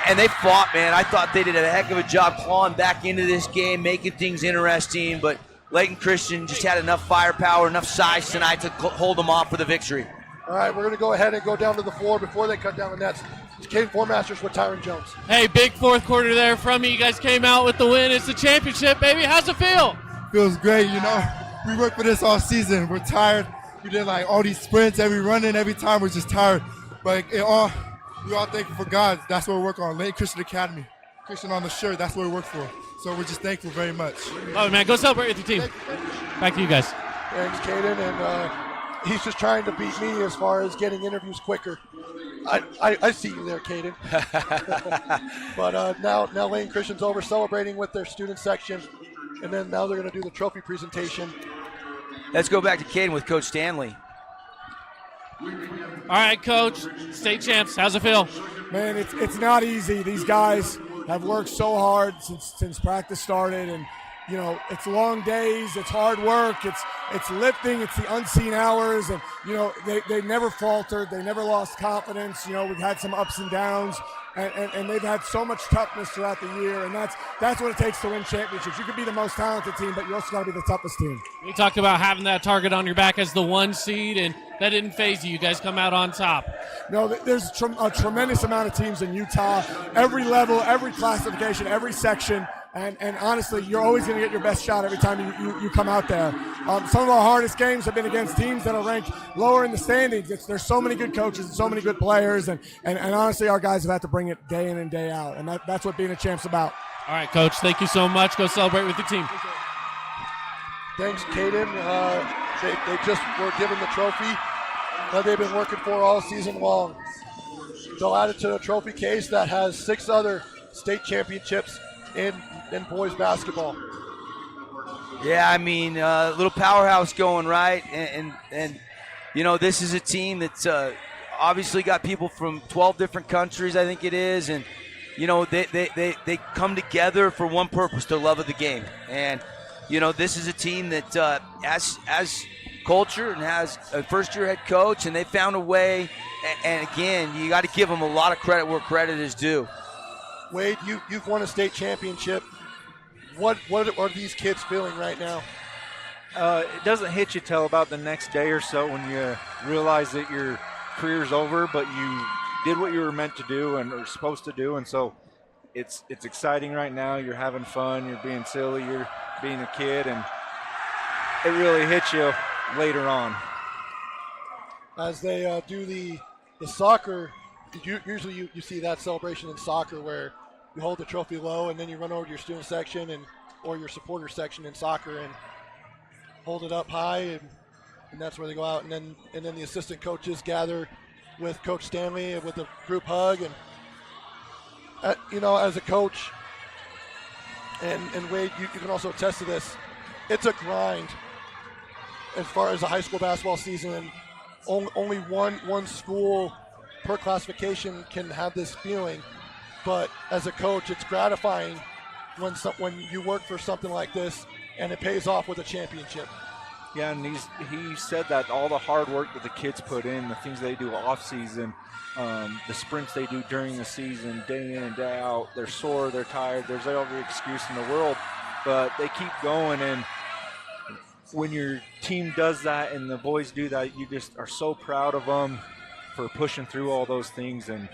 and they fought, man. I thought they did a heck of a job clawing back into this game, making things interesting, but Layton Christian just had enough firepower, enough size tonight to hold them off for the victory. All right, we're going to go ahead and go down to the floor before they cut down the nets. It's Caden Formasters with Tyron Jones. Hey, big fourth quarter there from you. You guys came out with the win. It's the championship, baby. How's it feel? Feels great, We worked for this all season. We're tired. We did like all these sprints, every running, every time. We're just tired. But we all thankful for God. That's what we work on. Layton Christian Academy. Christian on the shirt. That's what we work for. So we're just thankful very much. Oh, man. Go celebrate with your team. Back to you guys. Thanks, Caden. And he's just trying to beat me as far as getting interviews quicker. I see you there, Caden. But now Layton Christian's over celebrating with their student section, and then now they're going to do the trophy presentation. Let's go back to Caden with Coach Stanley. All right, Coach. State champs. How's it feel? Man, it's not easy. These guys have worked so hard since practice started, and it's long days, it's hard work, it's lifting, it's the unseen hours, and they never faltered, they never lost confidence. We've had some ups and downs, and they've had so much toughness throughout the year, and that's what it takes to win championships. You could be the most talented team, but you also got to be the toughest team. You talked about having that target on your back as the 1 seed, and that didn't faze you. You guys come out on top. No, there's a tremendous amount of teams in Utah, every level, every classification, every section. And honestly, you're always going to get your best shot every time you come out there. Some of our hardest games have been against teams that are ranked lower in the standings. There's so many good coaches and so many good players, and honestly, our guys have had to bring it day in and day out, and that's what being a champ's about. All right, Coach, thank you so much. Go celebrate with your team. Thanks, Caden. They just were given the trophy that they've been working for all season long. They'll add it to the trophy case that has 6 other state championships in boys basketball. Yeah, I mean, little powerhouse going, right? And this is a team that's obviously got people from 12 different countries, I think it is, and they come together for one purpose, the love of the game. And this is a team that has culture and has a first-year head coach, and they found a way. And again, you got to give them a lot of credit where credit is due. Wade, you've won a state championship. What are these kids feeling right now? It doesn't hit you till about the next day or so when you realize that your career's over, but you did what you were meant to do and are supposed to do, and so it's exciting right now. You're having fun. You're being silly. You're being a kid, and it really hits you later on. As they do the soccer. Usually you see that celebration in soccer where you hold the trophy low and then you run over to your student section or your supporter section in soccer and hold it up high, and that's where they go out, and then the assistant coaches gather with Coach Stanley with a group hug, and as a coach, and Wade, you can also attest to this. It's a grind as far as a high school basketball season, and only one school per classification can have this feeling, but as a coach, it's gratifying when you work for something like this and it pays off with a championship. Yeah, and he said that all the hard work that the kids put in, the things they do off season, the sprints they do during the season, day in and day out, they're sore, they're tired, there's every excuse in the world, but they keep going, and when your team does that and the boys do that, you just are so proud of them for pushing through all those things, and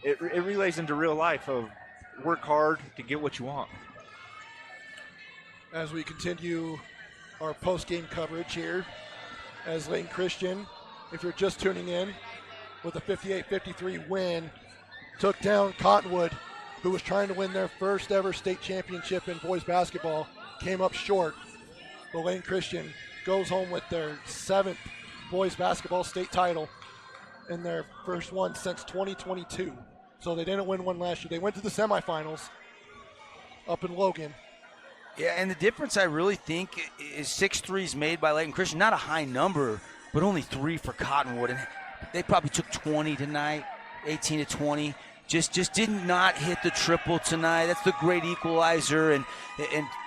it relays into real life of work hard to get what you want. As we continue our post-game coverage here, as Layton Christian, if you're just tuning in, with a 58-53 win, took down Cottonwood, who was trying to win their first ever state championship in boys basketball, came up short. But Layton Christian goes home with their 7th boys basketball state title in their first one since 2022. So they didn't win one last year. They went to the semifinals up in Logan. Yeah, and the difference I really think is 6 threes made by Layton Christian. Not a high number, but only 3 for Cottonwood. And they probably took 20 tonight, 18 to 20. just did not hit the triple tonight. That's the great equalizer, and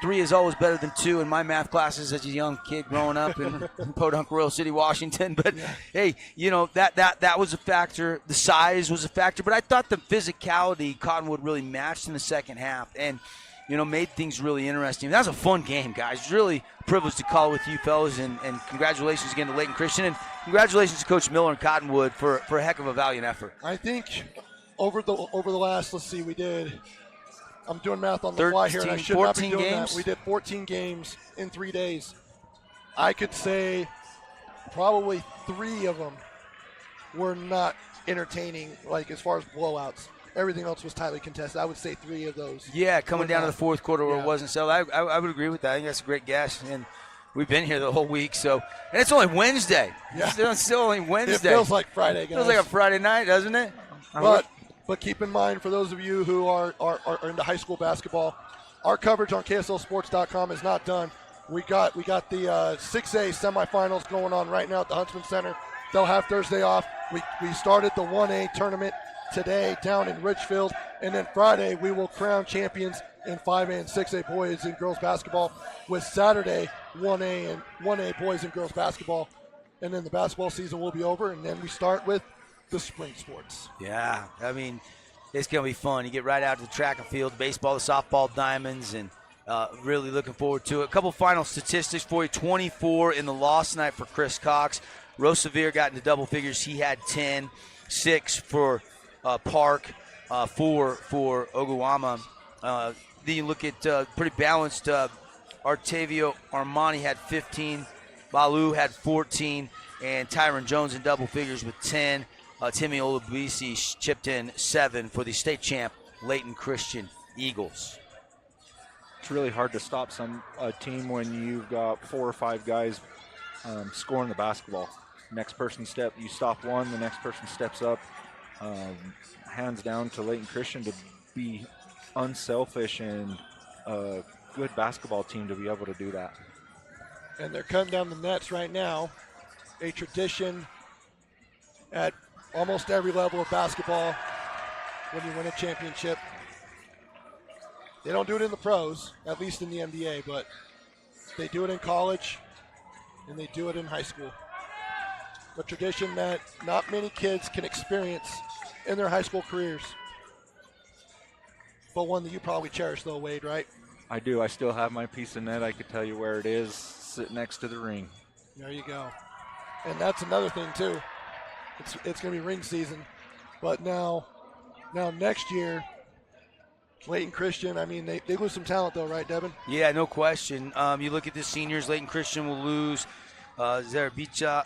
3 is always better than 2 in my math classes as a young kid growing up in Podunk, Royal City, Washington. But hey, that was a factor. The size was a factor, but I thought the physicality Cottonwood really matched in the second half, and made things really interesting. That was a fun game, guys. Really privileged to call with you fellas, and congratulations again to Layton Christian, and congratulations to Coach Miller and Cottonwood for a heck of a valiant effort. I think over the last, let's see, I'm doing math on the fly here, and I should not be doing games? that. We did 14 games in 3 days. I could say probably 3 of them were not entertaining, like as far as blowouts. Everything else was tightly contested. I would say 3 of those. Yeah, coming down to the fourth quarter where it wasn't so. I would agree with that. I think that's a great guess. And we've been here the whole week, and it's only Wednesday. Yeah. It's still only Wednesday. It feels like Friday, guys. Feels like a Friday night, doesn't it? But keep in mind, for those of you who are into high school basketball, our coverage on KSLSports.com is not done. We got the 6A semifinals going on right now at the Huntsman Center. They'll have Thursday off. We started the 1A tournament today down in Richfield, and then Friday we will crown champions in 5A and 6A boys and girls basketball, with Saturday 1A boys and girls basketball, and then the basketball season will be over, and then we start with the spring sports. Yeah, I mean, it's going to be fun. You get right out to the track and field, baseball, the softball diamonds, and really looking forward to it. A couple final statistics for you. 24 in the loss tonight for Chris Cox. Rosevere got into double figures. He had 10. 6 for Park, 4 for Oguama. Then you look at pretty balanced. Artavio Armani had 15. Balu had 14. And Tyron Jones in double figures with 10. Timmy Olubisi chipped in 7 for the state champ Layton Christian Eagles. It's really hard to stop a team when you've got 4 or 5 guys scoring the basketball. Next person you stop one, the next person steps up. Hands down to Layton Christian to be unselfish and a good basketball team to be able to do that. And they're cutting down the nets right now. A tradition at almost every level of basketball when you win a championship. They don't do it in the pros, at least in the NBA, but they do it in college and they do it in high school. A tradition that not many kids can experience in their high school careers. But one that you probably cherish though, Wade, right? I do. I still have my piece of net. I could tell you where it is, sitting next to the ring. There you go. And that's another thing too. It's going to be ring season. But now next year, Layton Christian, I mean, they lose some talent though, right, Devin? Yeah, no question. You look at the seniors, Layton Christian will lose. Zarabisa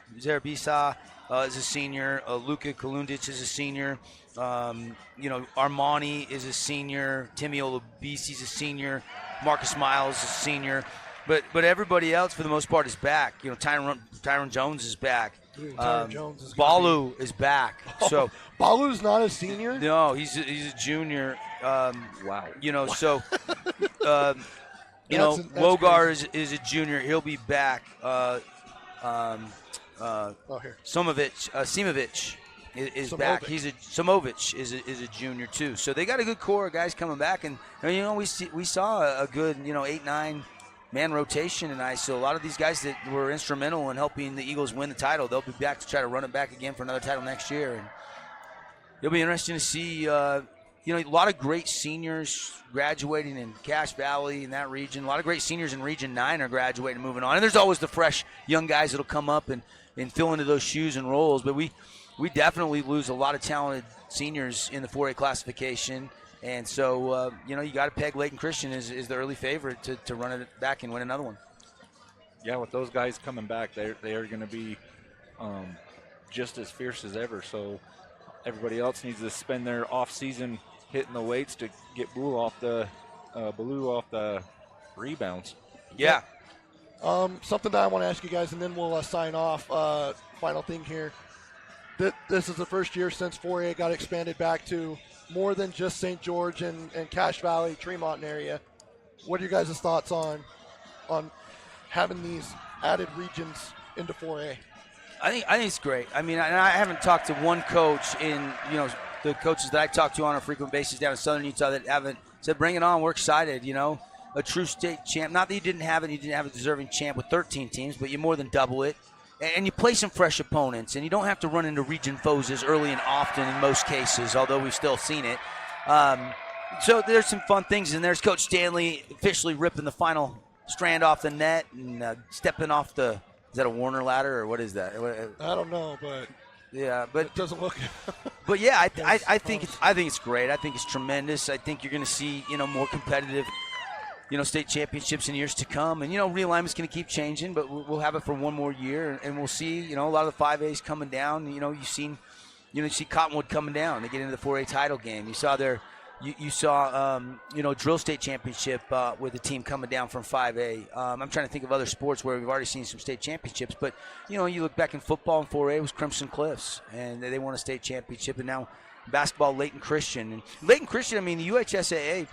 is a senior. Luka Kalundic is a senior. Armani is a senior. Timmy Olubisi is a senior. Marcus Miles is a senior. But everybody else, for the most part, is back. Tyron Jones is back. Dude, Tyron Jones is Balu is back. So Balu's not a senior? No, he's a junior. Wow. So that's Wogar is a junior. He'll be back. Simovic is back. Simovic is a junior too. So they got a good core of guys coming back, and we saw a good 8-9 man rotation tonight. So a lot of these guys that were instrumental in helping the Eagles win the title, they'll be back to try to run it back again for another title next year. And it'll be interesting to see. A lot of great seniors graduating in Cache Valley in that region. A lot of great seniors in Region 9 are graduating and moving on. And there's always the fresh young guys that'll come up and fill into those shoes and roles. But we definitely lose a lot of talented seniors in the 4A classification. And so, you got to peg Layton Christian is the early favorite to run it back and win another one. Yeah, with those guys coming back, they are going to be just as fierce as ever. So everybody else needs to spend their off season hitting the weights to get Baloo off the rebounds. Yeah. Something that I want to ask you guys, and then we'll sign off. Final thing here. This is the first year since 4A got expanded back to more than just St. George and Cache Valley, Tremont area. What are you guys' thoughts on having these added regions into 4A? I think it's great. I mean, I haven't talked to one coach in the coaches that I talk to on a frequent basis down in Southern Utah that haven't said, bring it on. We're excited. A true state champ. Not that you didn't have a deserving champ with 13 teams, but you more than double it. And you play some fresh opponents, and you don't have to run into region foes as early and often in most cases, although we've still seen it. So there's some fun things, and there's Coach Stanley officially ripping the final strand off the net and stepping off the – is that a Warner ladder or what is that? I don't know, but it doesn't look – But, yeah, I think it's great. I think it's tremendous. I think you're going to see, more competitive – state championships in years to come. And, realignment's going to keep changing, but we'll have it for one more year. And we'll see, a lot of the 5As coming down. You see Cottonwood coming down. They get into the 4A title game. You saw drill state championship with a team coming down from 5A. I'm trying to think of other sports where we've already seen some state championships. But, you look back in football in 4A, it was Crimson Cliffs. And they won a state championship. And now basketball, Layton Christian. And Layton Christian, the UHSAA,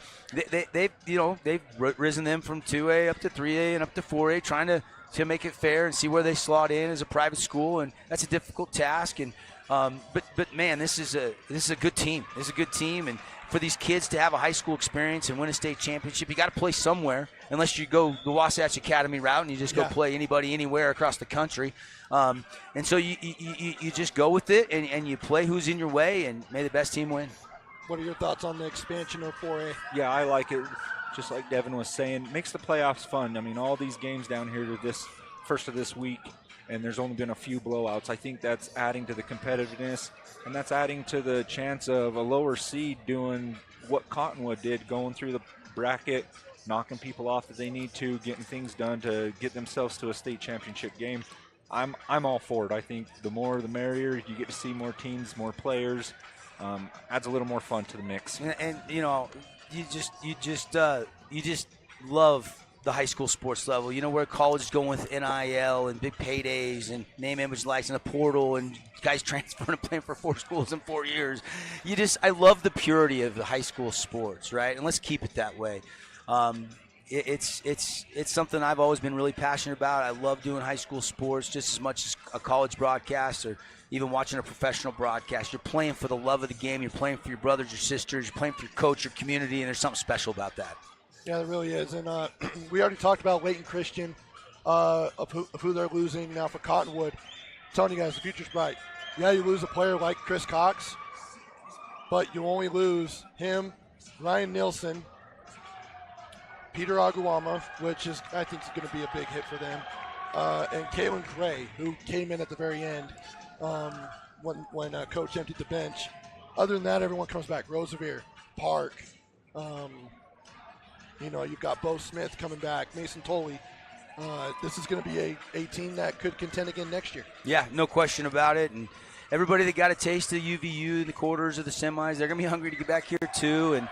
they've risen them from 2A up to 3A and up to 4A, trying to make it fair and see where they slot in as a private school, and that's a difficult task. And but man, this is a good team. This is a good team, and for these kids to have a high school experience and win a state championship, you got to play somewhere. Unless you go the Wasatch Academy route and you just go play anybody anywhere across the country. And so you just go with it and you play who's in your way, and may the best team win. What are your thoughts on the expansion of 4A? Yeah, I like it. Just like Devin was saying, makes the playoffs fun. All these games down here to this first of this week, and there's only been a few blowouts. I think that's adding to the competitiveness, and that's adding to the chance of a lower seed doing what Cottonwood did, going through the bracket, knocking people off that they need to, getting things done to get themselves to a state championship game. I'm all for it. I think the more the merrier. You get to see more teams, more players. Adds a little more fun to the mix. And you just love the high school sports level. Where college is going with NIL and big paydays and name, image, likeness, and a portal, and guys transferring and playing for 4 schools in 4 years. I love the purity of the high school sports, right? And let's keep it that way. It's something I've always been really passionate about. I love doing high school sports just as much as a college broadcast or even watching a professional broadcast. You're playing for the love of the game. You're playing for your brothers, your sisters. You're playing for your coach, your community, and there's something special about that. Yeah, there really is. And we already talked about Layton Christian, of who they're losing now for Cottonwood. I'm telling you guys, the future's bright. Yeah, you lose a player like Chris Cox, but you only lose him, Ryan Nielsen, Peter Aguama, which I think is going to be a big hit for them, and Kalen Gray, who came in at the very end when Coach emptied the bench. Other than that, everyone comes back. Roosevelt, Park, you've got Bo Smith coming back, Mason Tolley. This is going to be a team that could contend again next year. Yeah, no question about it. And everybody that got a taste of UVU, the quarters, or the semis, they're going to be hungry to get back here too. And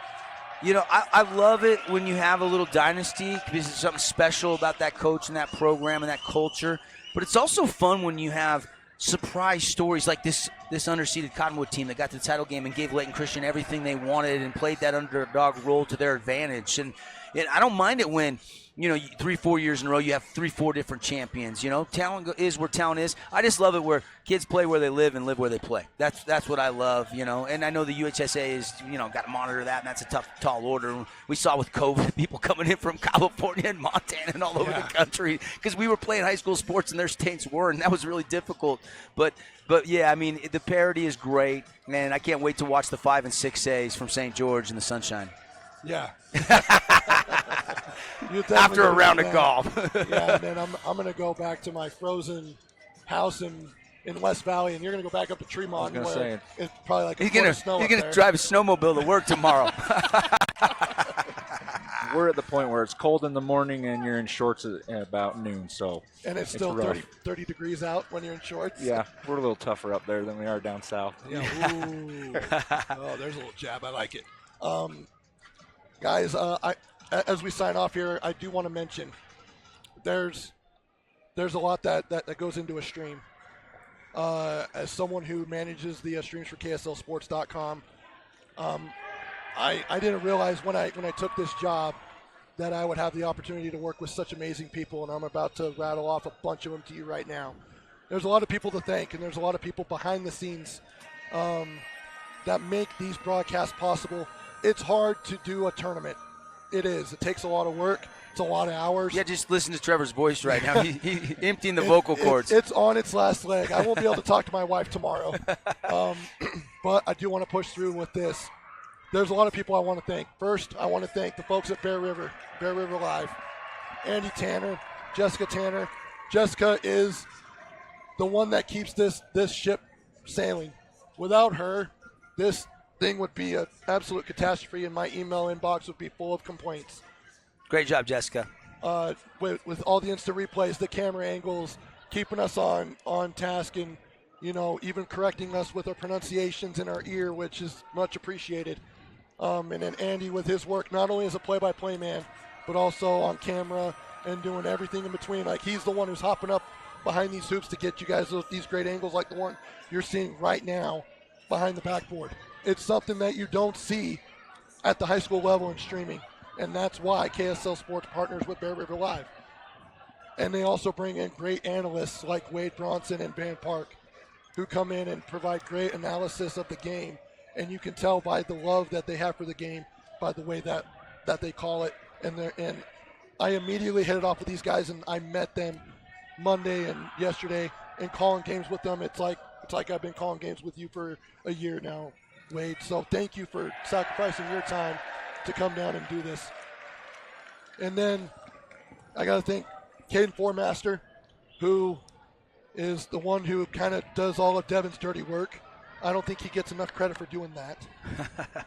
I love it when you have a little dynasty because there's something special about that coach and that program and that culture. But it's also fun when you have surprise stories like this underseeded Cottonwood team that got to the title game and gave Layton Christian everything they wanted and played that underdog role to their advantage. And I don't mind it when 3-4 years in a row you have 3-4 different champions. Talent is where talent is. I just love it where kids play where they live and live where they play. That's what I love. And I know the UHSA is got to monitor that, and that's a tough, tall order. We saw with COVID people coming in from California and Montana and all over the country because we were playing high school sports and their states weren't, and that was really difficult. But yeah, the parity is great, and I can't wait to watch the 5 and 6As from St. George in the sunshine. Yeah. After a round of golf. Yeah, and then I'm going to go back to my frozen house in West Valley, and you're going to go back up to Tremont where it's probably like a foot of snow. He's going to drive a snowmobile to work tomorrow. We're at the point where it's cold in the morning and you're in shorts at about noon. And it's still 30 degrees out when you're in shorts? Yeah, we're a little tougher up there than we are down south. Yeah, ooh. Oh, there's a little jab. I like it. Guys, as we sign off here, I do want to mention there's a lot that goes into a stream. As someone who manages the streams for KSLSports.com, I didn't realize when I took this job that I would have the opportunity to work with such amazing people, and I'm about to rattle off a bunch of them to you right now. There's a lot of people to thank, and there's a lot of people behind the scenes that make these broadcasts possible. It's hard to do a tournament. It is. It takes a lot of work. It's a lot of hours. Yeah, just listen to Trevor's voice right now. He's emptying the vocal cords. It's on its last leg. I won't be able to talk to my wife tomorrow. But I do want to push through with this. There's a lot of people I want to thank. First, I want to thank the folks at Bear River Live. Andy Tanner, Jessica Tanner. Jessica is the one that keeps this ship sailing. Without her, this thing would be an absolute catastrophe, and my email inbox would be full of complaints. Great job, Jessica. With all the instant replays, the camera angles, keeping us on task, and even correcting us with our pronunciations in our ear, which is much appreciated. And then Andy with his work, not only as a play-by-play man, but also on camera and doing everything in between. Like, he's the one who's hopping up behind these hoops to get you guys these great angles like the one you're seeing right now behind the backboard. It's something that you don't see at the high school level in streaming, and that's why KSL Sports partners with Bear River Live. And they also bring in great analysts like Wade Bronson and Van Park, who come in and provide great analysis of the game, and you can tell by the love that they have for the game, by the way that they call it. And I immediately hit it off with these guys, and I met them Monday and yesterday, and calling games with them. It's like I've been calling games with you for a year now, Wade. So thank you for sacrificing your time to come down and do this. And then I got to thank Caden Formaster, who is the one who kind of does all of Devin's dirty work. I don't think he gets enough credit for doing that.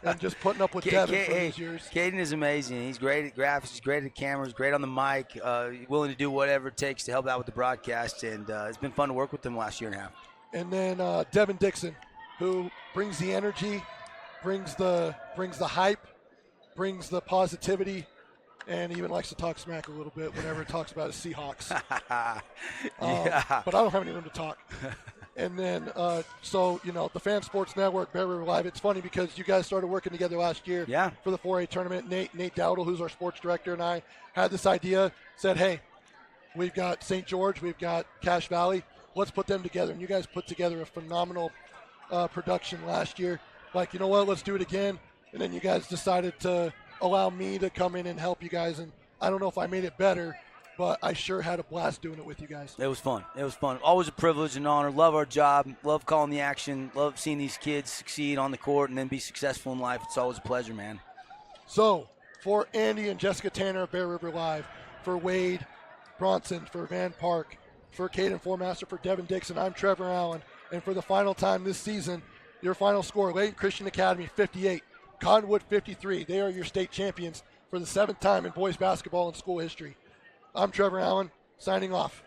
And just putting up with Devin for these years. Caden is amazing. He's great at graphics. He's great at cameras. Great on the mic. Willing to do whatever it takes to help out with the broadcast. And it's been fun to work with him last year and a half. And then Devin Dixon, who brings the energy, brings the hype, brings the positivity, and even likes to talk smack a little bit whenever it talks about his Seahawks. Yeah. But I don't have any room to talk. And then, the Fan Sports Network, Bear River Live, it's funny because you guys started working together last year for the 4A tournament. Nate Dowdle, who's our sports director, and I had this idea, said, hey, we've got St. George, we've got Cache Valley, let's put them together. And you guys put together a phenomenal production last year. Like, you know what, let's do it again. And then you guys decided to allow me to come in and help you guys. And I don't know if I made it better, but I sure had a blast doing it with you guys. It was fun. Always a privilege and honor. Love our job. Love calling the action. Love seeing these kids succeed on the court and then be successful in life. It's always a pleasure, man. So, for Andy and Jessica Tanner of Bear River Live, for Wade Bronson, for Van Park, for Caden Formaster, for Devin Dixon, I'm Trevor Allen. And for the final time this season, your final score, Layton Christian Academy 58, Cottonwood 53. They are your state champions for the 7th time in boys basketball in school history. I'm Trevor Allen, signing off.